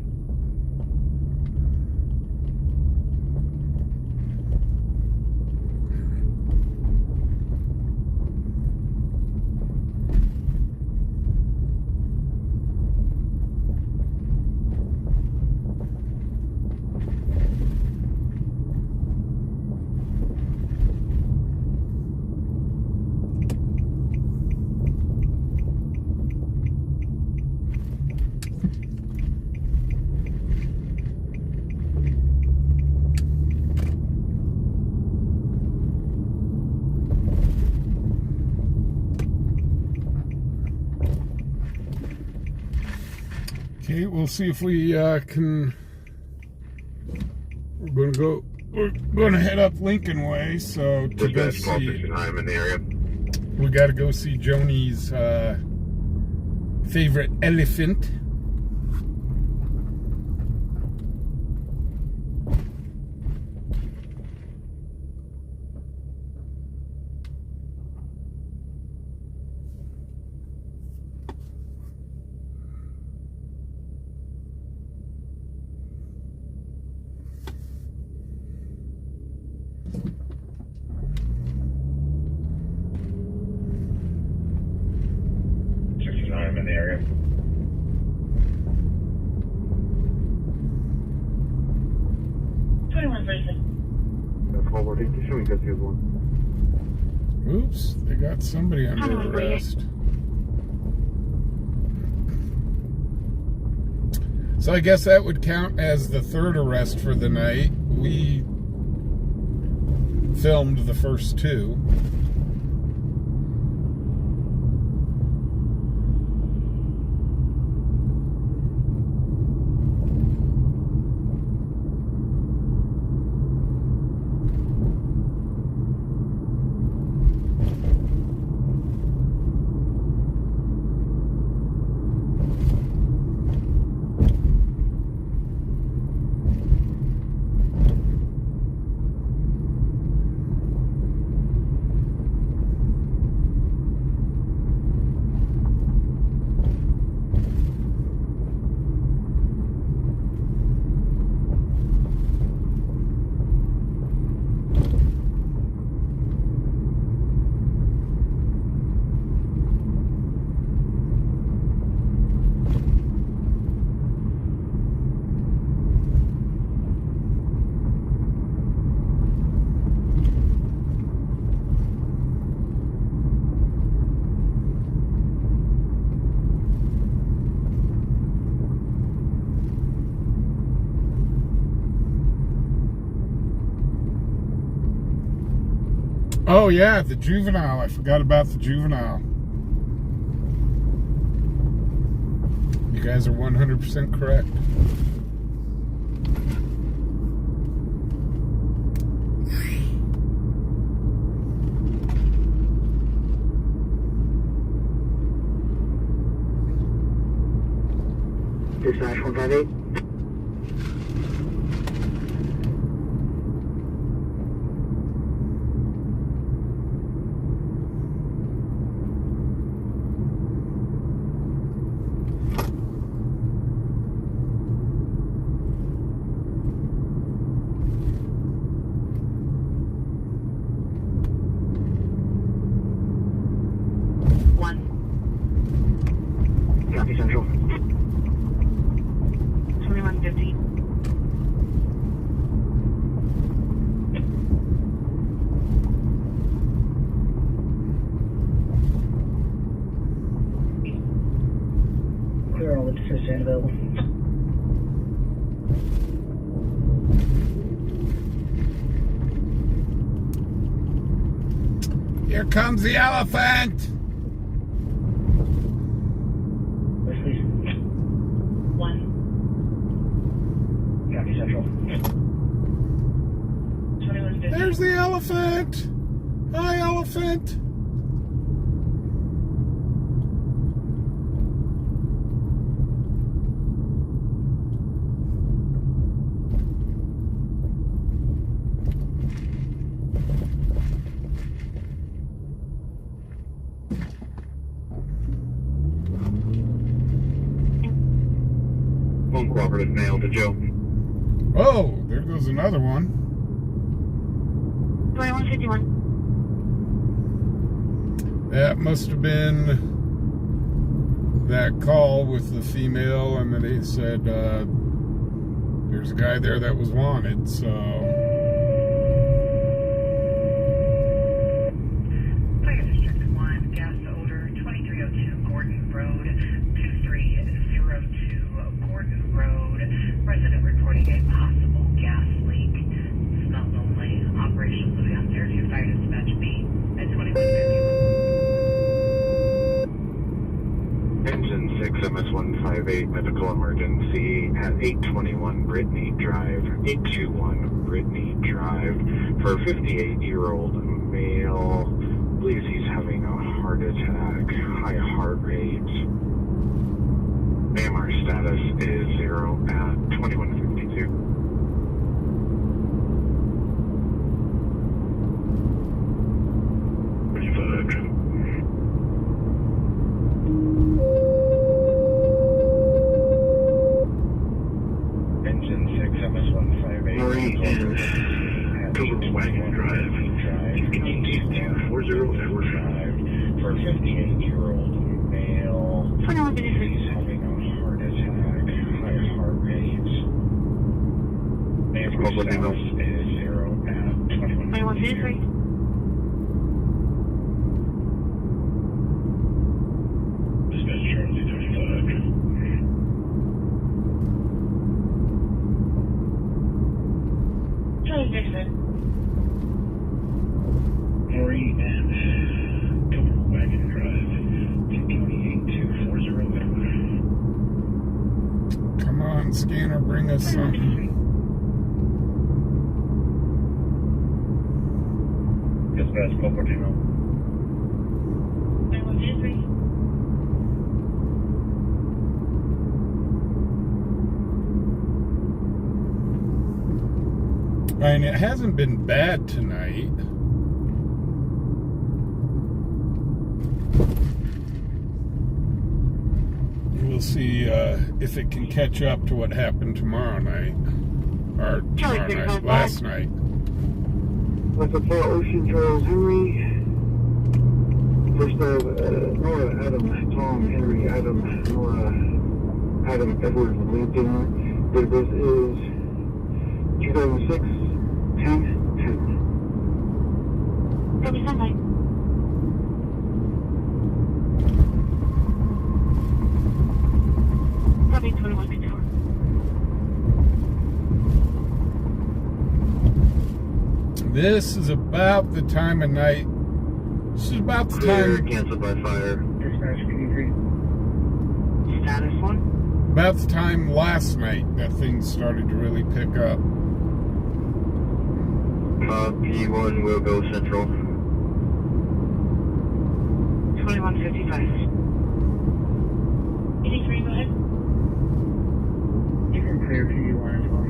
B: Okay, we'll see if we can. We're going to head up Lincoln Way, so to go see.
E: I'm in the area.
B: We got to go see Joni's favorite elephant.
G: I'm in the area.
B: Oops, they got somebody under arrest. So I guess that would count as the third arrest for the night. We filmed the first 2. Oh yeah, the Juvenile. I forgot about the Juvenile. You guys are 100% correct.
H: Dispatch 158. stand available.
B: Here comes the elephant.
H: Please. 1. Copy Central. 2150.
B: There's the elephant. Hi, elephant.
E: One cooperative mail to Joe.
B: Oh, there goes another one.
F: 2151.
B: That must have been that call with the female, and then they said there's a guy there that was wanted, so.
C: Fire District 1, gas odor, 2302 Gordon Road, 2302 Gordon Road. Resident reporting a possible gas leak. Smell only. Operations will be on there to fire dispatch B at 2151.
E: Engine 6 MS-158 medical emergency at 821 Brittany Drive, 821 Brittany Drive, for a 58-year-old male. Believes he's having a heart attack, high heart rate. AMR status is 0 at 2152. Engine 6 MS-158
H: Marie and
E: Wagon Drive, 82240 Edward
G: Drive, for a 58-year-old male.
F: 2153.
G: He's having a heart attack, high heart rate. AMR status is 0 at 2153.
F: 2153.
G: Dispatch Charlie 35.
F: Charlie Dixon.
G: Marie and Wagon Drive, 28240.
B: Come on, scanner, bring us something.
G: Dispatch Cupertino.
F: 2153.
B: I mean, it hasn't been bad tonight. We'll see if it can catch up to what happened tomorrow night. Or tomorrow night, last night.
H: That's a 4 Ocean Charles Henry. First of Nora, Adam, Tom, Henry, Adam, Nora, Adam, Edward, Lincoln. Date of birth is 2006, 10/10.
F: Copy sunlight. Copy 2154.
B: This is about the time of night. This is about the time.
E: Canceled by fire.
F: Status 1.
B: About the time last night that things started to really pick up.
E: P1 will go central.
F: 2155. 83, go ahead.
H: You can clear P1 as well.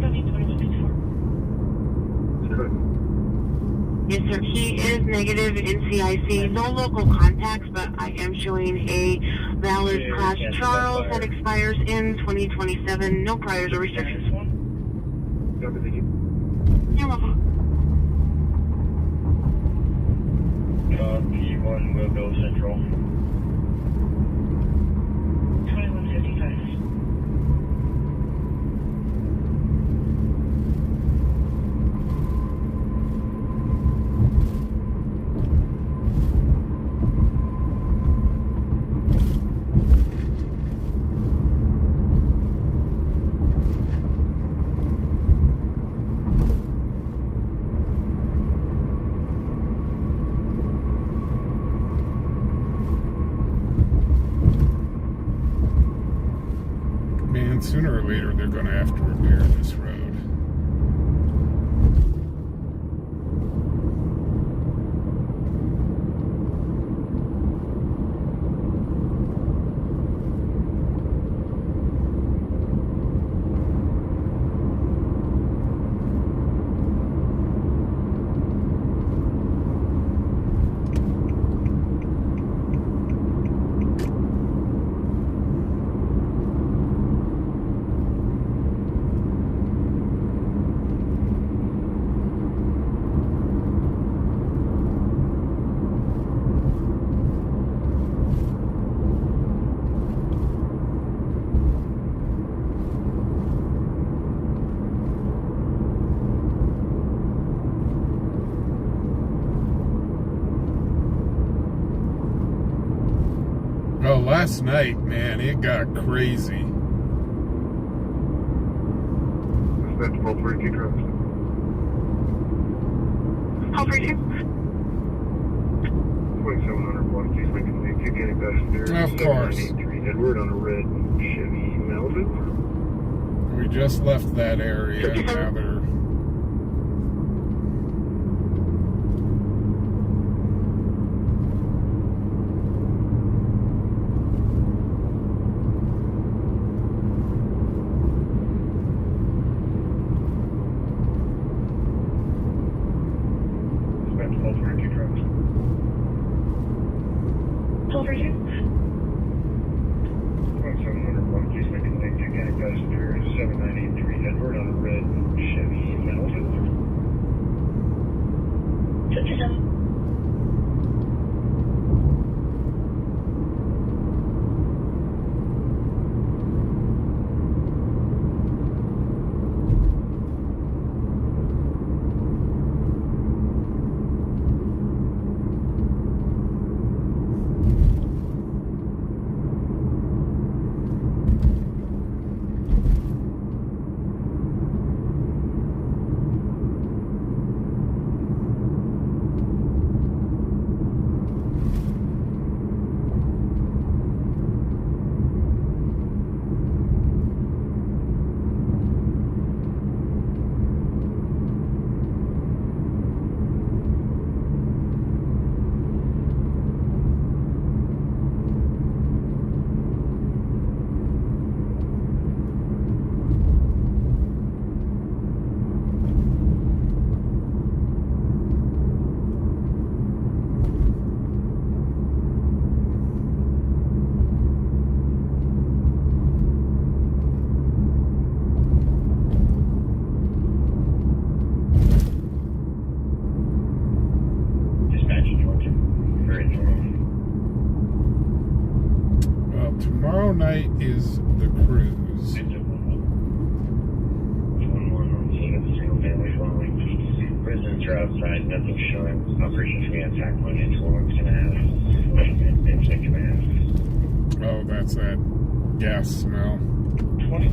F: Copy 2154. Yes, sir. He is negative in CIC. No local contacts, but I am showing a valid Class Charles that expires in 2027. No priors or restrictions. You're welcome.
G: P1 will go central.
F: 2155.
B: sooner or later they're going to have to repair this road. Oh, last night, man, it got crazy.
E: That's 1232 trucks.
F: 1232.
E: 2700 block, East Lincoln Lake, County Passenger.
B: Of course.
E: 7983 Edward on a red Chevy Malibu.
B: We just left that area. Now they're...
E: That's 1232 trucks.
F: 1232.
E: 2700 block, East Lincoln Lake, County Passenger. 7983 Edward on a red Chevy Malibu.
F: 57.
B: Well, tomorrow night is the cruise.
G: Residents are outside, nothing showing. Operation Command Attack 1 into 1.5. Insect command.
B: Oh, that's that gas smell.
G: 20.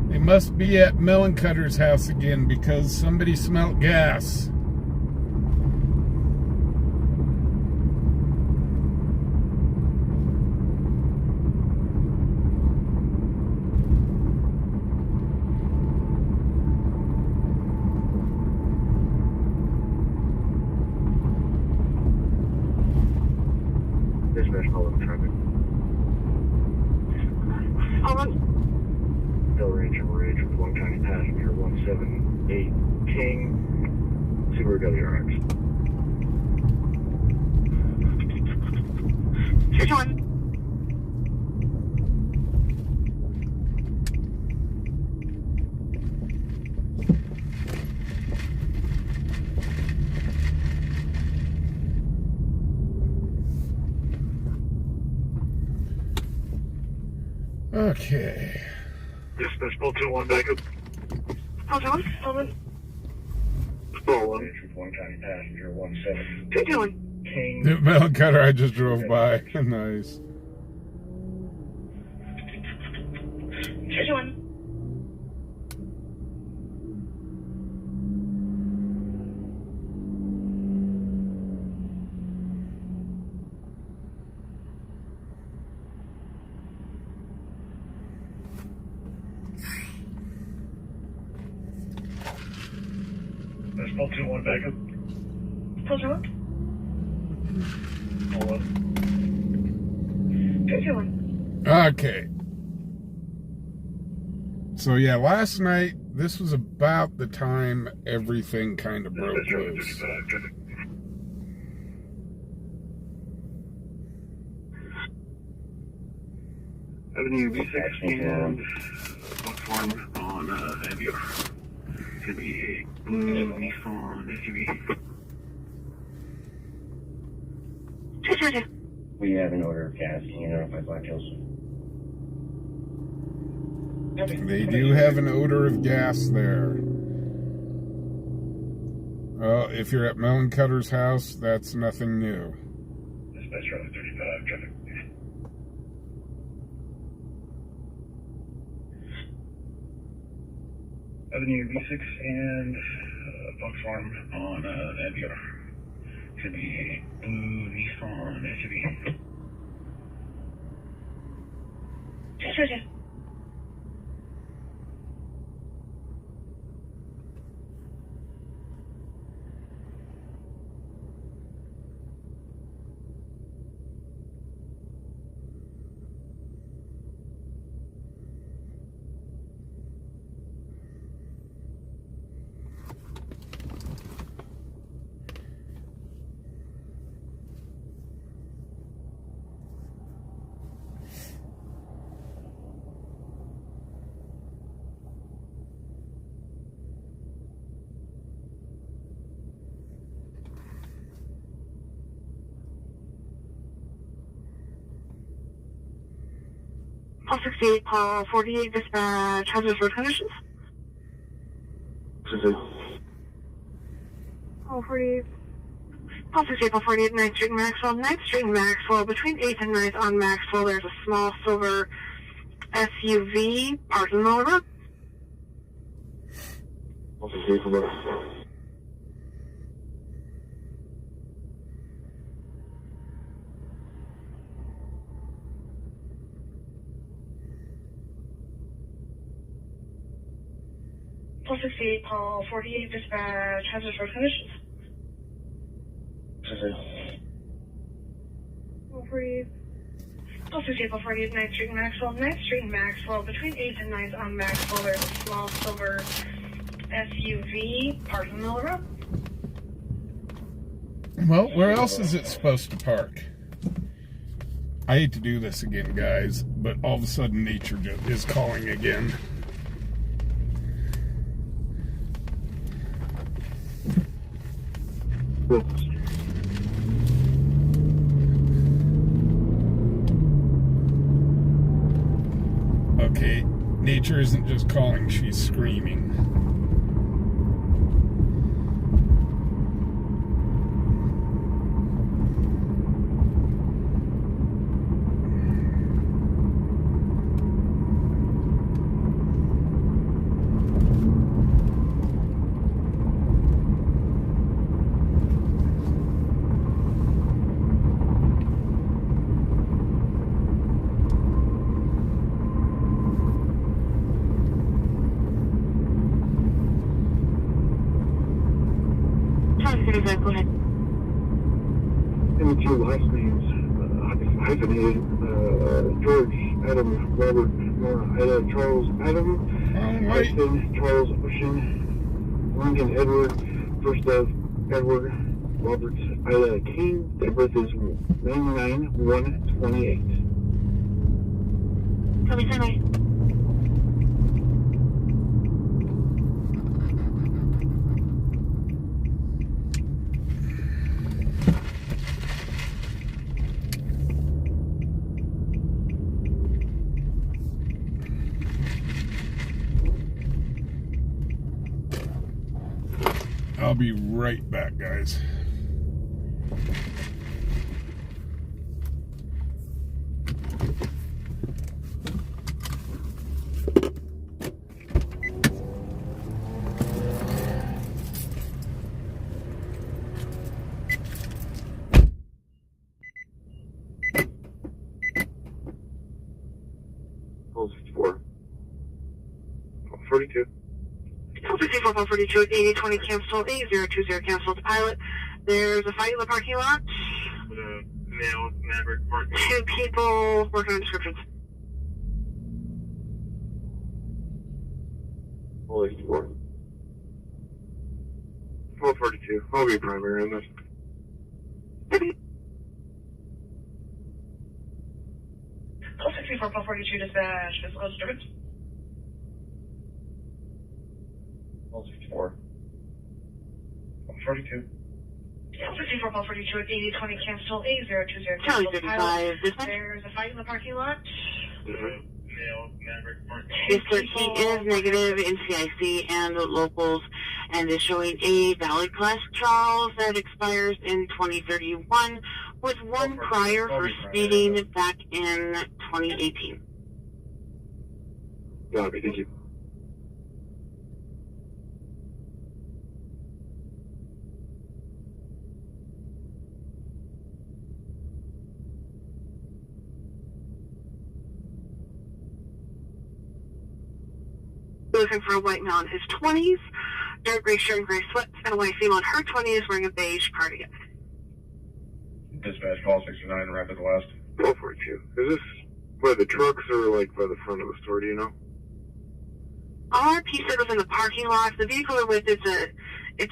B: They must be at Mellencutter's house again because somebody smelt gas.
E: Dispatch call in traffic. Hill Range and Ridge with 1 County Passenger 178 King Subaru WRX.
F: 221.
B: Okay.
E: Dispatch Ball 2-1 backup.
F: Hold on, hold on.
E: Ball 1.
G: One county passenger 17.
F: 221.
G: King.
B: The mail cutter I just drove by. Nice.
F: 221.
E: Dispatch Ball 2-1 backup.
F: Hold on.
E: Ball 1.
F: 221.
B: Okay. So yeah, last night, this was about the time everything kind of broke loose.
E: Avenue B6 and platform on Aviar. Could be a blue Nissan SUV.
F: 222.
G: We have an order of gas. Can you notify Black Hills?
B: They do have an odor of gas there. Well, if you're at Melon Cutter's house, that's nothing new.
E: Dispatch Charlie 35 traffic. Avenue B6 and Fox Farm on Aviar. Could be a blue Nissan SUV.
F: 222. Paul 68, Paul 48, dispatch, hazardous road conditions. Paul 48. Paul 68, Paul 48, 9th Street and Maxwell. 9th Street and Maxwell, between 8th and 9th on Maxwell, there's a small silver SUV parked in the middle of the road.
E: Paul 68 for both.
C: Paul 68, Paul 48, dispatch, hazardous road conditions. Paul 48. Paul 68, Paul 48, 9th Street and Maxwell. 9th Street and Maxwell, between 8th and 9th on Maxwell, there's a small silver SUV parked in the middle of the road.
B: Well, where else is it supposed to park? I hate to do this again, guys, but all of a sudden nature is calling again. Okay, nature isn't just calling, she's screaming.
F: Go ahead.
E: And the two last names, hyphenated, George, Adam, Robert, Nora, Ida, Charles, Adam, Austin, Charles, Ocean, Lincoln, Edward, first of Edward, Robert, Ida, King, their birth is 99-128.
F: Tell me, Sunday.
B: I'll be right back, guys.
E: Pulse 4. 42.
F: 54 142 at 8020 cancel 8020 cancel to pilot. There's a fight in the parking lot.
E: Male Maverick parking.
F: 2 people working on descriptions.
E: Pulse 4. 442. I'll be primary on this.
C: Pulse 64 142 dispatch. Physical disturbance.
E: Pulse 4. 42.
C: Pulse 64 142 at 8020 cancel 8020
F: Charlie
C: cancel to
F: 35,
C: pilot.
F: dispatch.
C: There's a fight in the parking lot.
E: Male Maverick parking.
F: This 13 is negative in CIC and locals and is showing a valid class Charles that expires in 2031 with one prior for speeding back in 2018.
E: Copy, thank you.
F: Looking for a white male in his 20s, dark gray shirt and gray sweats, and a white female in her 20s wearing a beige cardigan.
E: Dispatch call 69, rapid west. 442. Is this where the trucks are, like, by the front of the store, do you know?
F: RP said was in the parking lot. The vehicle they're with it's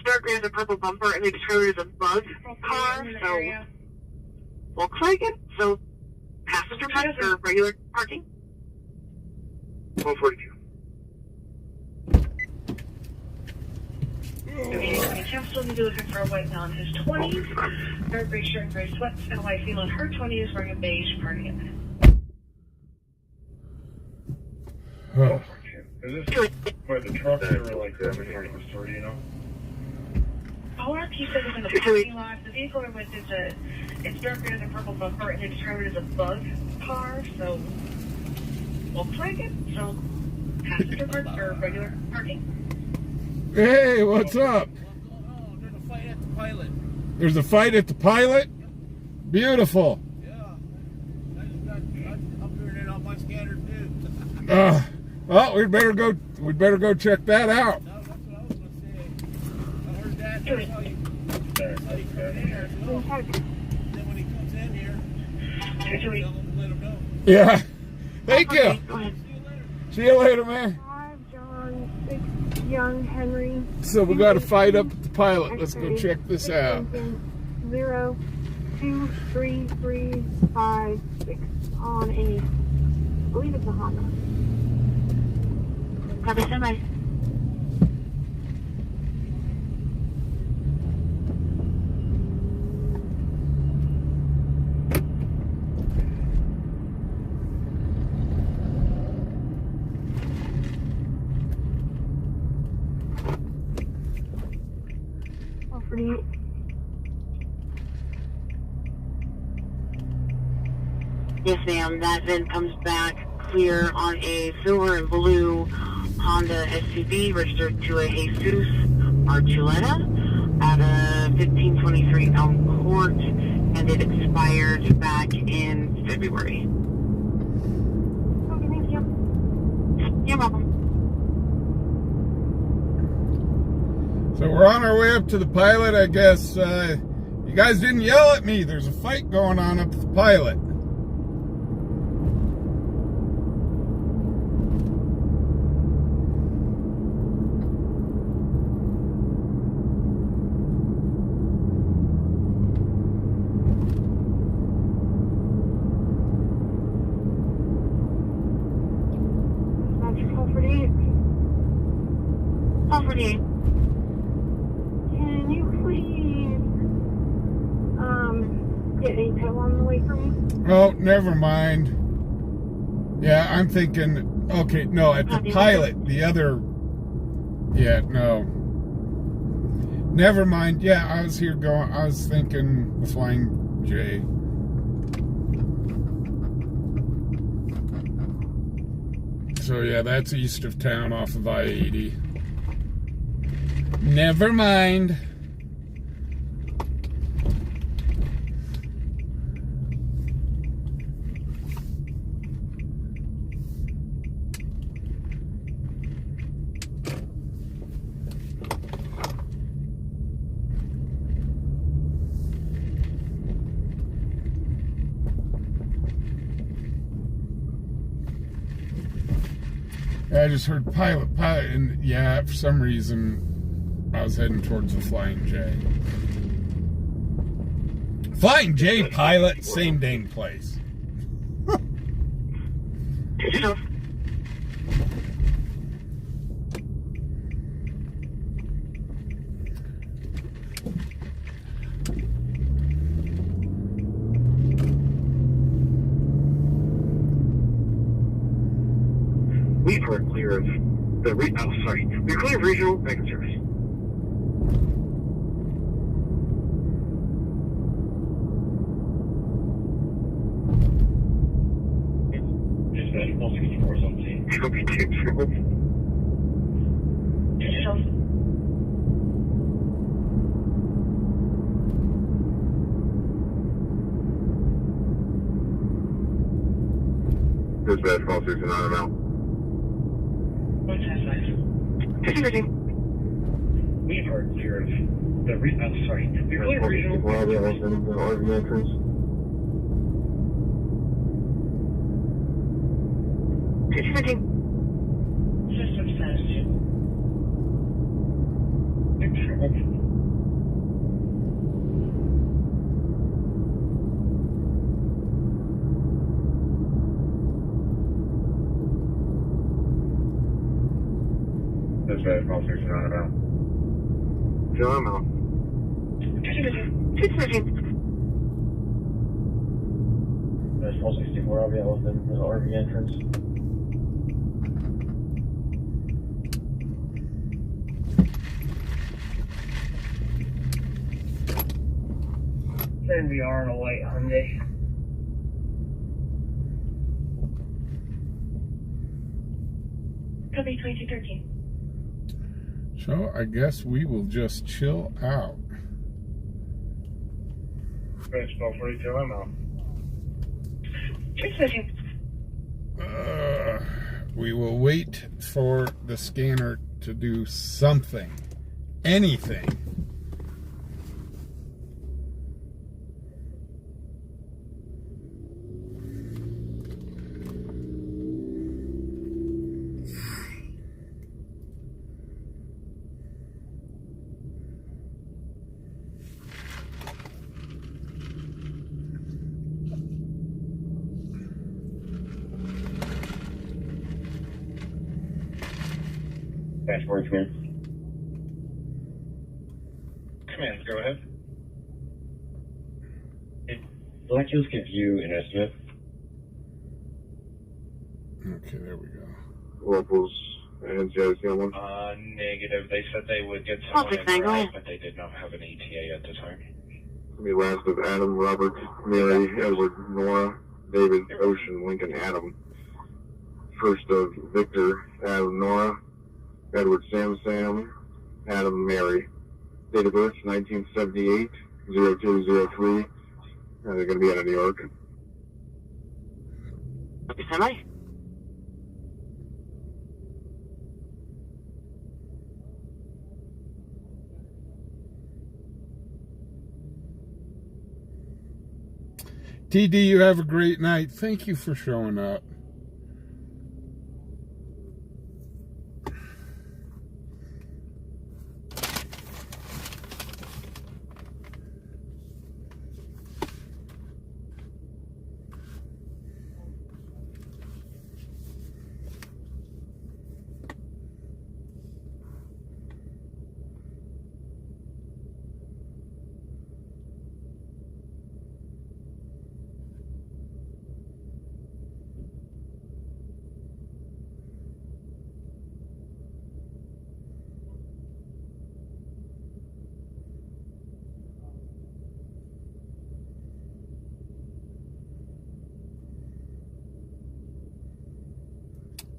F: dark gray with a purple bumper, and they describe it as a bug car, so looks like it. So passenger parking or regular parking?
E: 442.
C: Cancel. You'll be looking for a white male in his 20s, dark gray shirt and gray sweats, and a white female in her 20s wearing a beige cardigan.
B: Oh.
E: Is this where the trucks are, like, by the front of the store, do you know?
C: ORP said was in the parking lot. The vehicle they're with it's dark gray with a purple bumper, and they describe it as a bug car, so looks like it. So passenger parking or regular parking?
B: Hey, what's up?
I: There's a fight at the pilot.
B: There's a fight at the pilot? Beautiful.
I: Yeah. I'm doing it on my scanner too.
B: Well, we'd better go check that out.
I: That's what I was gonna say. I heard that. That's how you come in here. So then when he comes in here, tell him to let him know.
B: Yeah. Thank you.
F: Go ahead.
B: See you later, man.
J: 5 John 6 Young Henry.
B: So we got a fight up at the pilot. Let's go check this out.
J: 0 2 3 3 5 6 on a, I believe it's a Honda.
F: Copy, stand by. Yes, ma'am. That then comes back clear on a silver and blue Honda SUV registered to a Jesus Archuleta at a 1523 Elm Court, and it expired back in February.
J: Okay, thank you.
F: You're welcome.
B: So we're on our way up to the pilot, I guess. You guys didn't yell at me. There's a fight going on up at the pilot.
J: Call 48.
F: Call 48.
J: Can you please get a tow on the way for me?
B: Oh, never mind. Yeah, I'm thinking, okay, no, at the pilot, the other, yeah, no. Never mind. Yeah, I was thinking the Flying J. So yeah, that's east of town off of I-80. Never mind. I just heard pilot, and yeah, for some reason, I was heading towards the Flying J. Flying J, pilot, same dang place.
E: We are clear of the we're clear of regional banking service.
G: Dispatch 164 is on scene.
E: Copy 2. Dispatch 169 out.
G: We are clear of the we are clear of regional.
E: The RV entrance.
C: System status 2.
E: Dispatch 169 out. John out.
G: Dispatch 164, I'll be out within the RV entrance.
C: Then we are on a white Hyundai. Copy 2213.
B: So I guess we will just chill out.
E: Dispatch 1242, I'm out.
B: We will wait for the scanner to do something. Anything.
G: Dashboard command. Command, go ahead. Did Black Hills give you an estimate?
B: Okay, there we go.
E: Locals and JIC on one.
G: Negative. They said they would get someone in their eyes, but they did not have an ETA at the time.
E: The last of Adam, Robert, Mary, Edward, Nora, David, Ocean, Lincoln, Adam. First of Victor, Adam, Nora, Edward, Sam, Adam, Mary. Date of birth, 1978, 0203. They're going to be out of New York.
C: Semi?
B: TD, you have a great night. Thank you for showing up.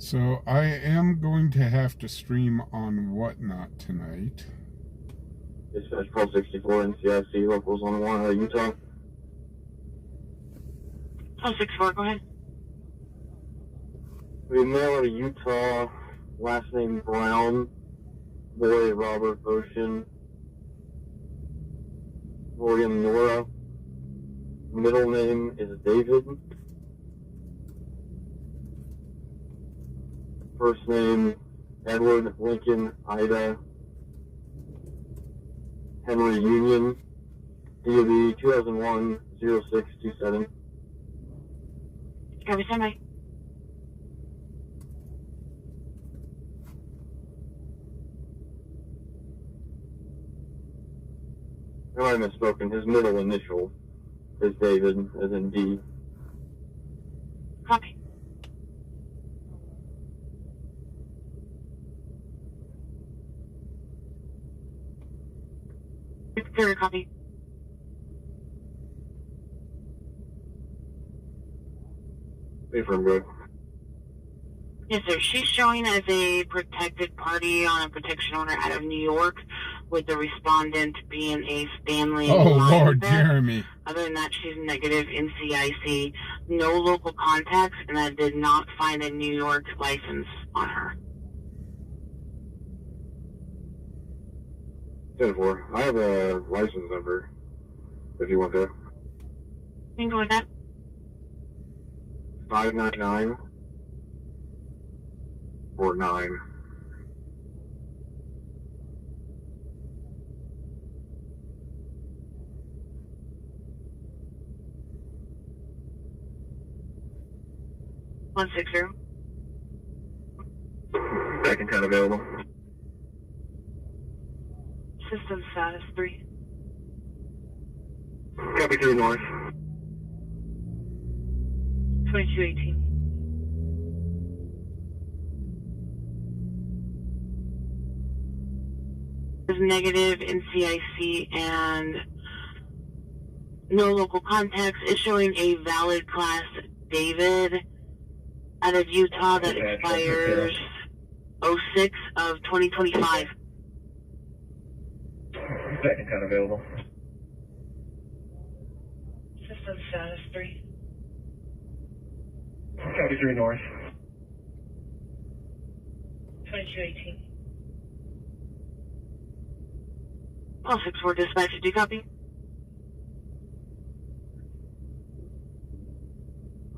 B: So I am going to have to stream on Whatnot tonight.
E: Dispatch 1264 NCIC, locals on 1 Utah.
F: 1264, go ahead.
E: We have male out of Utah, last name Brown, boy Robert Ocean, William Nora, middle name is David, first name Edward Lincoln Ida, Henry Union, DOB 2001-0627.
F: Copy, stand by.
E: I might have misspoken. His middle initial is David, as in D.
F: Copy. Clear, copy.
E: Wait for him, bro.
F: Yes, sir. She's showing as a protected party on a protection order out of New York, with the respondent being a Stanley.
B: Oh, Lord,
F: vet.
B: Jeremy.
F: Other than that, she's negative in CIC. No local contacts, and I did not find a New York license on her.
E: 10-4. I have a license number, if you want to.
F: You can go with that.
E: 599-49.
F: One 60.
E: Second 10 available.
F: System status 3.
E: Copy 3 north.
F: 2218. Is negative in CIC and no local contacts. Is showing a valid class David out of Utah that expires 06 of 2025.
E: Second 10 available.
F: System status 3.
E: Copy 3 north.
F: 2218. 1264 dispatch, do you copy?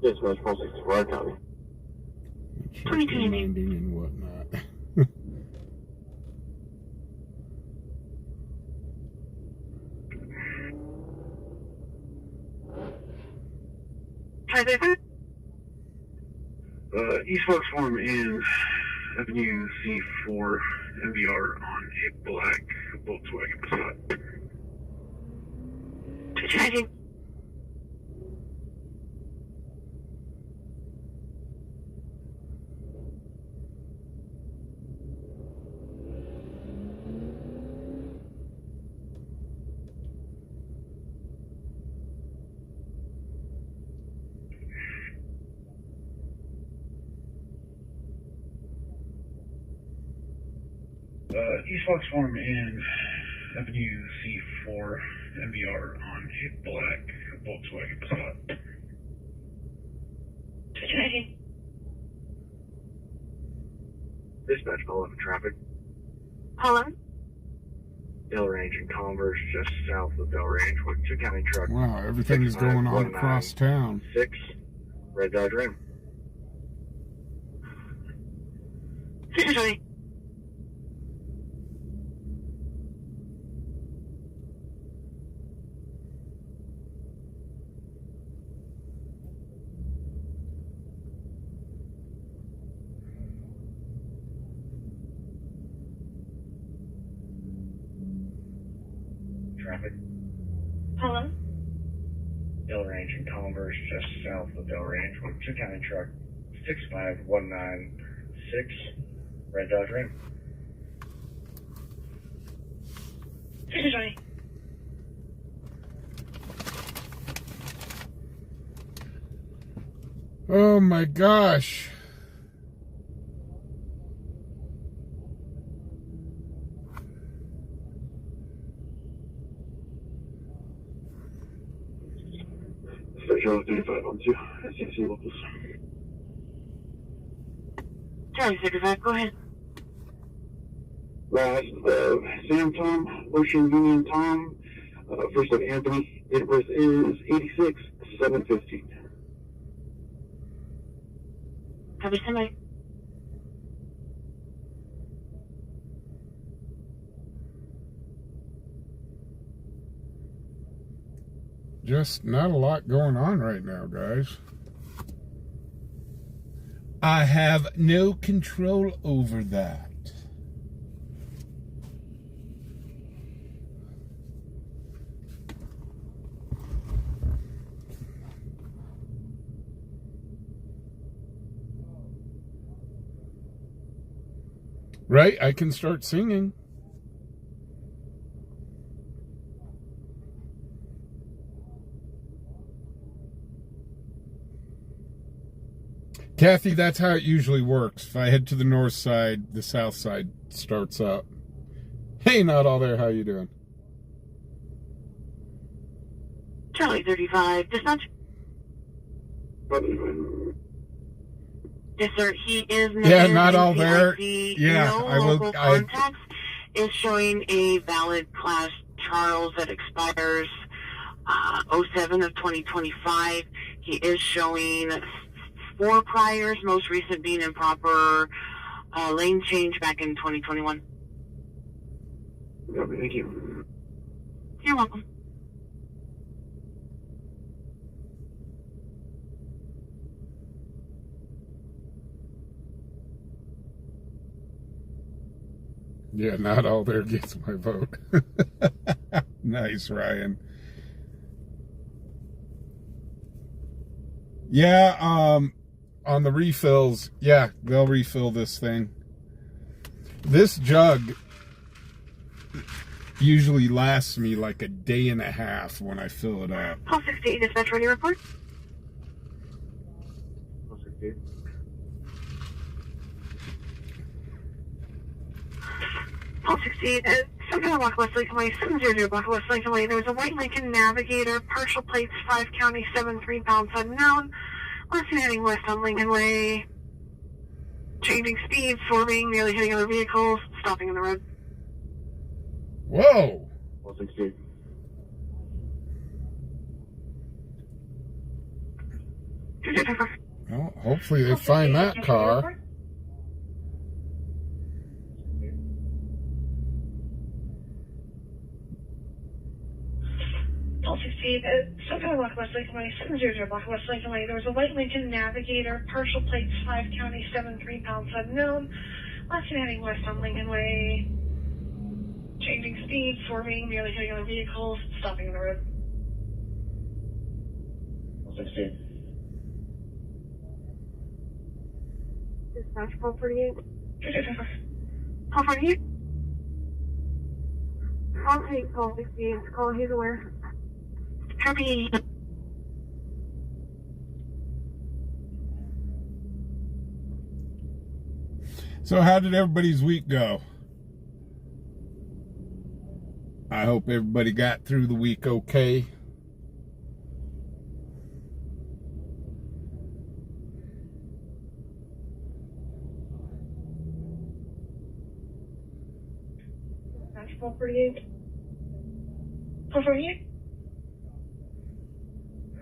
E: Yes, Dispatch 1264, I copy.
B: 2218 and whatnot.
F: Hi there.
E: East Foxfarm and Avenue C4 MVR on a black Volkswagen Passat.
F: 2218.
E: East Foxfarm and Avenue C4 MVR on a black Volkswagen Passat.
F: 2218.
E: Dispatch calling for traffic.
F: Hello?
E: Del Range and Converse, just south of Del Range, with 2 county truck.
B: Wow, everything is going on across town.
E: 6, Red Dodge Ram.
F: 2220.
E: Traffic.
F: Hello?
E: Del Range and Converse, just south of Del Range, with 2 county truck. 65196, Red Dodge Ram.
F: 2220.
B: Oh my gosh.
E: Charlie 3512. SCC locals.
A: Charlie 35, go ahead.
E: Last Sam Tom, Ocean Union Tom, first of Anthony. Date of birth is 86-715.
A: Copy, somebody.
B: Just not a lot going on right now, guys. I have no control over that. Right, I can start singing. Kathy, that's how it usually works. If I head to the north side, the south side starts up. Hey, not all there. How you doing?
A: Charlie 35, dispatch. Yes, sir. He is
B: yeah, not all there. Yeah,
A: no
B: I will.
A: Local contacts is showing a valid Class Charles that expires 07 of 2025. He is showing 4 priors, most recent being improper lane change back in 2021.
E: Thank you.
A: You're welcome.
B: Yeah, not all there gets my vote. Nice, Ryan. Yeah, on the refills, yeah, they'll refill this thing. This jug usually lasts me like a day and a half when I fill it up.
A: Call 68, dispatch, ready report.
E: Call 68.
C: Call 68, some kind of block West Lincoln Way, 700 block West Lincoln Way. There was a white Lincoln Navigator, partial plates, 5 county, 73 pounds unknown. Last seen heading west on Lincoln Way. Changing speed, swerving, nearly hitting other vehicles, stopping in the road.
B: Whoa!
E: Call 68.
B: Well, hopefully they find that car.
C: Call 68, some kind of block West Lincoln Way, 700 block West Lincoln Way. There was a white Lincoln Navigator, partial plates, 5 county, 73 pounds unknown. Last seen heading west on Lincoln Way. Changing speed, swerving, nearly hitting other vehicles, stopping in the road.
E: Call 68.
J: Dispatch, call 48.
C: Call 48.
J: I'll take call 68. Call, he's aware.
C: Copy.
B: So how did everybody's week go? I hope everybody got through the week okay.
C: Dispatch, call 48. Call 48.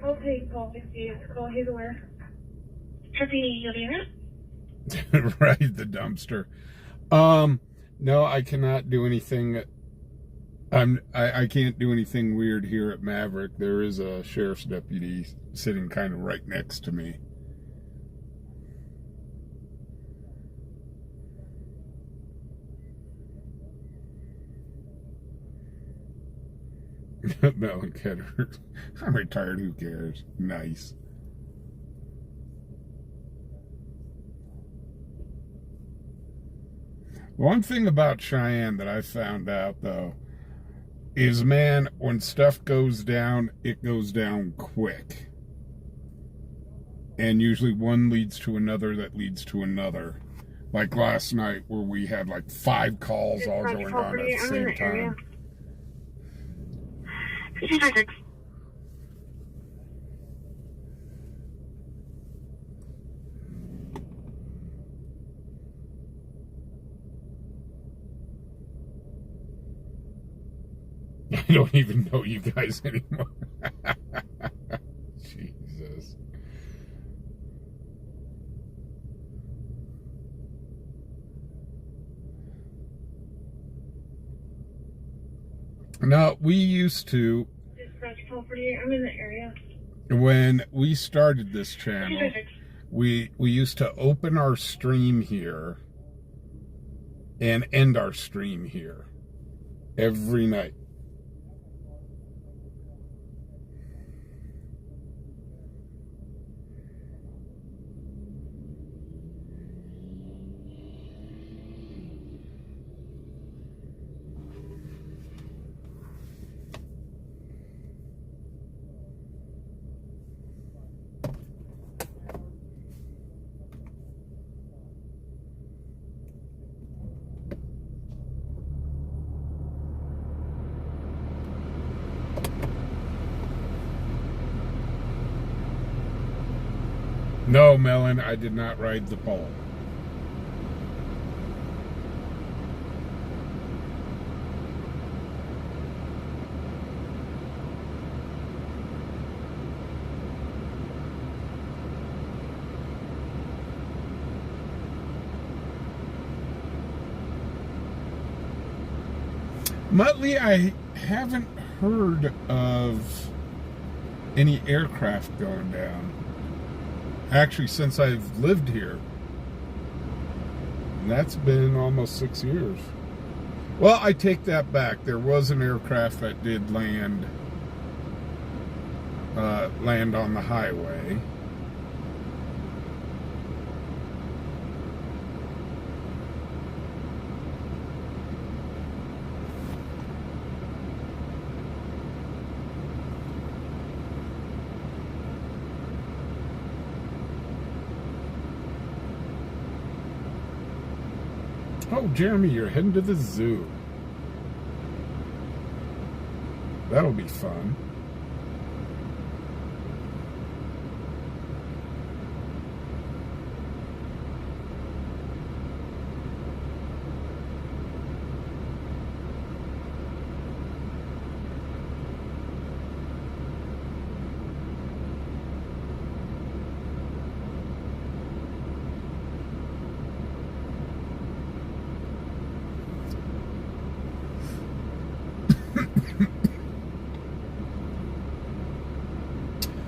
J: I'll take call 68. Call, he's aware.
C: Copy, Yelena.
B: Right, the dumpster. No, I cannot do anything. I can't do anything weird here at Maverick. There is a sheriff's deputy sitting kind of right next to me. Melonketter. I'm retired, who cares? Nice. One thing about Cheyenne that I found out, though, is, man, when stuff goes down, it goes down quick. And usually one leads to another that leads to another. Like last night where we had like 5 calls all going on at the same time.
C: 56.
B: don't even know you guys anymore. Jesus. No, we used to,
C: Dispatch call 48. I'm in the area.
B: when we started this channel, we used to open our stream here and end our stream here every night. No, Melon, I did not ride the pole. Muttley, I haven't heard of any aircraft going down. Actually, since I've lived here. And that's been almost 6 years. Well, I take that back. There was an aircraft that did land on the highway. Oh, Jeremy, you're heading to the zoo. That'll be fun.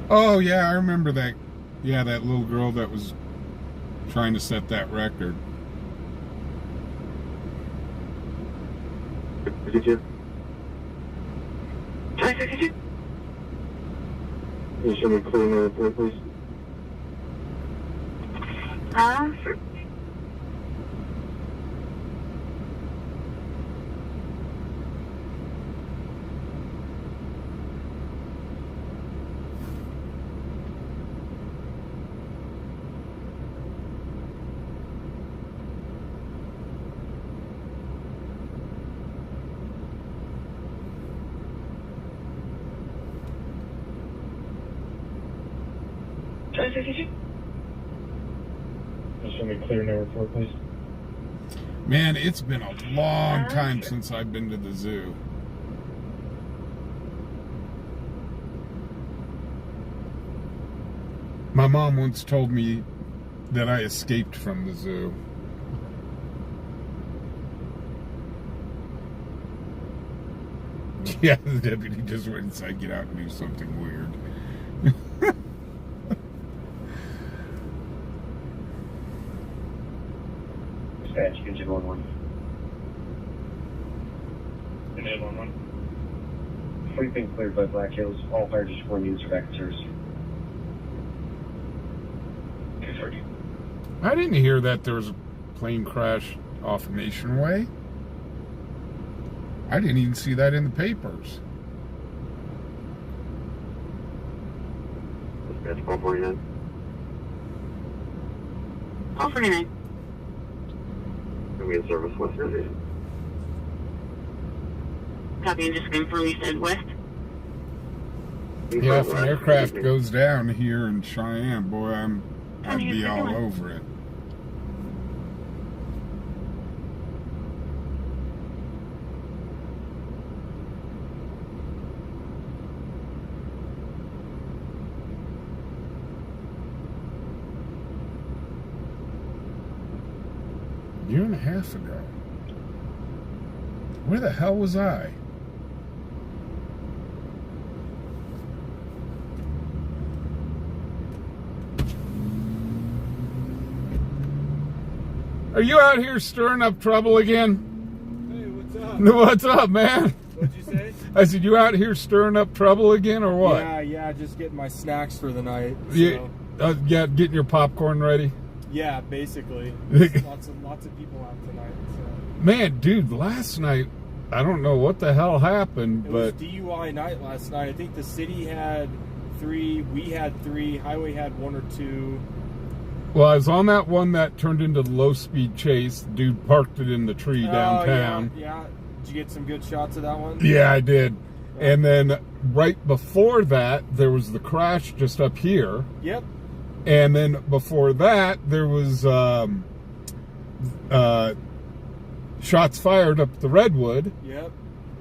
B: Oh, yeah, I remember that. Yeah, that little girl that was trying to set that record.
E: Did you?
C: Did you?
E: Can you show me clear the report, please?
C: Sure.
E: Can you show me clear no report, please?
B: Man, it's been a long time since I've been to the zoo. My mom once told me that I escaped from the zoo. Yeah, the deputy just went inside, get out and do something weird.
E: Dispatch, engine 11. Engine 11. Fleet being cleared by Black Hills. All fire district 1 units are back in service. 230.
B: I didn't hear that there was a plane crash off Nation Way. I didn't even see that in the papers.
E: Dispatch 449.
F: 449.
E: We in service, what's your name?
F: Copy, and just confirm you said west.
B: Yeah, if an aircraft goes down here in Cheyenne, boy, I'd be all over it. year and a half ago. Where the hell was I? Are you out here stirring up trouble again?
K: Hey, what's up?
B: No, what's up, man?
K: What'd you say?
B: I said, you out here stirring up trouble again, or what?
K: Yeah, just getting my snacks for the night. So.
B: Yeah, getting your popcorn ready?
K: Yeah, basically. lots of people out tonight. So.
B: Man, dude, last night, I don't know what the hell happened,
K: It
B: but...
K: was DUI night last night. I think the city had 3, we had 3, highway had 1 or 2.
B: Well, I was on that one that turned into the low-speed chase. Dude parked it in the tree downtown.
K: Yeah. Did you get some good shots of that one?
B: Yeah, I did. And then right before that, there was the crash just up here.
K: Yep.
B: And then before that, there was shots fired up the Redwood.
K: Yep.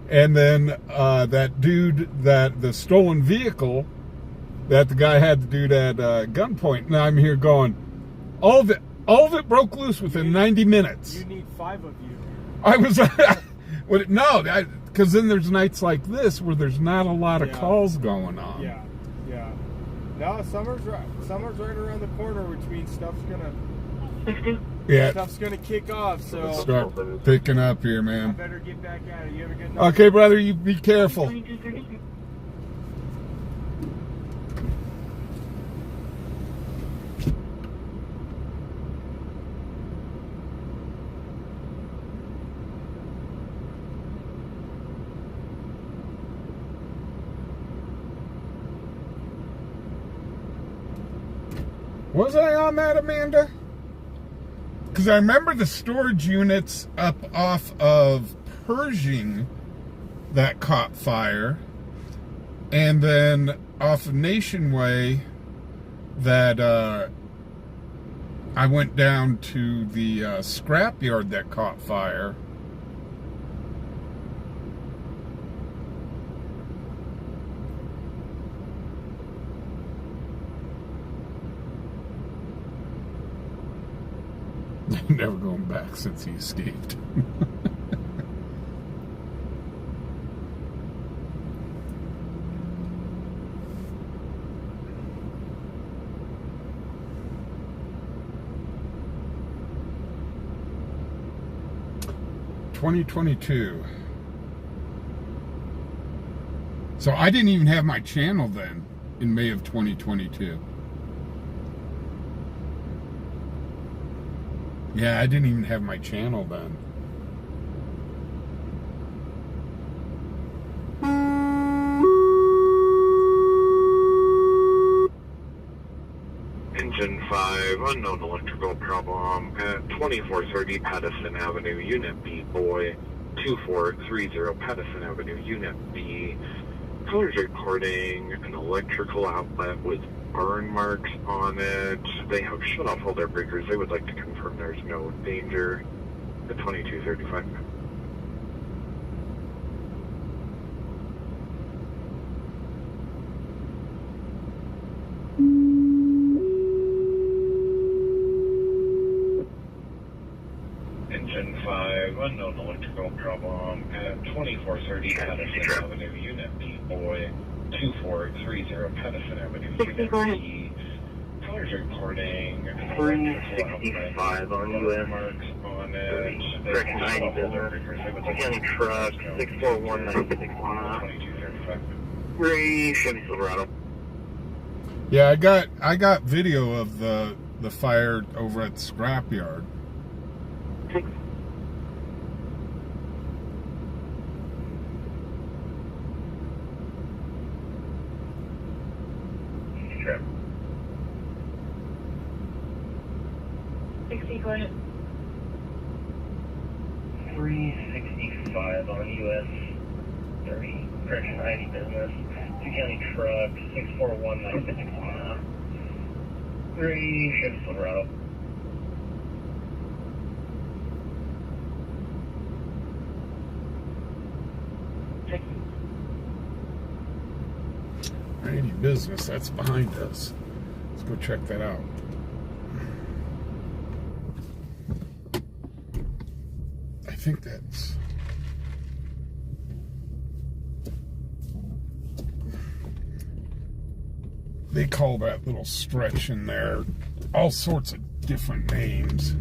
B: And then that dude, the stolen vehicle, that the guy had the dude at gunpoint. Now I'm here going, all of it broke loose within 90 minutes.
K: You need 5 of you.
B: I was, because then there's nights like this where there's not a lot of calls going on.
K: Yeah. No, summer's right around the corner, which means stuff's gonna kick off. So
B: start picking up here,
K: I
B: man.
K: better get back at it. You have a good night.
B: Okay, brother, you be careful. Was I on that, Amanda? Because I remember the storage units up off of Pershing that caught fire. And then off of Nation Way that I went down to the scrapyard that caught fire. Never going back since he escaped. (2022). So I didn't even have my channel then in May of 2022. Yeah, I didn't even have my channel then.
E: Engine 5, unknown electrical problem at 2430 Pattison Avenue, Unit B, boy. 2430 Pattison Avenue, Unit B. Callers reporting an electrical outlet with burn marks on it. They have shut off all their breakers. They would like to confirm there's no danger at 2235. Engine 5, unknown electrical problem at 2430 Pattison Avenue, Unit B, boy. 2430 Pattison Avenue, Unit B. Callers reporting
H: 365 on US
E: marks on it.
H: Correction 90 business. County truck 64196. 3 Chevy Silverado.
B: Yeah, I got video of the fire over at the scrapyard.
E: Trip.
C: 60, go ahead.
H: 365 on US 30. Correction 90 business. 2 County truck 64196. 3 Chevy Silverado.
B: Any business, that's behind us. Let's go check that out. I think that's... They call that little stretch in there all sorts of different names.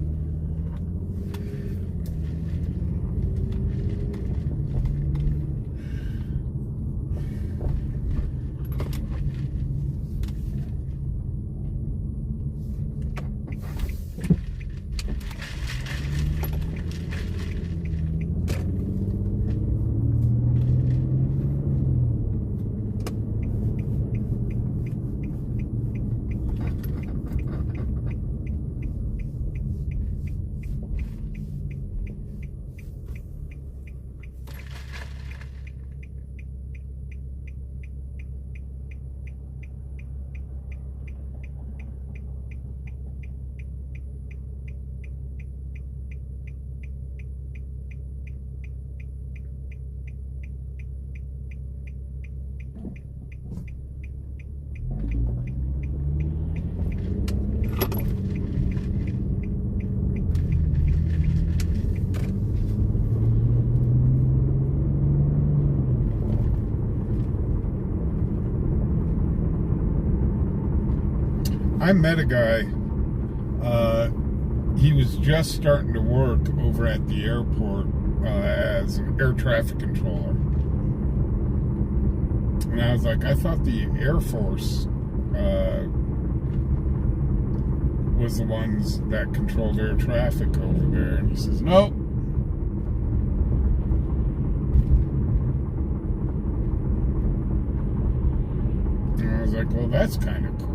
B: I met a guy, he was just starting to work over at the airport as an air traffic controller. And I was like, I thought the Air Force was the ones that controlled air traffic over there. And he says, nope. And I was like, well, that's kind of cool.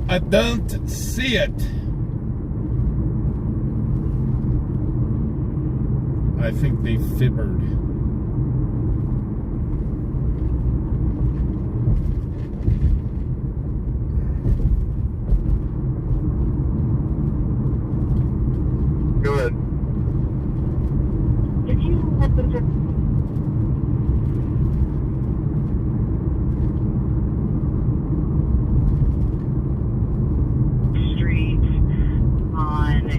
B: I don't see it. I think they fibbered.
E: Go ahead.
J: Did you let them just...
A: on a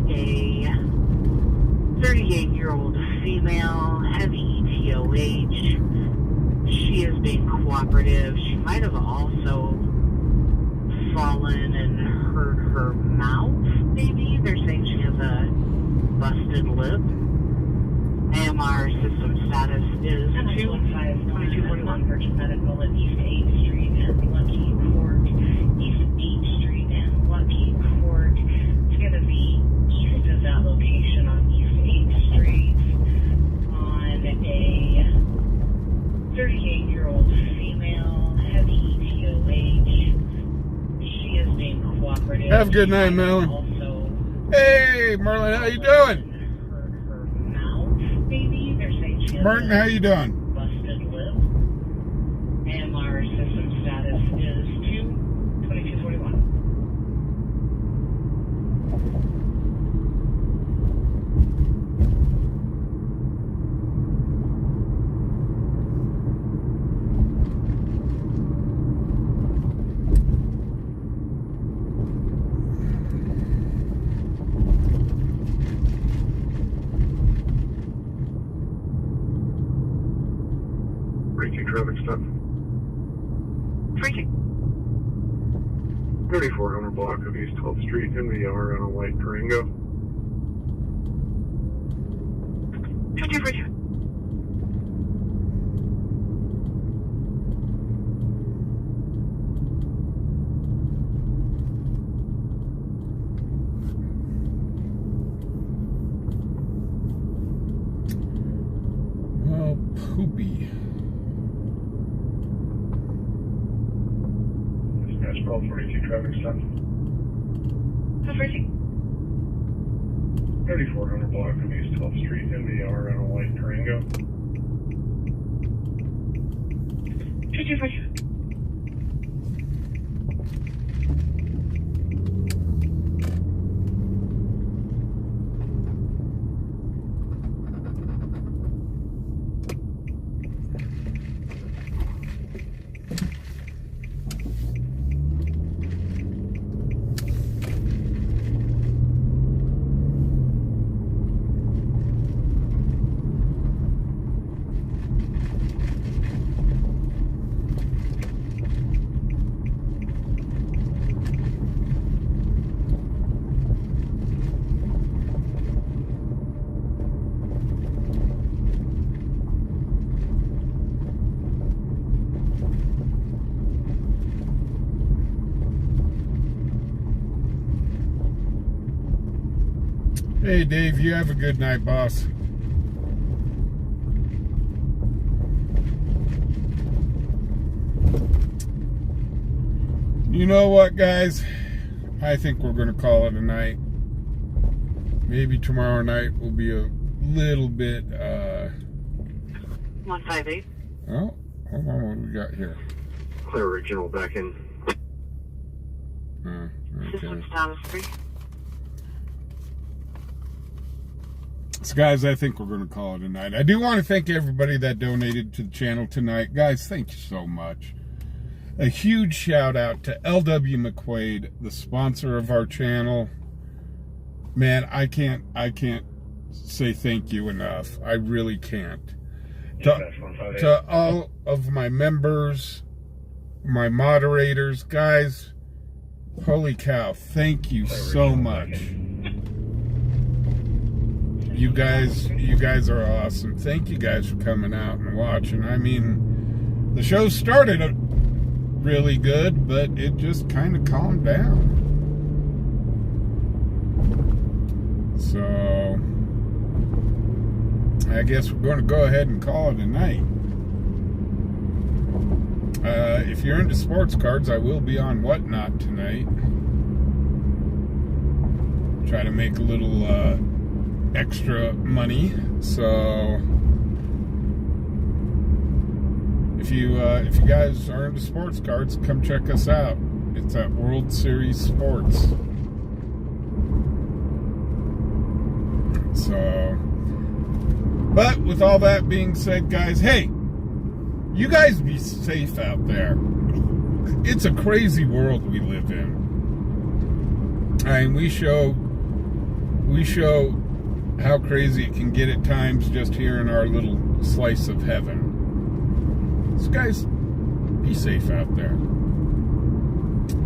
A: 38-year-old female, heavy ETOH. She is being cooperative. She might have also fallen and hurt her mouth, maybe. They're saying she has a busted lip. AMR system status is 2241 Virgin Medical at East 8th Street and Lucky Court. East 8th Street and Lucky Court. It's going to be east of that location on East 8th Street on a 38-year-old female, heavy ETOH. She is being cooperative.
B: Have a good night, Merlin. Hey, Merlin, how you doing? Martin, how you doing?
A: Busted lip. AMR system status is 2241.
E: block of East 12th Street in the hour on a white Durango.
F: 5242.
B: Well, poopy.
E: Dispatch 1242 traffic stop.
F: 242.
E: 3400 block of East 12th Street in the hour on a white Durango.
F: 2242.
B: Hey, Dave, you have a good night, boss. You know what, guys? I think we're going to call it a night. Maybe tomorrow night will be a little bit,
F: 158.
B: Oh, hold on, what do we got here?
E: Clear original back in.
B: Oh, okay.
F: System status 3.
B: So guys, I think we're going to call it a night. I do want to thank everybody that donated to the channel tonight. Guys, thank you so much. A huge shout out to LW McQuaid, the sponsor of our channel. Man, I can't say thank you enough. I really can't. To all of my members, my moderators, guys, holy cow, thank you so much. You guys are awesome. Thank you guys for coming out and watching. I mean, the show started really good, but it just kind of calmed down. So, I guess we're going to go ahead and call it a night. If you're into sports cards, I will be on Whatnot tonight. Try to make a little extra money. So if you guys are into sports cards, come check us out. It's at World Series Sports. So, but with all that being said, guys, hey, you guys be safe out there. It's a crazy world we live in. I mean, we show how crazy it can get at times just here in our little slice of heaven. So guys, be safe out there.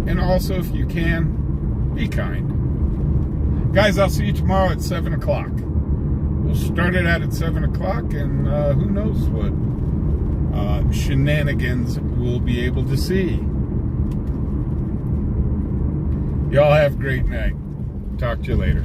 B: And also, if you can, be kind. Guys, I'll see you tomorrow at 7 o'clock. We'll start it out at 7 o'clock, and who knows what shenanigans we'll be able to see. Y'all have a great night. Talk to you later.